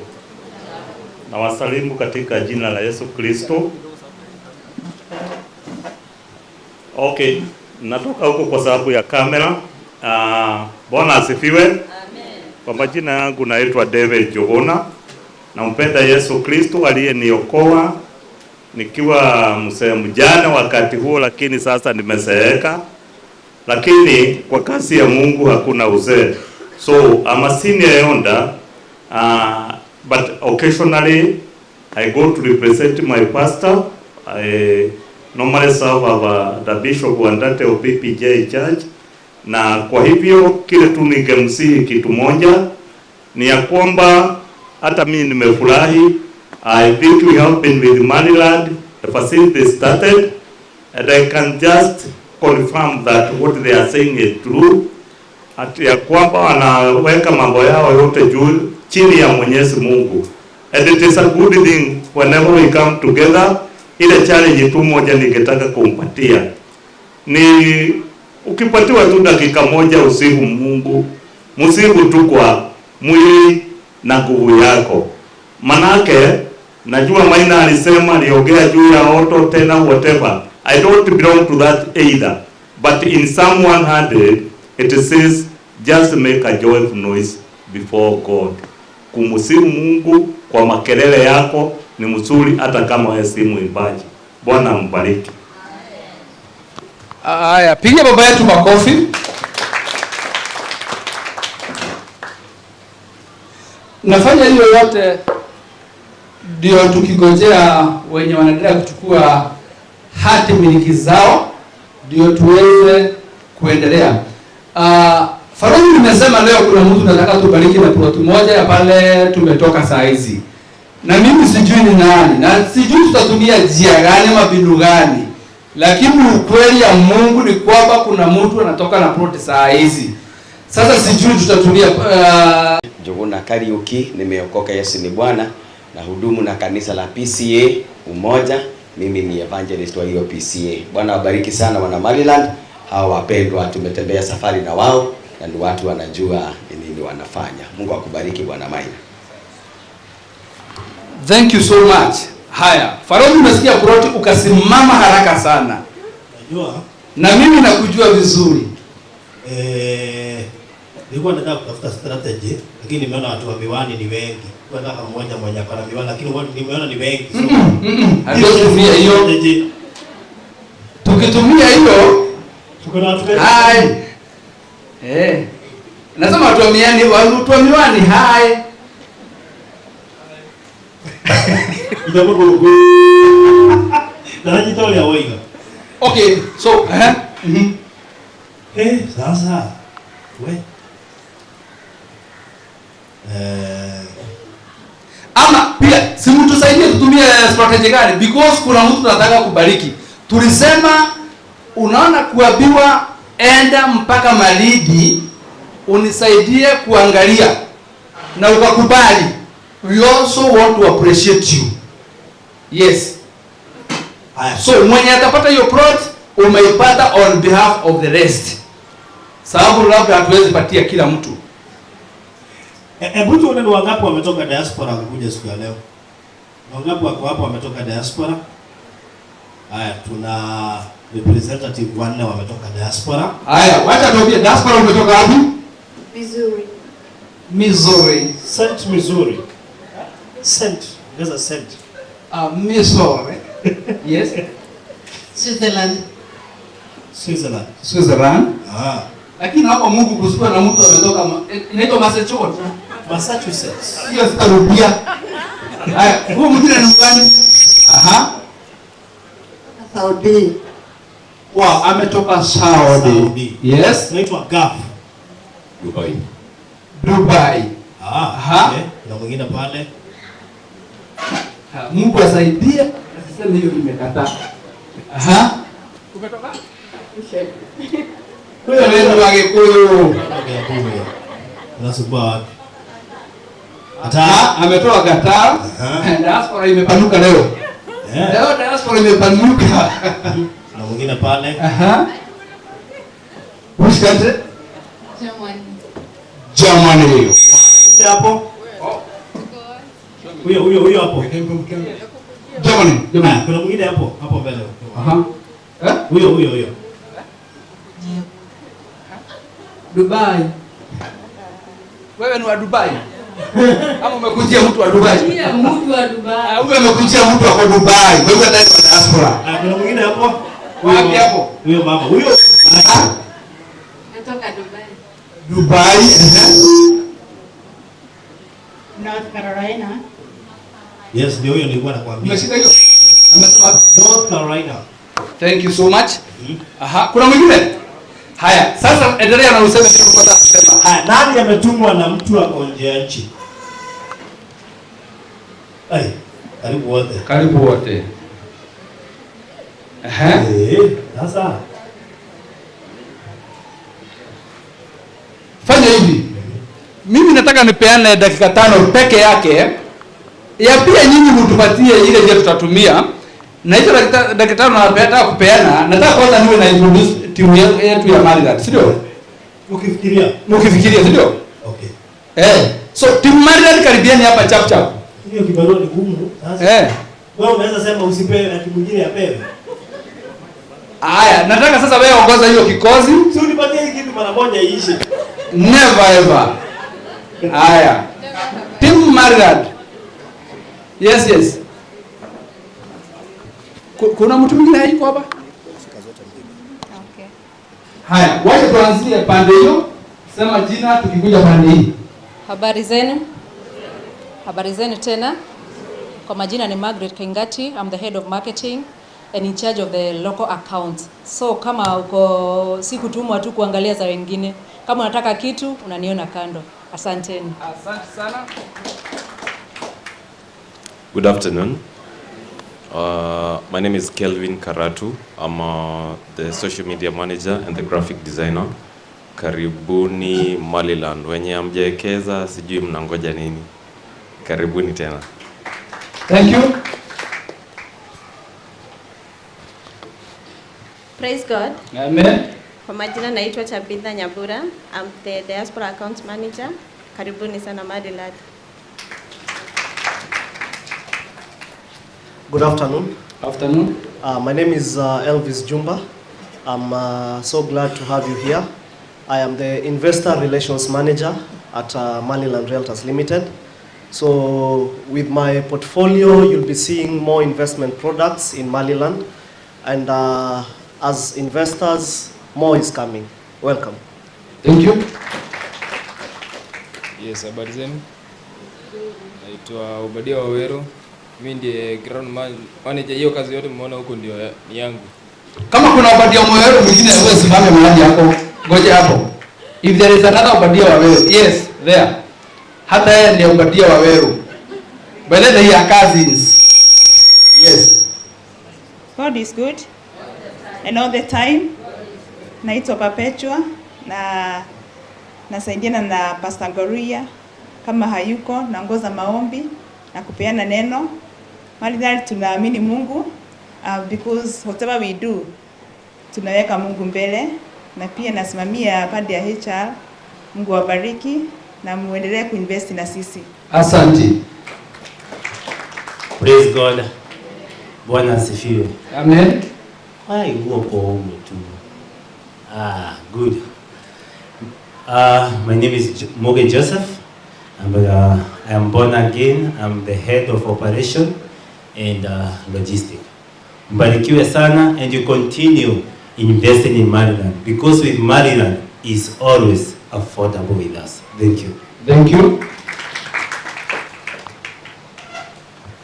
Na wasalimu katika jina la Yesu Kristo. Okay, natoka huko kwa sababu ya kamera. Bwana asifiwe. Amen. Kwa majina yangu naitwa David Johona. Nampenda Yesu Kristo aliyeniokoa nikiwa mzee mjane wakati huo, lakini sasa nimezeeka. Lakini kwa kazi ya Mungu hakuna uzee. So I'm a senior elder, but occasionally I go to represent my pastor. I normally serve as the bishop wa Ndate of PPJ Church. Na kwa hivyo kile tu ningemsihi kitu moja ni ya kwamba hata mimi nimefurahi. I think we have been with Maniland, the facility started, and I can just confirm that what they are saying is true. Ati ya kwamba wanaweka mambo yao yote juu chini ya Mwenyezi Mungu. And it is a good thing whenever we come together. Ile challenge tu moja ningetaka kumpatia ni ukipatiwa tu dakika moja usifu Mungu, msifu tu kwa mwili na nguvu yako. Manake najua Maina alisema aliongea juu ya auto tena whatever. I don't belong to that either. But in Psalm 100 it says just make a joyful noise before God. Kumsifu Mungu kwa makelele yako ni mzuri hata kama wewe si mwimbaji. Bwana ambariki. Haya, pigia baba yetu makofi. Nafanya hiyo yote ndio tukigojea wenye wanaendelea kuchukua hati miliki zao ndio tuweze kuendelea. Faruni nimesema leo kuna mtu nataka tubariki na plot moja ya pale tumetoka saa hizi. Na mimi sijui ni nani na sijui tutatumia njia gani ama mbinu gani. Lakini ukweli ya Mungu ni kwamba kuna mtu anatoka na plot saa hizi. Sasa sijui tutatumia Johona Kariuki, nimeokoka, Yesu ni Bwana, na hudumu na kanisa la PCA Umoja. Mimi ni evangelist wa hiyo PCA. Bwana wabariki sana wana Maniland. Hawa wapendwa tumetembea safari na wao na ni watu wanajua nini wanafanya. Mungu akubariki Bwana Maina. Thank you so much. Haya, Faroni umesikia plot ukasimama haraka sana. Unajua? Na mimi nakujua vizuri. Nilikuwa nataka kutafuta strategy lakini nimeona watu wa miwani ni wengi. Nataka mmoja mwenye akana miwani lakini nimeona ni wengi. Hatutumia hiyo. Tukitumia hiyo tuko na watu wengi. Hai. Nasema watu wa miwani hai. Okay, so sasa we ama pia si mtu tusaidie tutumie strategy gani because kuna mtu anataka kubariki. Tulisema unaona kuambiwa enda mpaka Malidi unisaidie kuangalia na ukakubali. We also want to appreciate you. Yes. So mwenye atapata hiyo plot umeipata on behalf of the rest. Sababu labda hatuwezi patia kila mtu. Hebu tuone ni wangapi wametoka diaspora kuja siku ya leo. Wangapi wako hapo wametoka diaspora? Haya, tuna representative wanne wametoka diaspora. Haya, wacha tuambie diaspora umetoka wapi? Missouri. Missouri. Saint Missouri. Saint, there's a Saint. Missouri. Yes. Switzerland. Switzerland. Switzerland. Lakini hapo Mungu kusikia na mtu ametoka inaitwa Massachusetts. Massachusetts. Hiyo sitarudia. Haya, huyo mwingine ni mgani? Saudi. Wow, ametoka Saudi. Yes. Inaitwa Gulf. Dubai. Okay. Na mwingine pale. Mungu asaidie. Asiseme hiyo imekataa. Umetoka? Huyo ndio Wagikuyu. Unasumbua wapi? Ametoka Qatar. Diaspora imepanuka leo. Leo diaspora imepanuka. Na mwingine pale. Which country? Germany. Germany. Hapo. Huyo hapo. Jamani. Kuna mwingine hapo mbele. Aha. Huyo. Dubai. Wewe ni wa Dubai? Ama umekujia mtu wa Dubai? Mtu wa Dubai. Wewe umekujia mtu wa Dubai. Wewe ndio wa diaspora. Kuna mwingine hapo? Wapi hapo? Huyo mama. Huyo. Natoka Dubai. Dubai. North Carolina. Yes, ndio huyo nilikuwa nakwambia. Umeshika hiyo? Amesema North Carolina. Thank you so much. Aha, kuna mwingine? Haya, sasa endelea na useme kitu kwa kusema. Haya, nani ametumwa na mtu wa nje ya nchi? Karibu wote. Karibu wote. Sasa fanya hivi. Mimi nataka nipeane dakika 5 peke yake. Ya pia nyinyi mtupatie ile je tutatumia. Na hizo dakika 5 nataka kupeana. Nataka kwanza niwe na introduce timu yetu ya Maryland, si ndio? Ukifikiria, si ndio? Okay. So timu Maryland karibiani hapa chap chap. Hiyo kibarua ni gumu. Sasa. Wewe unaweza sema usipewe na timu nyingine apewe. Haya, nataka sasa wewe ongoza hiyo kikozi. Si unipatie kitu mara moja iishe. Never ever. Haya. Timu Maryland. Yes. Kuna mtu mwingine hayuko hapa? Okay. Haya, wacha tuanzie pande hiyo. Sema jina tukikuja pande hii. Habari zenu? Habari zenu tena. Kwa majina ni Margaret Kengati. I'm the head of marketing and in charge of the local accounts. So kama uko sikutumwa tu kuangalia za wengine. Kama unataka kitu unaniona kando. Asanteni. Asante sana. Good afternoon. My name is Kelvin Karatu. I'm the social media manager and the graphic designer. Karibuni Maryland. Wenye hamjaekeza sijui mnangoja nini. Karibuni tena. Thank you. Praise God. Amen. Kwa majina naitwa Tabitha Nyabura. I'm the diaspora account manager. Karibuni sana Maryland. Good afternoon. Afternoon. My name is Elvis Jumba. I'm so glad to have you here. I am the investor relations manager at Maryland Realtors Limited. So with my portfolio, you'll be seeing more investment products in Maryland. And as investors, more is coming. Welcome. Thank you. Yes, habari zenu. Naitwa Obadia Wawero. Mimi ndiye ground manager. Hiyo kazi yote mmeona huko ndio ni yangu. Kama kuna Obadia Wawero mwingine wewe simame mahali hapo. Ngoja hapo. If there is another Obadia Wawero, yes, there. Hata yeye ndiye Obadia Wawero. But then they are cousins. Yes. God is good. And all the time. Naitwa Perpetua na nasaidiana na Pastor Goria kama hayuko naongoza maombi na kupeana neno. Maryland tunaamini Mungu because whatever we do tunaweka Mungu mbele, na pia nasimamia pande ya HR. Mungu wabariki na muendelee kuinvest na sisi. Asante. Praise God. Bwana asifiwe. Amen. Why uko huko tu? Good. My name is Morgan Joseph. I am born again. I'm the head of operation and logistics. Mbarikiwe sana, and you continue investing in Maryland because with Maryland is always affordable with us. Thank you. Thank you.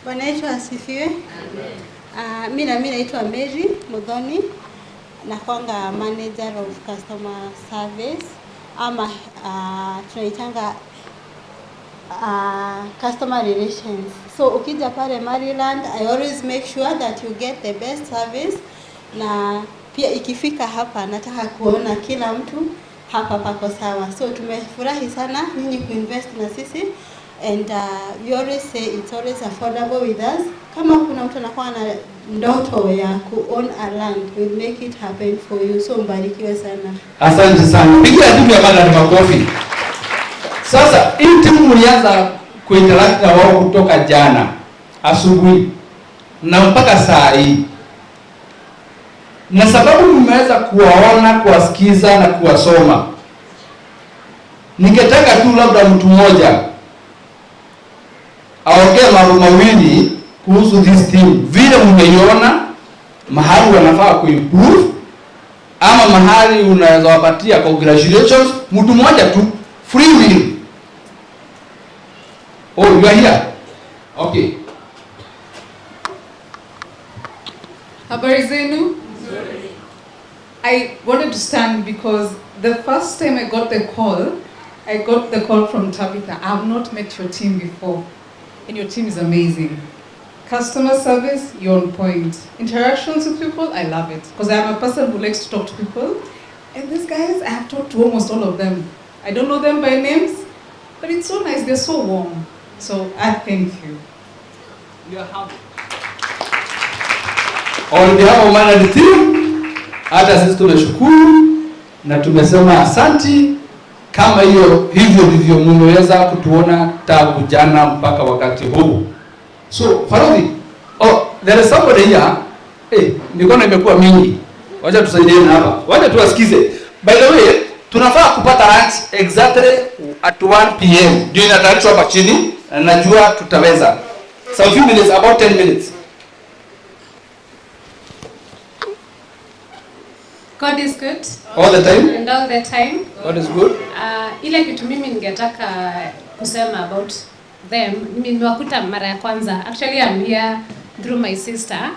Bwana Yesu asifiwe. Mimi naitwa Mary Mudhoni, na kwanga manager of customer service ama tunaitanga customer relations. So ukija pale Maryland, I always make sure that you get the best service, na pia ikifika hapa nataka kuona kila mtu hapa pako sawa. So tumefurahi sana nyinyi kuinvest na sisi, and we always say it's always affordable with us. Kama kuna mtu anakuwa na ndoto ya ku own a land, we'll make it happen for you. So mbarikiwe sana. Asante sana. Pigia timu ya Maryland makofi. Sasa hii timu mlianza kuinteract na wao kutoka jana asubuhi na mpaka saa hii, na sababu nimeweza kuwaona, kuwasikiza na kuwasoma, ningetaka tu labda mtu mmoja aongee mambo mawili kuhusu this team, vile mmeiona, mahali wanafaa kuimprove, ama mahali unaweza wapatia congratulations. Mtu mmoja tu, free will. Oh, you are here. Okay. Habari zenu? I wanted to stand because the first time I got the call from Tabitha. I have not met your team before, and your team is amazing. Customer service, you're on point. Interactions with people, I love it. Because I am a person who likes to talk to people. And these guys, I have talked to almost all of them. I don't know them by names, but it's so nice, they're so warm. So I thank you. You're humble. On behalf of Management team, hata sisi tunashukuru na tumesema asanti, kama hivyo ndivyo mmeweza kutuona tangu jana mpaka wakati huu. So, Farodhi, there is somebody here. Mikono imekuwa mingi. Wacha tusaidiane hapa. Wacha tuwasikize. By the way, tunafaa kupata lunch exactly at 1 p.m. Ndio inatayarishwa hapa chini, na najua tutaweza. So a few minutes, about 10 minutes. God is good. All the time? And all the time. God is good. Ile kitu mimi ningetaka kusema about them, nimewakuta mara ya kwanza. Actually I'm here through my sister.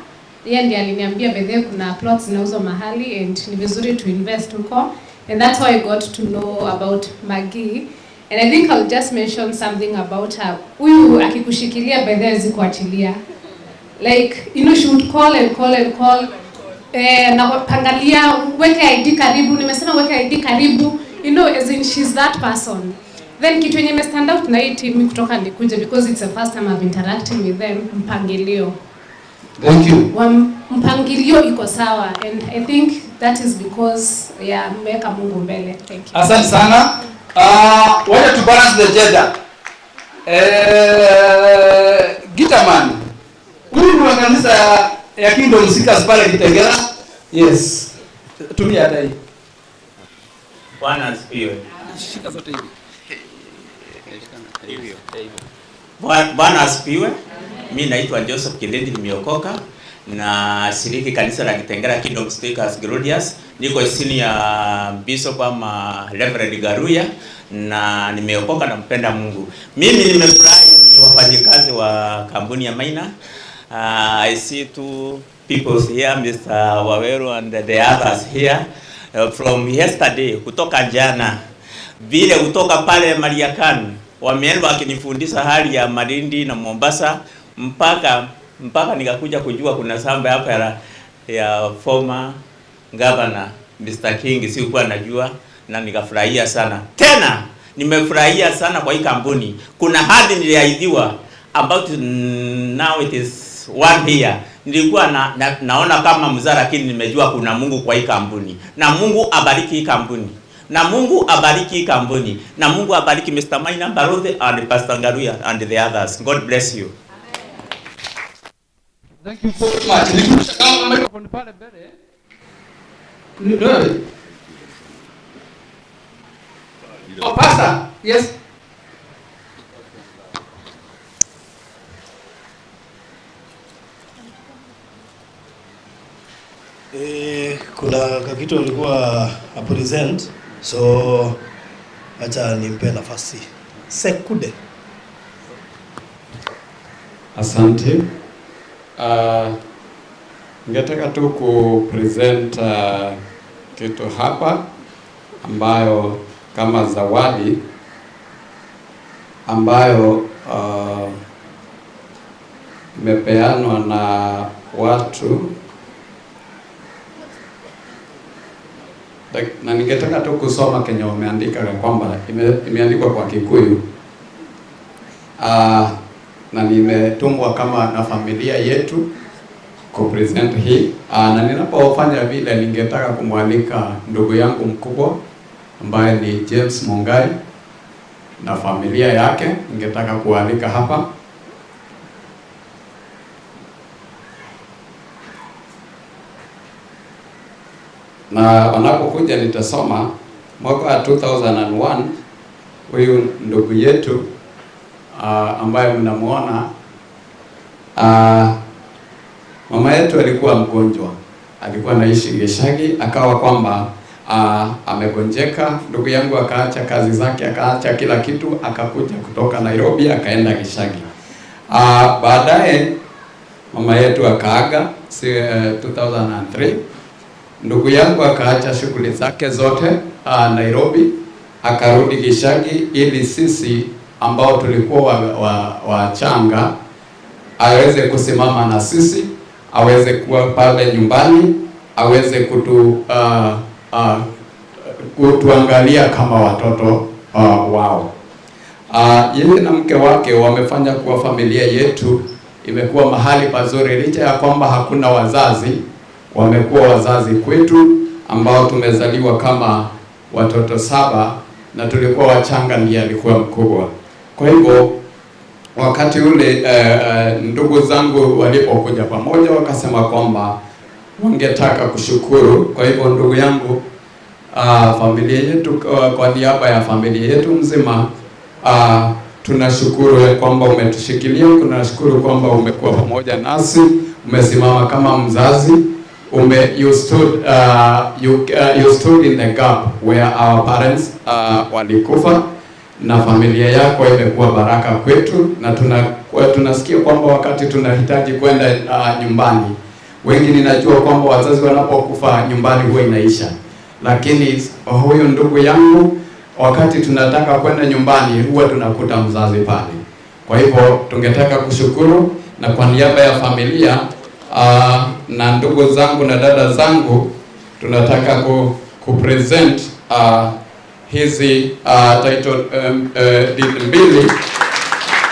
Yeye ndiye aliniambia bedhe kuna plots zinauzwa mahali and ni vizuri to invest huko. And that's how I got to know about Maggie. And I think I'll just mention something about her. Huyu akikushikilia bedhe hawezi kuachilia. Like, you know, she would call and call and call. Na pangalia, weke ID karibu, nimesema weke ID karibu. You know, as in she's that person. Then kitu yenye me stand out na hii team kutoka nikuje because it's the first time I've interacting with them, mpangilio. Thank you. Mpangilio iko sawa, and I think that is because mmeweka Mungu mbele. Thank you. Asante sana. Wacha to balance the gender. Gitaman. Huyu ni kanisa ya Kingdom Seekers pale Kitengela. Yes. Tumia hata hii. Bwana asifiwe. Shika zote hivi. Hivyo. Bwana asifiwe. Mimi naitwa Joseph Kilendi, nimeokoka na shiriki kanisa la Kitengela Kingdom Seekers Glorious. Niko chini ya Bishop ama Reverend Garuya na nimeokoka na mpenda Mungu. Mimi nimefurahi ni wafanyikazi wa kampuni ya Maina. I see two people here, Mr. Waweru and the others here from yesterday, kutoka jana. Vile kutoka pale Mariakani wameenda wakinifundisha hali ya Malindi na Mombasa mpaka nikakuja kujua kuna samba hapa ya former governor Mr. King, sikuwa najua na nikafurahia sana. Tena nimefurahia sana kwa hii kampuni. Kuna hadi niliahidiwa about now it is 1 year. Nilikuwa naona kama mzaa, lakini nimejua kuna Mungu kwa hii kampuni. Na Mungu abariki hii kampuni. Na Mungu abariki hii kampuni. Na Mungu abariki Mr. Maina Barothe and Pastor Ngaruya and the others. God bless you. Thank you so much. Nikusha kama microphone pale mbele. Ndio. Oh, Pastor. Yes. Kuna kitu alikuwa present, so acha nimpe nafasi sekunde. Asante. Ningetaka tu kupresent kitu hapa ambayo kama zawadi ambayo imepeanwa na watu, na ningetaka tu kusoma Kenya wameandika kwamba imeandikwa kwa Kikuyu. Na nimetumwa kama na familia yetu kupresent hii. Na ninapofanya vile ningetaka kumwalika ndugu yangu mkubwa ambaye ni James Mungai, na familia yake. Ningetaka kualika hapa. Na wanapokuja nitasoma mwaka wa 2001 huyu ndugu yetu ambaye mnamuona, mama yetu alikuwa mgonjwa, alikuwa anaishi Geshagi, akawa kwamba amegonjeka. Ndugu yangu akaacha kazi zake, akaacha kila kitu, akakuja kutoka Nairobi akaenda Geshagi. Baadaye mama yetu akaaga 2003. Ndugu yangu akaacha shughuli zake zote Nairobi, akarudi Geshagi ili sisi ambao tulikuwa wachanga aweze kusimama na sisi, aweze kuwa pale nyumbani, aweze kutuangalia kama watoto wao. Yeye na mke wake wamefanya kuwa familia yetu imekuwa mahali pazuri, licha ya kwamba hakuna wazazi. Wamekuwa wazazi kwetu ambao tumezaliwa kama watoto 7 na tulikuwa wachanga, ndiye alikuwa mkubwa. Kwa hivyo wakati ule ndugu zangu walipokuja pamoja wakasema kwamba wangetaka kushukuru. Kwa hivyo ndugu yangu, familia yetu, kwa niaba ya familia yetu mzima, tunashukuru kwamba umetushikilia, tunashukuru kwamba umekuwa pamoja nasi, umesimama kama mzazi. You stood in the gap where our parents walikufa, na familia yako imekuwa baraka kwetu, na tunasikia kwamba wakati tunahitaji kwenda nyumbani, wengi ninajua kwamba wazazi wanapokufa nyumbani huwa inaisha, lakini huyu ndugu yangu, wakati tunataka kwenda nyumbani huwa tunakuta mzazi pale. Kwa hivyo tungetaka kushukuru, na kwa niaba ya familia na ndugu zangu na dada zangu, tunataka kupresent hizi title deed mbili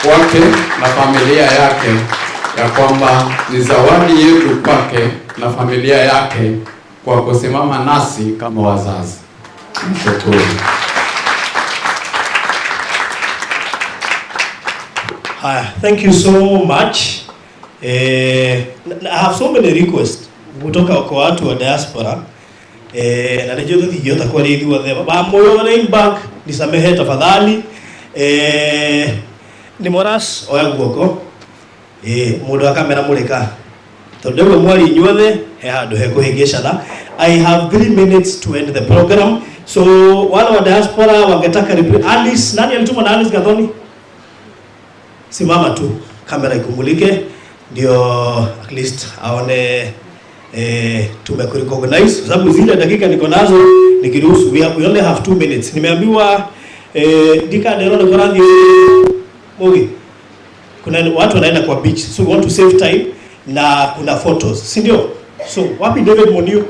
kwake na familia yake, ya kwamba ni zawadi yetu kwake na familia yake kwa kusimama nasi kama wazazi. Mshukuru. Thank you so much. I have so many requests kutoka kwa watu wa diaspora. Na najua hiyo itakuwa ni idhiwa thema. Ba moyo na bank nisamehe tafadhali. Ni Moras oya guoko. Mundu wa kamera mulika. Tondewe mwali inyuothe he handu he kuhingicana. I have 3 minutes to end the program. So wale wa diaspora wangetaka Alice, nani alituma na Alice Gathoni? Simama tu, kamera ikumulike ndio at least aone tumerecognize, sababu zile dakika niko nazo nikiruhusu. We only have 2 minutes. Nimeambiwa dika ndio ndio rangi mogi. Kuna watu wanaenda kwa beach, so we want to save time, na kuna photos, si ndio? So wapi David Moniu?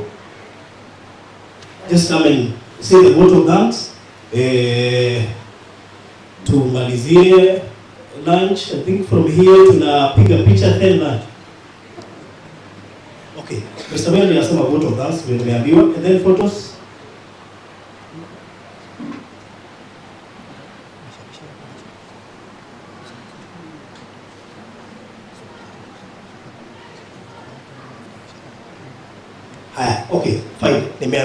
Just come and say the vote of thanks. Tumalizie lunch. I think from here tunapiga picha tena. Okay, Mr. Mayor anasema vote of thanks when nimeambiwa, and then photos. Okay, fine.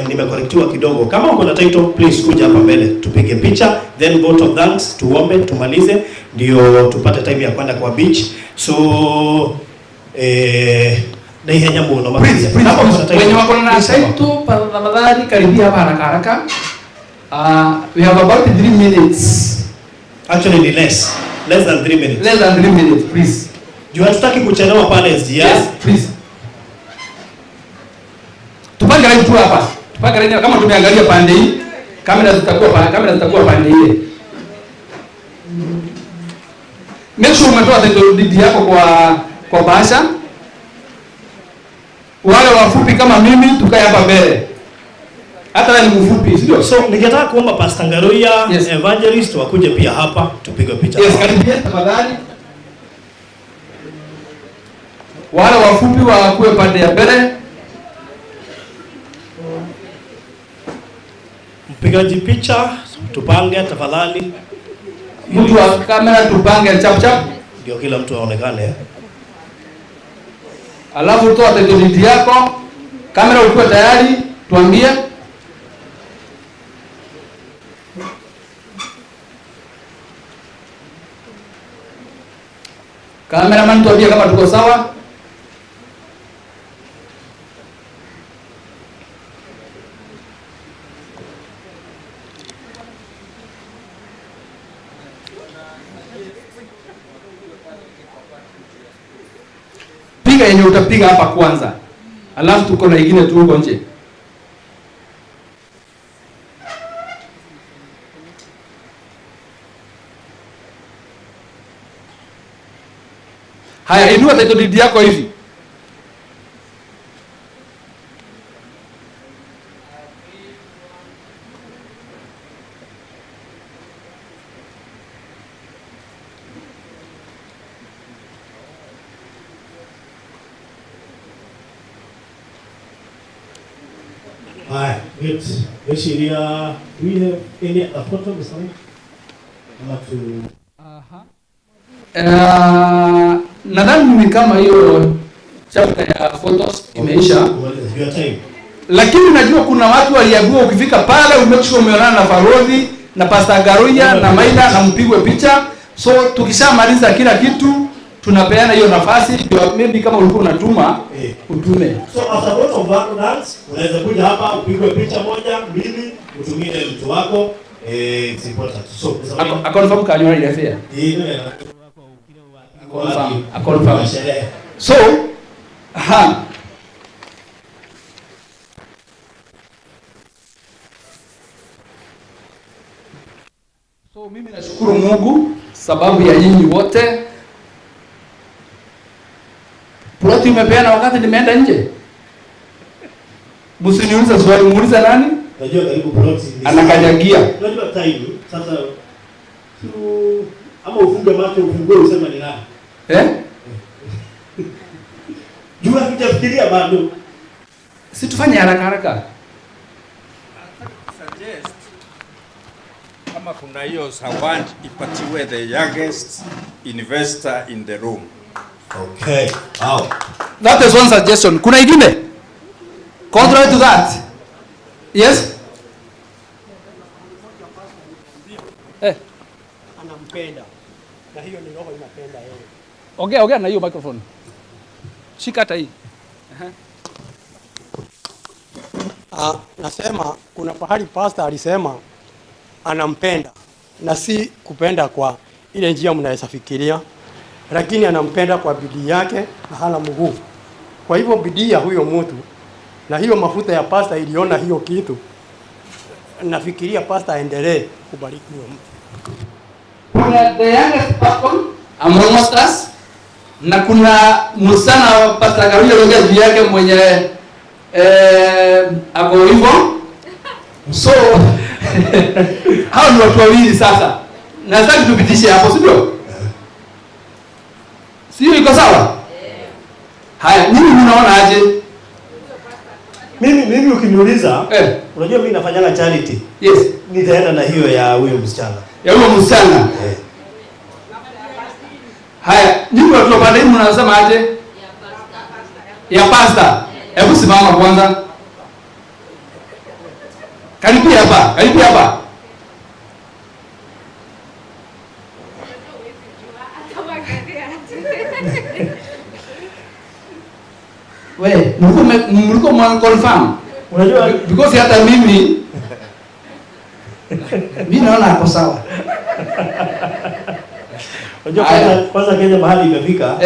Nimecorrectiwa kidogo. Kama uko na title, please kuja hapa mbele tupige picha, then vote of thanks, tuombe, tumalize ndio tupate time ya kwenda kwa beach. So naihenya muno mapia. Kama uko na title, wenye wako na title tafadhali karibia haraka haraka. We have about 3 minutes. Actually ni less than 3 minutes. Less than 3 minutes, please. Juu hatutaki kuchelewa pale SGR. Yes, please. Tupange line tu hapa. Tupange line kama tumeangalia pande hii, kamera zitakuwa pande ile. Make sure umetoa title deed yako kwa bahasha. Wale wafupi kama mimi tukae hapa mbele. Hata wewe ni mfupi, sio? So ningetaka kuomba Pastor Ngaruya, yes, evangelist wakuje pia hapa tupige picha. Yes, karibia tafadhali. Wale wafupi wakuwe pande ya mbele. Mpigaji picha tupange tafadhali. Mtu wa kamera tupange chap chap. Ndio kila mtu aonekane. Alafu toa title deed yako. Kamera ukiwa tayari tuambie. Cameraman tuambie kama tuko sawa. Piga yenye utapiga hapa kwanza. Alafu tuko na ingine tu huko nje. Haya, inua title deed yako hivi. Hi, it's Yeshiria. Do we have any other photo or something? I'd like to. Nadhani ni kama hiyo chapter ya photos imeisha. Lakini najua kuna watu waliambiwa ukifika pale umekisha umeonana na Farodhi na Pastor Garuya na Maina na mpigwe picha. So tukishamaliza kila kitu tunapeana hiyo nafasi, maybe kama ulikuwa unatuma utume. So after a lot of dance, unaweza kuja hapa upigwe picha moja, mbili, utumie mtu wako. It's important. So I confirm kanyo ile affair. I confirm. So So mimi nashukuru Mungu sababu ya nyinyi wote. Ploti umepeana wakati nimeenda nje. Msiniulize swali, muulize nani? Najua karibu ploti. Anakanyagia. Unajua time sasa ama ufunge macho ufungue useme ni nani? Jua hutafikiria bado. Si tufanye haraka haraka. Suggest kama kuna hiyo zawadi ipatiwe the youngest investor in the room. Okay. Wow. That is one suggestion. Kuna ingine? Contrary to that. Yes? Anampenda. Na hiyo ni roho inapenda yeye. Ongea na hiyo microphone. Shika hata hii. Nasema kuna pahali pastor alisema anampenda na si kupenda kwa ile njia mnaweza fikiria, lakini anampenda kwa bidii yake na hana mguu. Kwa hivyo bidii ya huyo mtu na hiyo mafuta ya pastor iliona hiyo kitu, nafikiria pastor aendelee kubariki huyo mtu. Kuna the youngest person among us na kuna msana wa Pastor Garuya ongea juu yake mwenye ako hivyo. So hao ni watu wawili sasa. Nataka tupitishe hapo, si ndio? Sio iko sawa? Haya, nini mnaona aje? Mimi ukiniuliza, unajua mimi nafanyanga charity. Yes. Nitaenda na hiyo ya huyo msichana. Ya huyo msichana. Haya, nini watu wa pande hii mnasema aje? Ya pastor. Hebu simama kwanza. Karibia hapa. We, mliko confirm. Unajua because hata mimi naona hapo sawa. Unajua kwanza Kenya mahali imefika.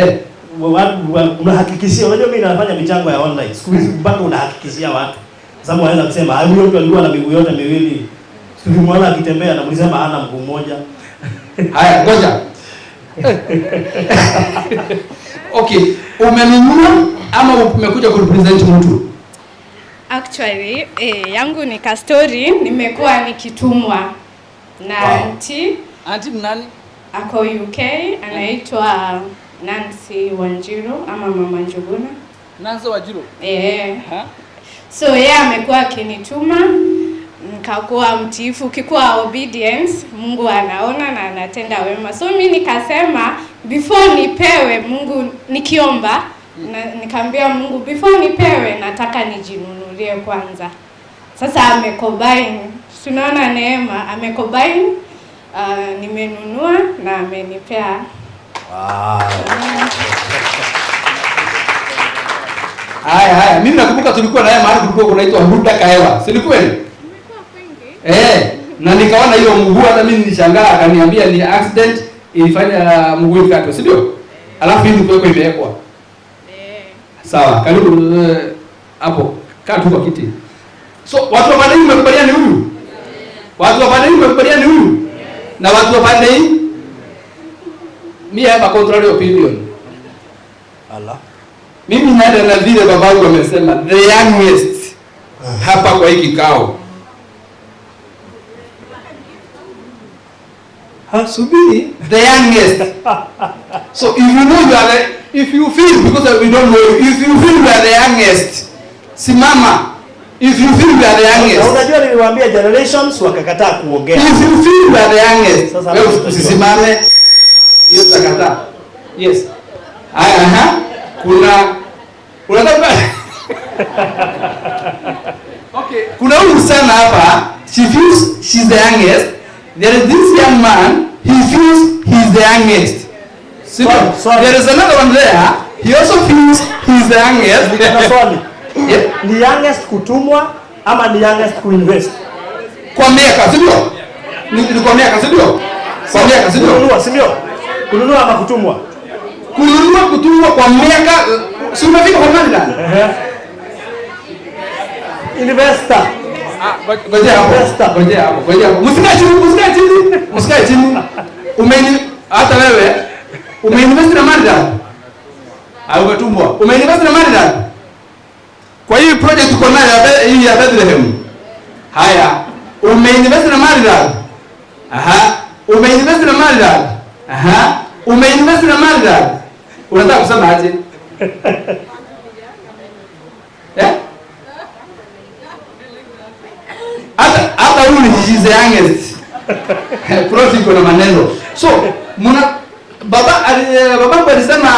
Unahakikishia, unajua mimi nafanya michango ya online. Siku hizi mpaka unahakikishia watu. Sababu anaweza kusema huyo mtu alikuwa na miguu yote miwili. Tulimwona akitembea na mlisema hana mguu mmoja. Haya, ngoja. Okay, umenunua ama umekuja kurepresent mtu? Actually, yangu ni ka story, nimekuwa nikitumwa na auntie. Auntie nani? Ako UK, anaitwa Nancy Wanjiru ama Mama Njuguna. Nancy Wanjiru? So yeye amekuwa akinituma nikakuwa mtiifu. Ukikuwa obedience, Mungu anaona na anatenda wema. So mimi nikasema before nipewe Mungu, nikiomba nikaambia Mungu before nipewe nataka nijinunulie kwanza. Sasa amecombine, tunaona neema, amecombine, nimenunua na amenipea. Wow. Haya, mimi nakumbuka tulikuwa naye mahali kulikuwa kunaitwa Huda Kaewa. Si ni kweli? Na nikaona hiyo mguu, hata mimi nilishangaa, akaniambia ni accident ilifanya mguu ikatwe, si ndio? Alafu hii ndio imewekwa. Sawa, karibu hapo. Kaa tu kwa kiti. So watu wa pande hii wamekubaliana ni huyu? Watu wa pande hii wamekubaliana ni huyu? Na watu wa pande hii? Mimi hapa contrary opinion. Allah. Mimi naenda na vile babangu amesema the youngest hapa kwa hiki kikao. Hasubiri the youngest. So if you know you are if you feel, because we don't know, if you feel you are the youngest, simama. If you feel you are the youngest. Unajua niliwaambia generations wakakataa kuongea. If you feel you are the youngest, wewe usisimame. Hiyo utakataa. Yes. Kuna unataka okay, kuna huyu msichana hapa, she feels she's the youngest. There is this young man, he feels he's the youngest. Sorry. There is another one there, he also feels he's the youngest. Swali. Yep. Ni youngest kutumwa ama ni youngest kuinvest? Kwa miaka, sio? Ni kwa miaka, sio? Kwa miaka, sio? Kununua, sio? Kununua ama kutumwa? Kutumwa kwa miaka, si unafika kwa mali ndani? Investor. Ngoja hapo. Msikae chini. Hata wewe umeinvest na mali ndani? Au umetumwa? Umeinvest na mali ndani? Kwa hiyo project uko nayo hii ya Bethlehem. Haya, umeinvest na mali ndani? Umeinvest na mali ndani? Umeinvest na mali ndani? Unataka kusema aje? Hata huyu ni the youngest. Project iko na maneno. So, babangu alisema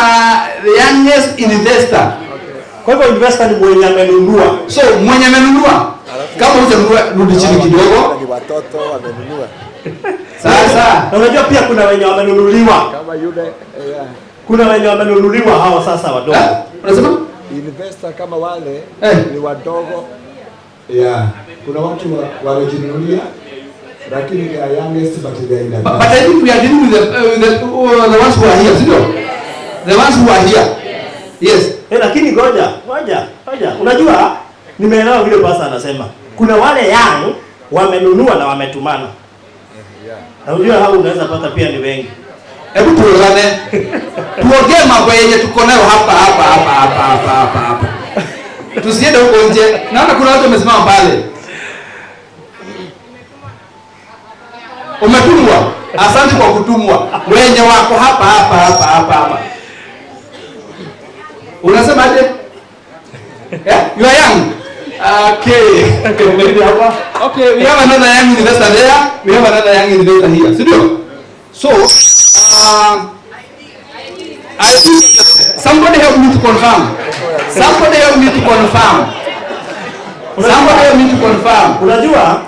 the youngest investor. Kwa hivyo investor ni mwenye amenunua. So, mwenye amenunua. Kama hujanunua rudi chini kidogo. Ni watoto wamenunua. Sasa, unajua pia kuna wenye wamenunuliwa. Kama yule kuna wenye wamenunuliwa hao sasa wadogo. Unasema? Investor kama wale ni wadogo. Kuna watu wamejinunulia lakini they are youngest but they are in the But I think we are dealing with the ones who are here, sio? The ones who are here. Yes. Lakini ngoja. Unajua nimeelewa vile pasa anasema. Kuna wale young wamenunua na wametumana. Na unajua hao unaweza pata pia ni wengi. Hebu tuongane. Tuongee mambo yenye tuko nayo hapa. Tusiende huko nje. Naona kuna watu wamesimama pale. Umetumwa. Asante kwa kutumwa. Wenye wako hapa. Unasema aje? You are young. Okay. Okay, we have another young investor there. We have another young investor here. Sio? So, I think somebody help me to confirm. Unajua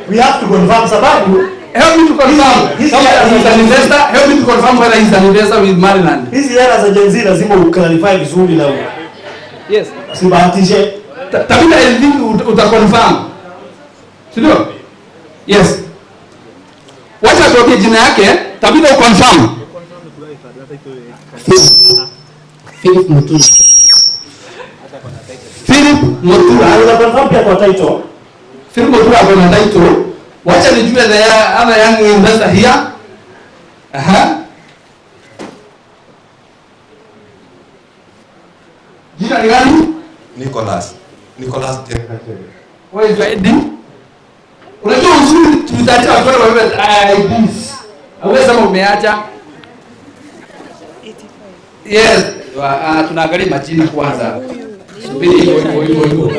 we have to confirm sababu help me to confirm. He's an investor. Help me to confirm whether he's an investor with Maryland. Hizi hela za Gen Z lazima uclarify vizuri na yes. Usibahatishe. Tabita hivi utaconfirm. Sio? Yes. Wacha tuweke jina yake, Tabita uconfirm. Philip Mutua. Anaweza confirm pia kwa title. Philip Mutua ako na title. Wacha nijue the other young investor here. Jina ni gani? Nicholas. Where is your ID? Unajua uzuri tutatia watu wa IDs. Wewe sema umeacha. Yes, tunaangalia majina kwanza. Subiri hivyo.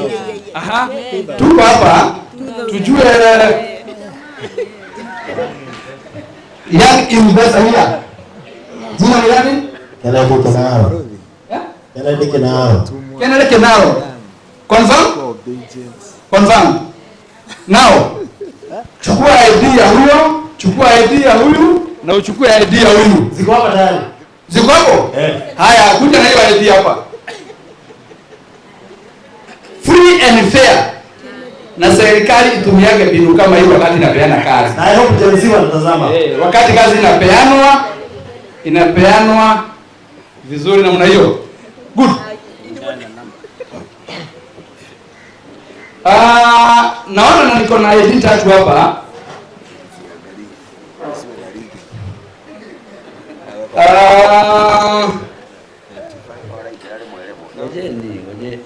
Tuko hapa tujue young investor here. Jina ni nani? Kennedy Kenaro. Kennedy Kenaro. Kennedy Kenaro. Confirm? Confirm. Now, chukua ID ya huyo, chukua ID ya huyu na uchukue ID ya huyu. Ziko hapa tayari. Ziko hapo? Haya, kuja na hiyo ID hapa. Free and fair. Na serikali itumiage mbinu kama hiyo wakati inapeana kazi. Na I hope Gen Z wanatazama. Wakati kazi inapeanwa vizuri namna hiyo. Good. Naona na niko na ID tatu hapa.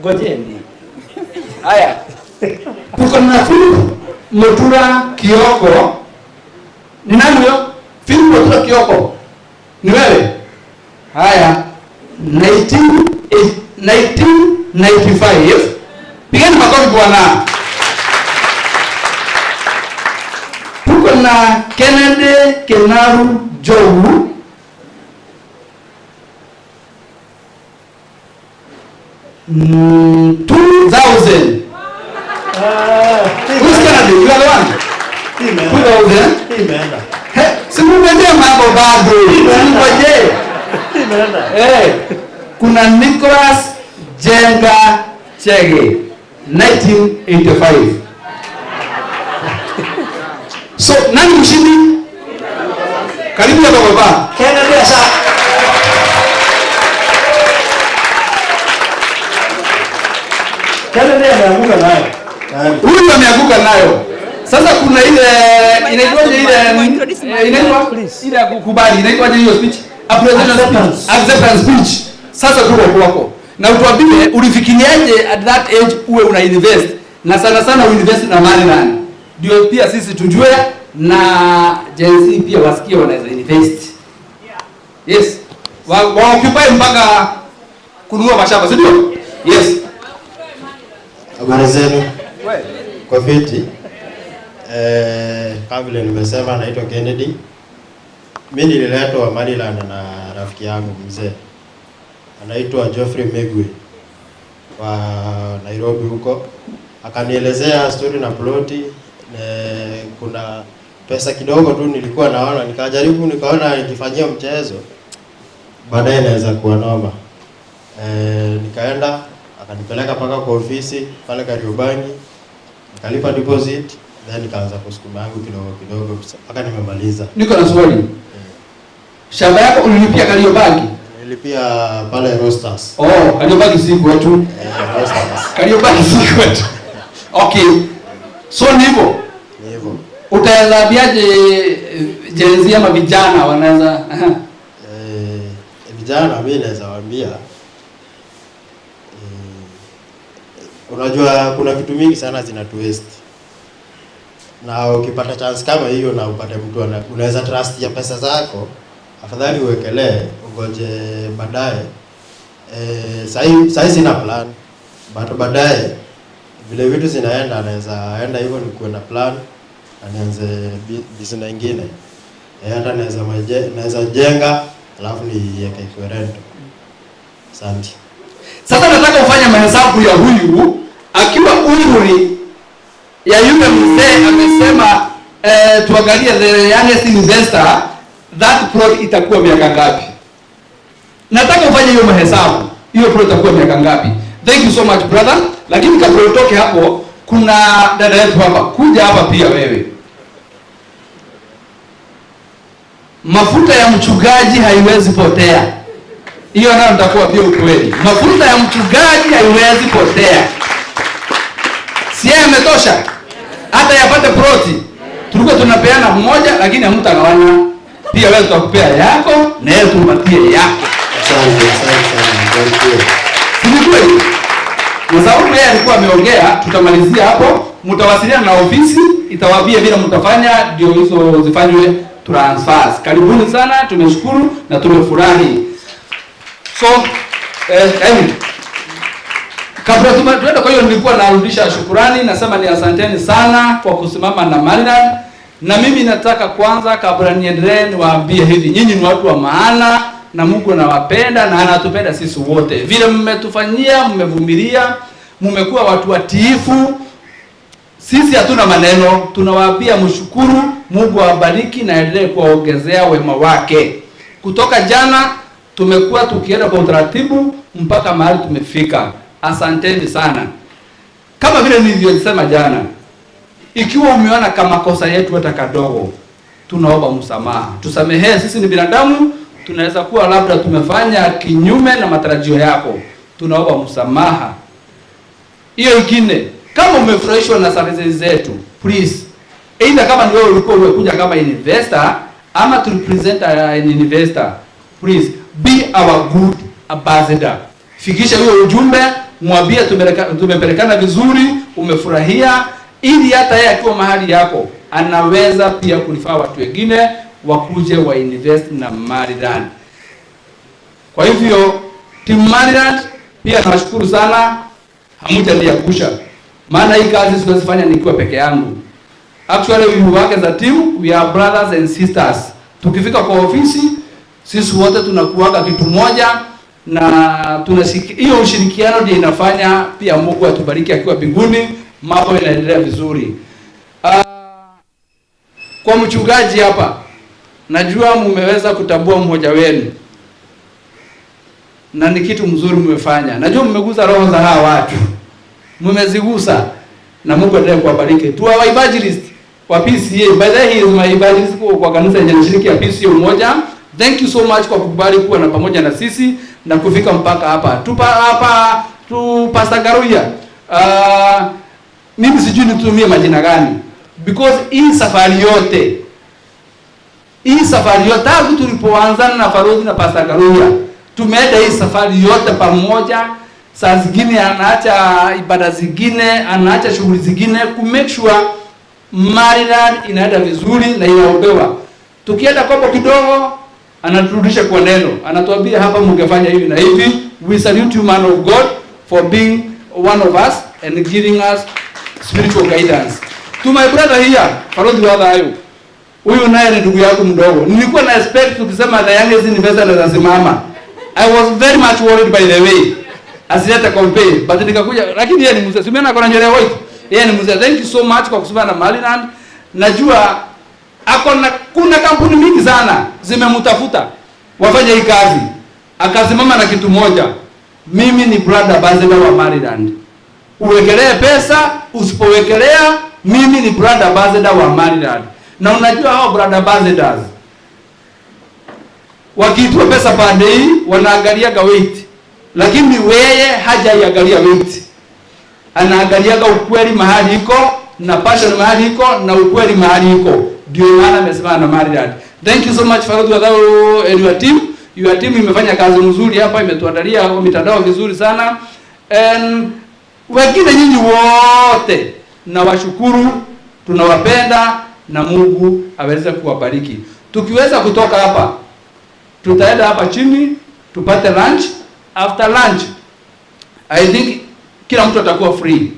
Ngojeni. Haya. Tuko na Philip Mutura Kioko. Ni nani huyo? Philip Mutura Kioko. Ni wewe? Haya. 1995. Pigani makofi bwana. Tuko na Kennedy Kenaru Jowu. Mm, 2000. Who's Kennedy? You are the one? 2000. Imeenda. Simungojea mambo bado. Simungojea. Kuna Nicholas Jenga Chege 1985. So nani mshindi? Karibu ya baba. Kennedy asha. Kennedy ameanguka nayo. Huyu ameanguka nayo. Sasa kuna ile inaitwaje ile inaitwa ile kukubali inaitwaje hiyo speech? Acceptance speech. Sasa tuko kwako. Na utuambie ulifikiriaje at that age uwe una invest na sana uinvest na mali nani? Ndio pia sisi tujue na Gen Z pia wasikie wanaweza invest. Yes. Waoccupy mpaka kununua mashamba, sio? Yes. Habari zenu. Kwa fiti. Kama vile nimesema naitwa Kennedy. Mimi nililetwa Maryland na rafiki yangu mzee. Anaitwa Geoffrey Megwe wa Nairobi huko. Akanielezea story na ploti. Kuna pesa kidogo tu nilikuwa naona, nikajaribu nikaona nikifanyia mchezo baadaye naweza kuwa noma. Nikaenda akanipeleka paka kwa ofisi pale Kariobangi, nikalipa deposit, then nikaanza kusukuma yangu kidogo mpaka nimemaliza. Niko na swali. Shamba yako ulilipia Kariobangi? Nilipia pale Rosters. Oh, Kariobangi si kwetu. Rosters. Kariobangi si kwetu. Okay. So ni hivyo. Ni hivyo. Utaadhabiaje Gen Z ama vijana wanaweza? Vijana mimi naweza waambia unajua kuna vitu mingi sana zinatu waste. Na ukipata chance kama hiyo na upate mtu unaweza trust ya pesa zako, afadhali uwekelee ungoje baadaye. Sasa sina plan, but baadaye vile vitu zinaenda anaweza enda hivyo ni kuwa na plan na nianze business nyingine. Hata naweza jenga alafu niweke kwa rent. Asante. Sasa nataka ufanye mahesabu ya huyu akiwa umri ya yule mzee amesema tuangalie the youngest investor, that plot itakuwa miaka ngapi? Nataka ufanye hiyo mahesabu. Hiyo plot itakuwa miaka ngapi? Thank you so much brother. Lakini kabla utoke hapo kuna dada yetu hapa. Kuja hapa pia wewe. Mafuta ya mchungaji haiwezi potea. Hiyo nayo nitakuwa pia ukweli. Mafuta ya mchungaji haiwezi potea. Si yeye ametosha. Hata yapate proti. Tulikuwa tunapeana mmoja lakini hamtagawana. Pia wewe tutakupea yako na yeye tumpatie yako. Asante sana. Si kweli? Kwa sababu yeye alikuwa ameongea, tutamalizia hapo. Mtawasiliana na ofisi, itawaambia vile mtafanya ndio hizo zifanywe transfers. Karibuni sana, tumeshukuru na tumefurahi. So, Kabla tuende kwa hiyo, nilikuwa narudisha shukurani, nasema ni asanteni sana kwa kusimama na Mariland. Na mimi nataka kwanza, kabla niendelee, niwaambie hivi, nyinyi ni watu wa maana na Mungu anawapenda na anatupenda sisi wote. Vile mmetufanyia, mmevumilia, mmekuwa watu watiifu. Sisi hatuna maneno, tunawaambia mshukuru, Mungu awabariki na endelee kuwaongezea wema wake. Kutoka jana tumekuwa tukienda kwa utaratibu mpaka mahali tumefika. Asanteni sana. Kama vile nilivyosema jana, ikiwa umeona kama kosa yetu hata kadogo, tunaomba msamaha. Tusamehe, sisi ni binadamu, tunaweza kuwa labda tumefanya kinyume na matarajio yako. Tunaomba msamaha. Hiyo ingine, kama umefurahishwa na services zetu, please, either kama ni wewe ulikuwa umekuja kama investor ama to represent an investor, please be our good ambassador. Fikisha hiyo ujumbe, mwambie tumepelekana vizuri, umefurahia, ili hata yeye akiwa mahali yako anaweza pia kulifaa watu wengine wakuje wa invest na Mariland. Kwa hivyo team Mariland pia nawashukuru sana, hamjaniangusha. Maana hii kazi siwezi fanya nikiwa peke yangu. Actually we work as a team, we are brothers and sisters. Tukifika kwa ofisi sisi wote tunakuaga kitu moja, na hiyo ushirikiano ndio inafanya pia Mungu atubariki akiwa mbinguni, mambo yanaendelea vizuri. Kwa mchungaji hapa, najua mmeweza kutambua mmoja wenu, na ni kitu mzuri mmefanya. Najua mmeguza roho za hawa watu, mmezigusa, na Mungu aendelee kuwabariki. Tu wa evangelist wa PCA, by the way he is my evangelist kwa kanisa yenye nashiriki ya PCA Umoja. Thank you so much kwa kukubali kuwa na pamoja na sisi na kufika mpaka hapa. Tu Pastor Garuya. Mimi sijui nitumie majina gani, because hii safari yote tangu tulipoanza na Farozi na Pastor Garuya, tumeenda hii safari yote pamoja. Saa zingine anaacha ibada zingine, anaacha shughuli zingine ku make sure Mariland inaenda vizuri na inaombewa. Tukienda kopo kidogo, anaturudisha kwa neno, anatuambia hapa mngefanya hivi na hivi. We salute you, man of God, for being one of us and giving us spiritual guidance. To my brother here, Farozi Wadhayo, huyu naye ni ndugu yangu mdogo. Nilikuwa na expect tukisema the youngest investor anasimama. I was very much worried by the way asileta campaign, but nikakuja, lakini yeye ni mzee. Simeona kuna nywele white. Yeye ni mzee. Thank you so much kwa kusimama na Mariland. Najua kuna kampuni mingi sana zimemtafuta wafanye hii kazi, akasimama na kitu moja: mimi ni brother ambassador wa Mariland. Uwekelee pesa, usipowekelea, mimi ni brother ambassador wa Mariland. Na unajua hao brother ambassadors wakiitwa pesa pande hii wanaangalia weight, lakini wewe hajaiangalia weight, anaangalia ukweli mahali iko na passion mahali iko na ukweli mahali iko. Ndio maana amesimama na Mariland. Thank you so much Farozi Wadhayo and your team. Your team imefanya kazi nzuri hapa, imetuandalia mitandao vizuri sana. And wengine nyinyi wote na washukuru, tunawapenda na Mungu aweze kuwabariki. Tukiweza kutoka hapa, tutaenda hapa chini tupate lunch. After lunch I think kila mtu atakuwa free.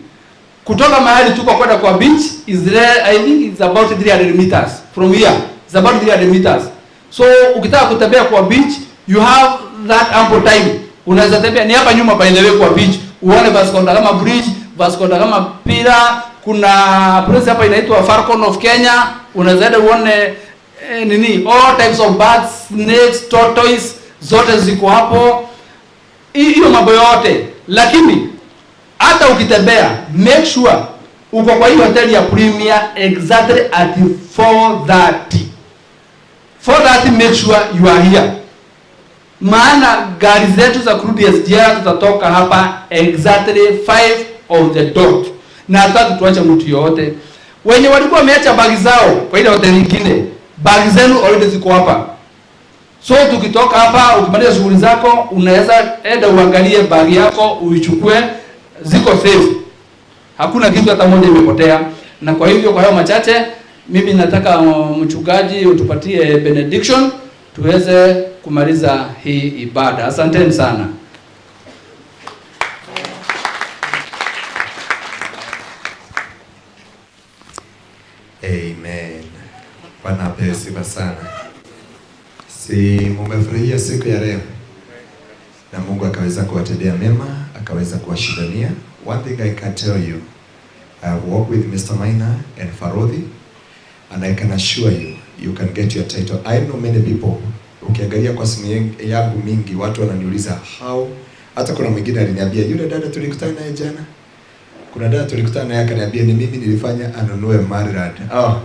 Kutoka mahali tuko kwenda kwa beach is there, I think it's about 300 meters from here. It's about 300 meters. So ukitaka kutembea kwa beach, you have that ample time. Unaweza tembea ni hapa nyuma by the way kwa beach. Uone Vasco da Gama Bridge, Vasco da Gama Pila, kuna place hapa inaitwa Falcon of Kenya. Unaweza uone all types of birds, snakes, tortoise, zote ziko hapo. Hiyo mambo yote. Lakini hata ukitembea, make sure uko kwa hiyo hoteli ya Premier exactly at 4:30. 4:30 make sure you are here. Maana gari zetu za crude SGR tutatoka hapa exactly 5 of the dot. Na hataki tuache mtu yote. Wenye walikuwa wameacha bagi zao kwa ile hoteli nyingine, bagi zenu already ziko hapa. So tukitoka hapa, ukimaliza shughuli zako, unaweza enda uangalie bagi yako, uichukue, ziko safe. Hakuna kitu hata moja imepotea. Na kwa hivyo kwa hayo machache, mimi nataka mchungaji utupatie benediction tuweze kumaliza hii ibada. Asanteni sana. Amen. Bwana apewe sifa sana. Si mumefurahia siku ya leo? Na Mungu akaweza kuwatendea mema, akaweza kuwashindania. One thing I can tell you, I have worked with Mr. Maina and Farodhi, and I can assure you, you can get your title. I know many people, ukiangalia kwa simu yangu mingi, watu wananiuliza how, hata kuna mwingine aliniambia, yule dada tulikutana naye jana. Kuna dada tulikutana naye akaniambia ni mimi nilifanya anunue Maryland. Oh,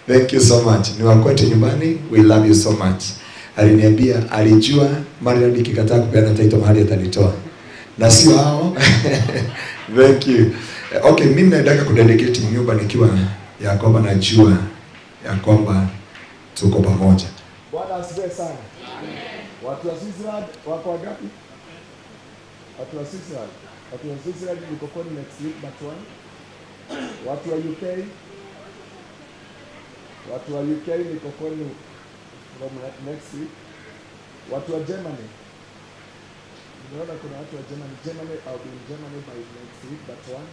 thank you so much. Ni wakwetu nyumbani, we love you so much. Aliniambia alijua Maryland ikikataa kupeana title mahali atanitoa. Na sio hao. Thank you. Okay, mimi nataka kudedicate nyumba nikiwa ya kwamba najua ya kwamba tuko pamoja. Bwana asifiwe sana. Watu wa Switzerland wako wangapi? Watu wa Switzerland. Watu wa Switzerland niko kwa next week but one. Watu wa UK. Watu wa UK niko kwa from next week. Watu wa Germany. Ninaona kuna watu wa Germany. Germany, I'll be in Germany by next week but one.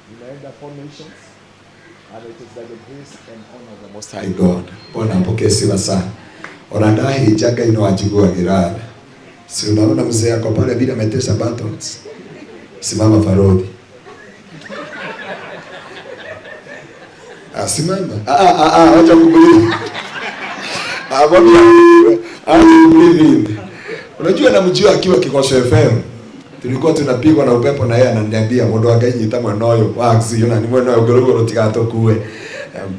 Ninaenda 4 nations. And it is by the grace and honor of the Most High God. Bwana apokee sifa sana. Onadahi jaga inawajigua girada. Si unaona mzee yako pale bila ametesa buttons. Simama Farodhi. Simama. Wacha kubuli. Bobby. Unajua namjua akiwa Kikosho FM. Tulikuwa tunapigwa na upepo na yeye ananiambia modo aganyita mwanoyo waxi yona ni mwanoyo gorogoro tigato kuwe.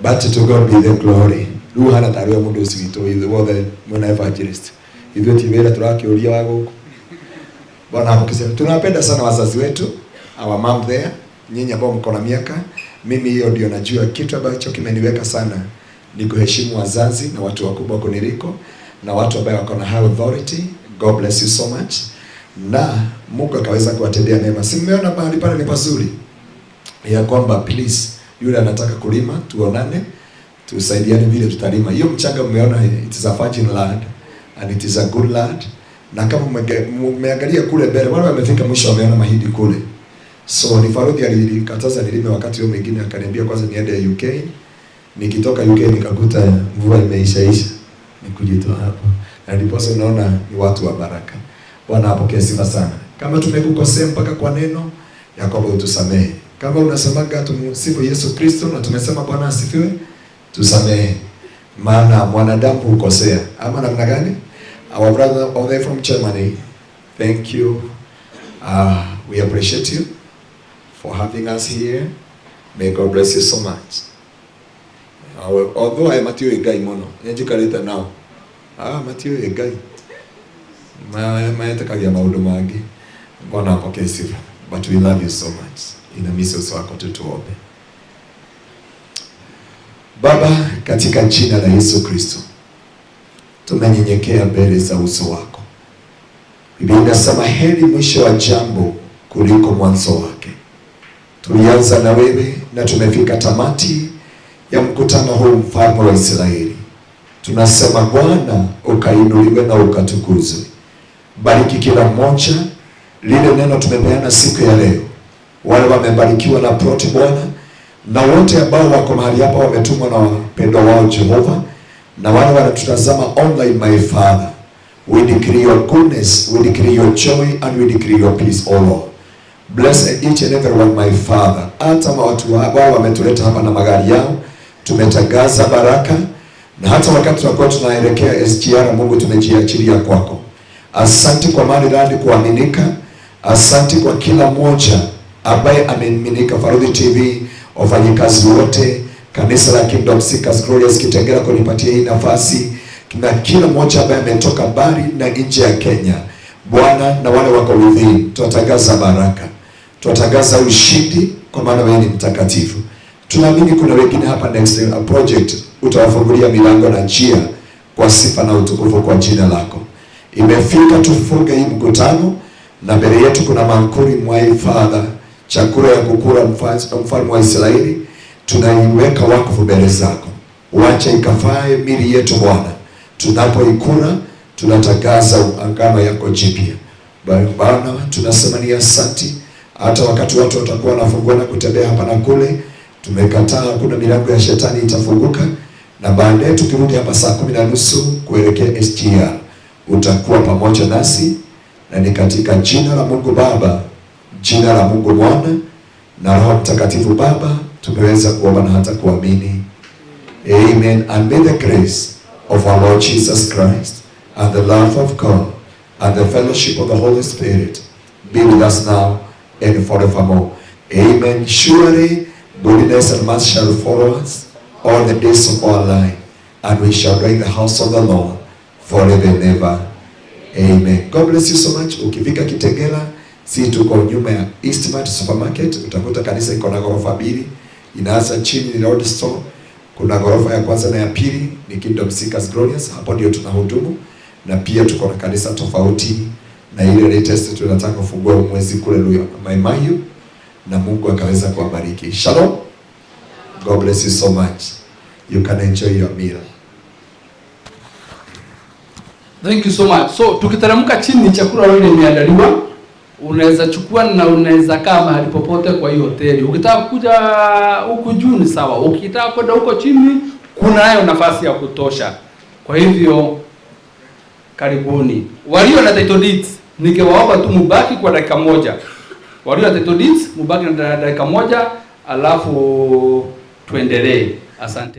But to God be the glory. Lu hana tariwa mundu usito ile wothe mwana evangelist. Hivyo timera turakioria wago. Bwana akisema tunapenda sana wazazi wetu, our mom there, nyinyi ambao mko na miaka. Mimi hiyo ndio najua kitu ambacho kimeniweka sana ni kuheshimu wazazi na watu wakubwa kuniliko na watu ambao wako na high authority. God bless you so much. Na Mungu akaweza kuwatendea mema. Si mmeona mahali pale ni pazuri? Ya kwamba please yule anataka kulima tuonane, tusaidiane vile tutalima. Hiyo mchanga mmeona it is a virgin land and it is a good land. Na kama mmeangalia kule mbele wale wamefika mwisho wameona mahindi kule. So ni Farodhi alikataza nilime wakati huo mwingine akaniambia kwanza niende UK. Nikitoka UK nikakuta mvua imeishaisha. Nikujitoa hapo. Na ndiposa unaona ni watu wa baraka. Bwana apokee sifa sana. Kama tumekukosea mpaka kwa neno, Yakobo utusamehe. Kama unasemaga tumsifu Yesu Kristo na tumesema Bwana asifiwe, tusamehe. Maana mwanadamu hukosea. Ama namna gani? Our brother all there from Germany, thank you. We appreciate you for having us here. May God bless you so much. Although I am Matthew Egai mono, njikarita now. Matthew Egai. Maetakagia maudu mangi. Bwana apokee sifa. But we love you so much. Inamisi uso wako tutuombe. Baba, katika jina la Yesu Kristo, tumenyenyekea mbele za uso wako. Biblia inasema heri mwisho wa jambo kuliko mwanzo wake. Tulianza na wewe na tumefika tamati ya mkutano huu, mfalme wa Israeli. Tunasema Bwana ukainuliwe na ukatukuzwe. Bariki kila mmoja, lile neno tumepeana siku ya leo. Wale wamebarikiwa na ploti Bwana, na wote ambao wako mahali hapa wametumwa na wapendwa wao Jehova, na wale wanatutazama online, my Father, we decree your goodness, we decree your joy, and we decree your peace, O Lord. Bless each and every one, my Father. Hata watu wao wametuleta hapa na magari yao, tumetangaza baraka, na hata wakati tunakuwa tunaelekea SGR, Mungu tumejiachilia kwako. Asante kwa Maryland kuaminika. Asante kwa kila mmoja ambaye ameaminika. Farodhi TV, wafanyikazi wote, kanisa la Kingdom Seekers Glorious Kitengela kunipatia hii nafasi, na kila mmoja ambaye ametoka bari na nje ya Kenya. Bwana, na wale wako within, tunatangaza baraka. Tunatangaza ushindi kwa maana wewe ni mtakatifu. Tunaamini kuna wengine hapa next project utawafungulia milango na njia kwa sifa na utukufu kwa jina lako. Imefika tufunge hii mkutano, na mbele yetu kuna mankuri mwai Father, chakula ya kukula mfalme wa Israeli, tunaiweka wakfu mbele zako. Wacha ikafae mili yetu Bwana. Tunapoikula tunatangaza agano yako jipya. Bwana, tunasema ni asante. Hata wakati watu watakuwa wanafungua na kutembea hapa na kule, Tumekataa, hakuna milango ya shetani itafunguka, na baadaye tukirudi hapa saa 10:30 kuelekea SGR utakuwa pamoja nasi, na ni katika jina la Mungu Baba, jina la Mungu Mwana na Roho Mtakatifu Baba tumeweza kuomba na hata kuamini. Amen. And may the grace of our Lord Jesus Christ and the love of God and the fellowship of the Holy Spirit be with us now and forevermore. Amen. Surely goodness and mercy shall follow us all the days of our life, and we shall dwell in the house of the Lord forever and ever. Amen. God bless you so much. Ukifika Kitengela, si tuko nyuma ya Eastmart Supermarket, utakuta kanisa iko na ghorofa 2. Inaanza chini ni Road Store. Kuna ghorofa ya kwanza na ya pili ni Kingdom Seekers Glorious, hapo ndio tunahudumu, na pia tuko na kanisa tofauti na ile latest tunataka kufungua mwezi kule Maimayu, na Mungu akaweza kuwabariki. Shalom. God bless you so much. You can enjoy your meal. Thank you so much. So tukiteremka chini, chakula leo imeandaliwa, unaweza chukua na unaweza kaa mahali popote kwa hiyo hoteli. Ukitaka kuja huku juu ni sawa, ukitaka kwenda huko chini kunayo nafasi ya kutosha. Kwa hivyo karibuni. Walio na title deeds ningewaomba tu mubaki kwa dakika moja. Walio na title deeds mubaki na dakika moja, alafu tuendelee. Asante.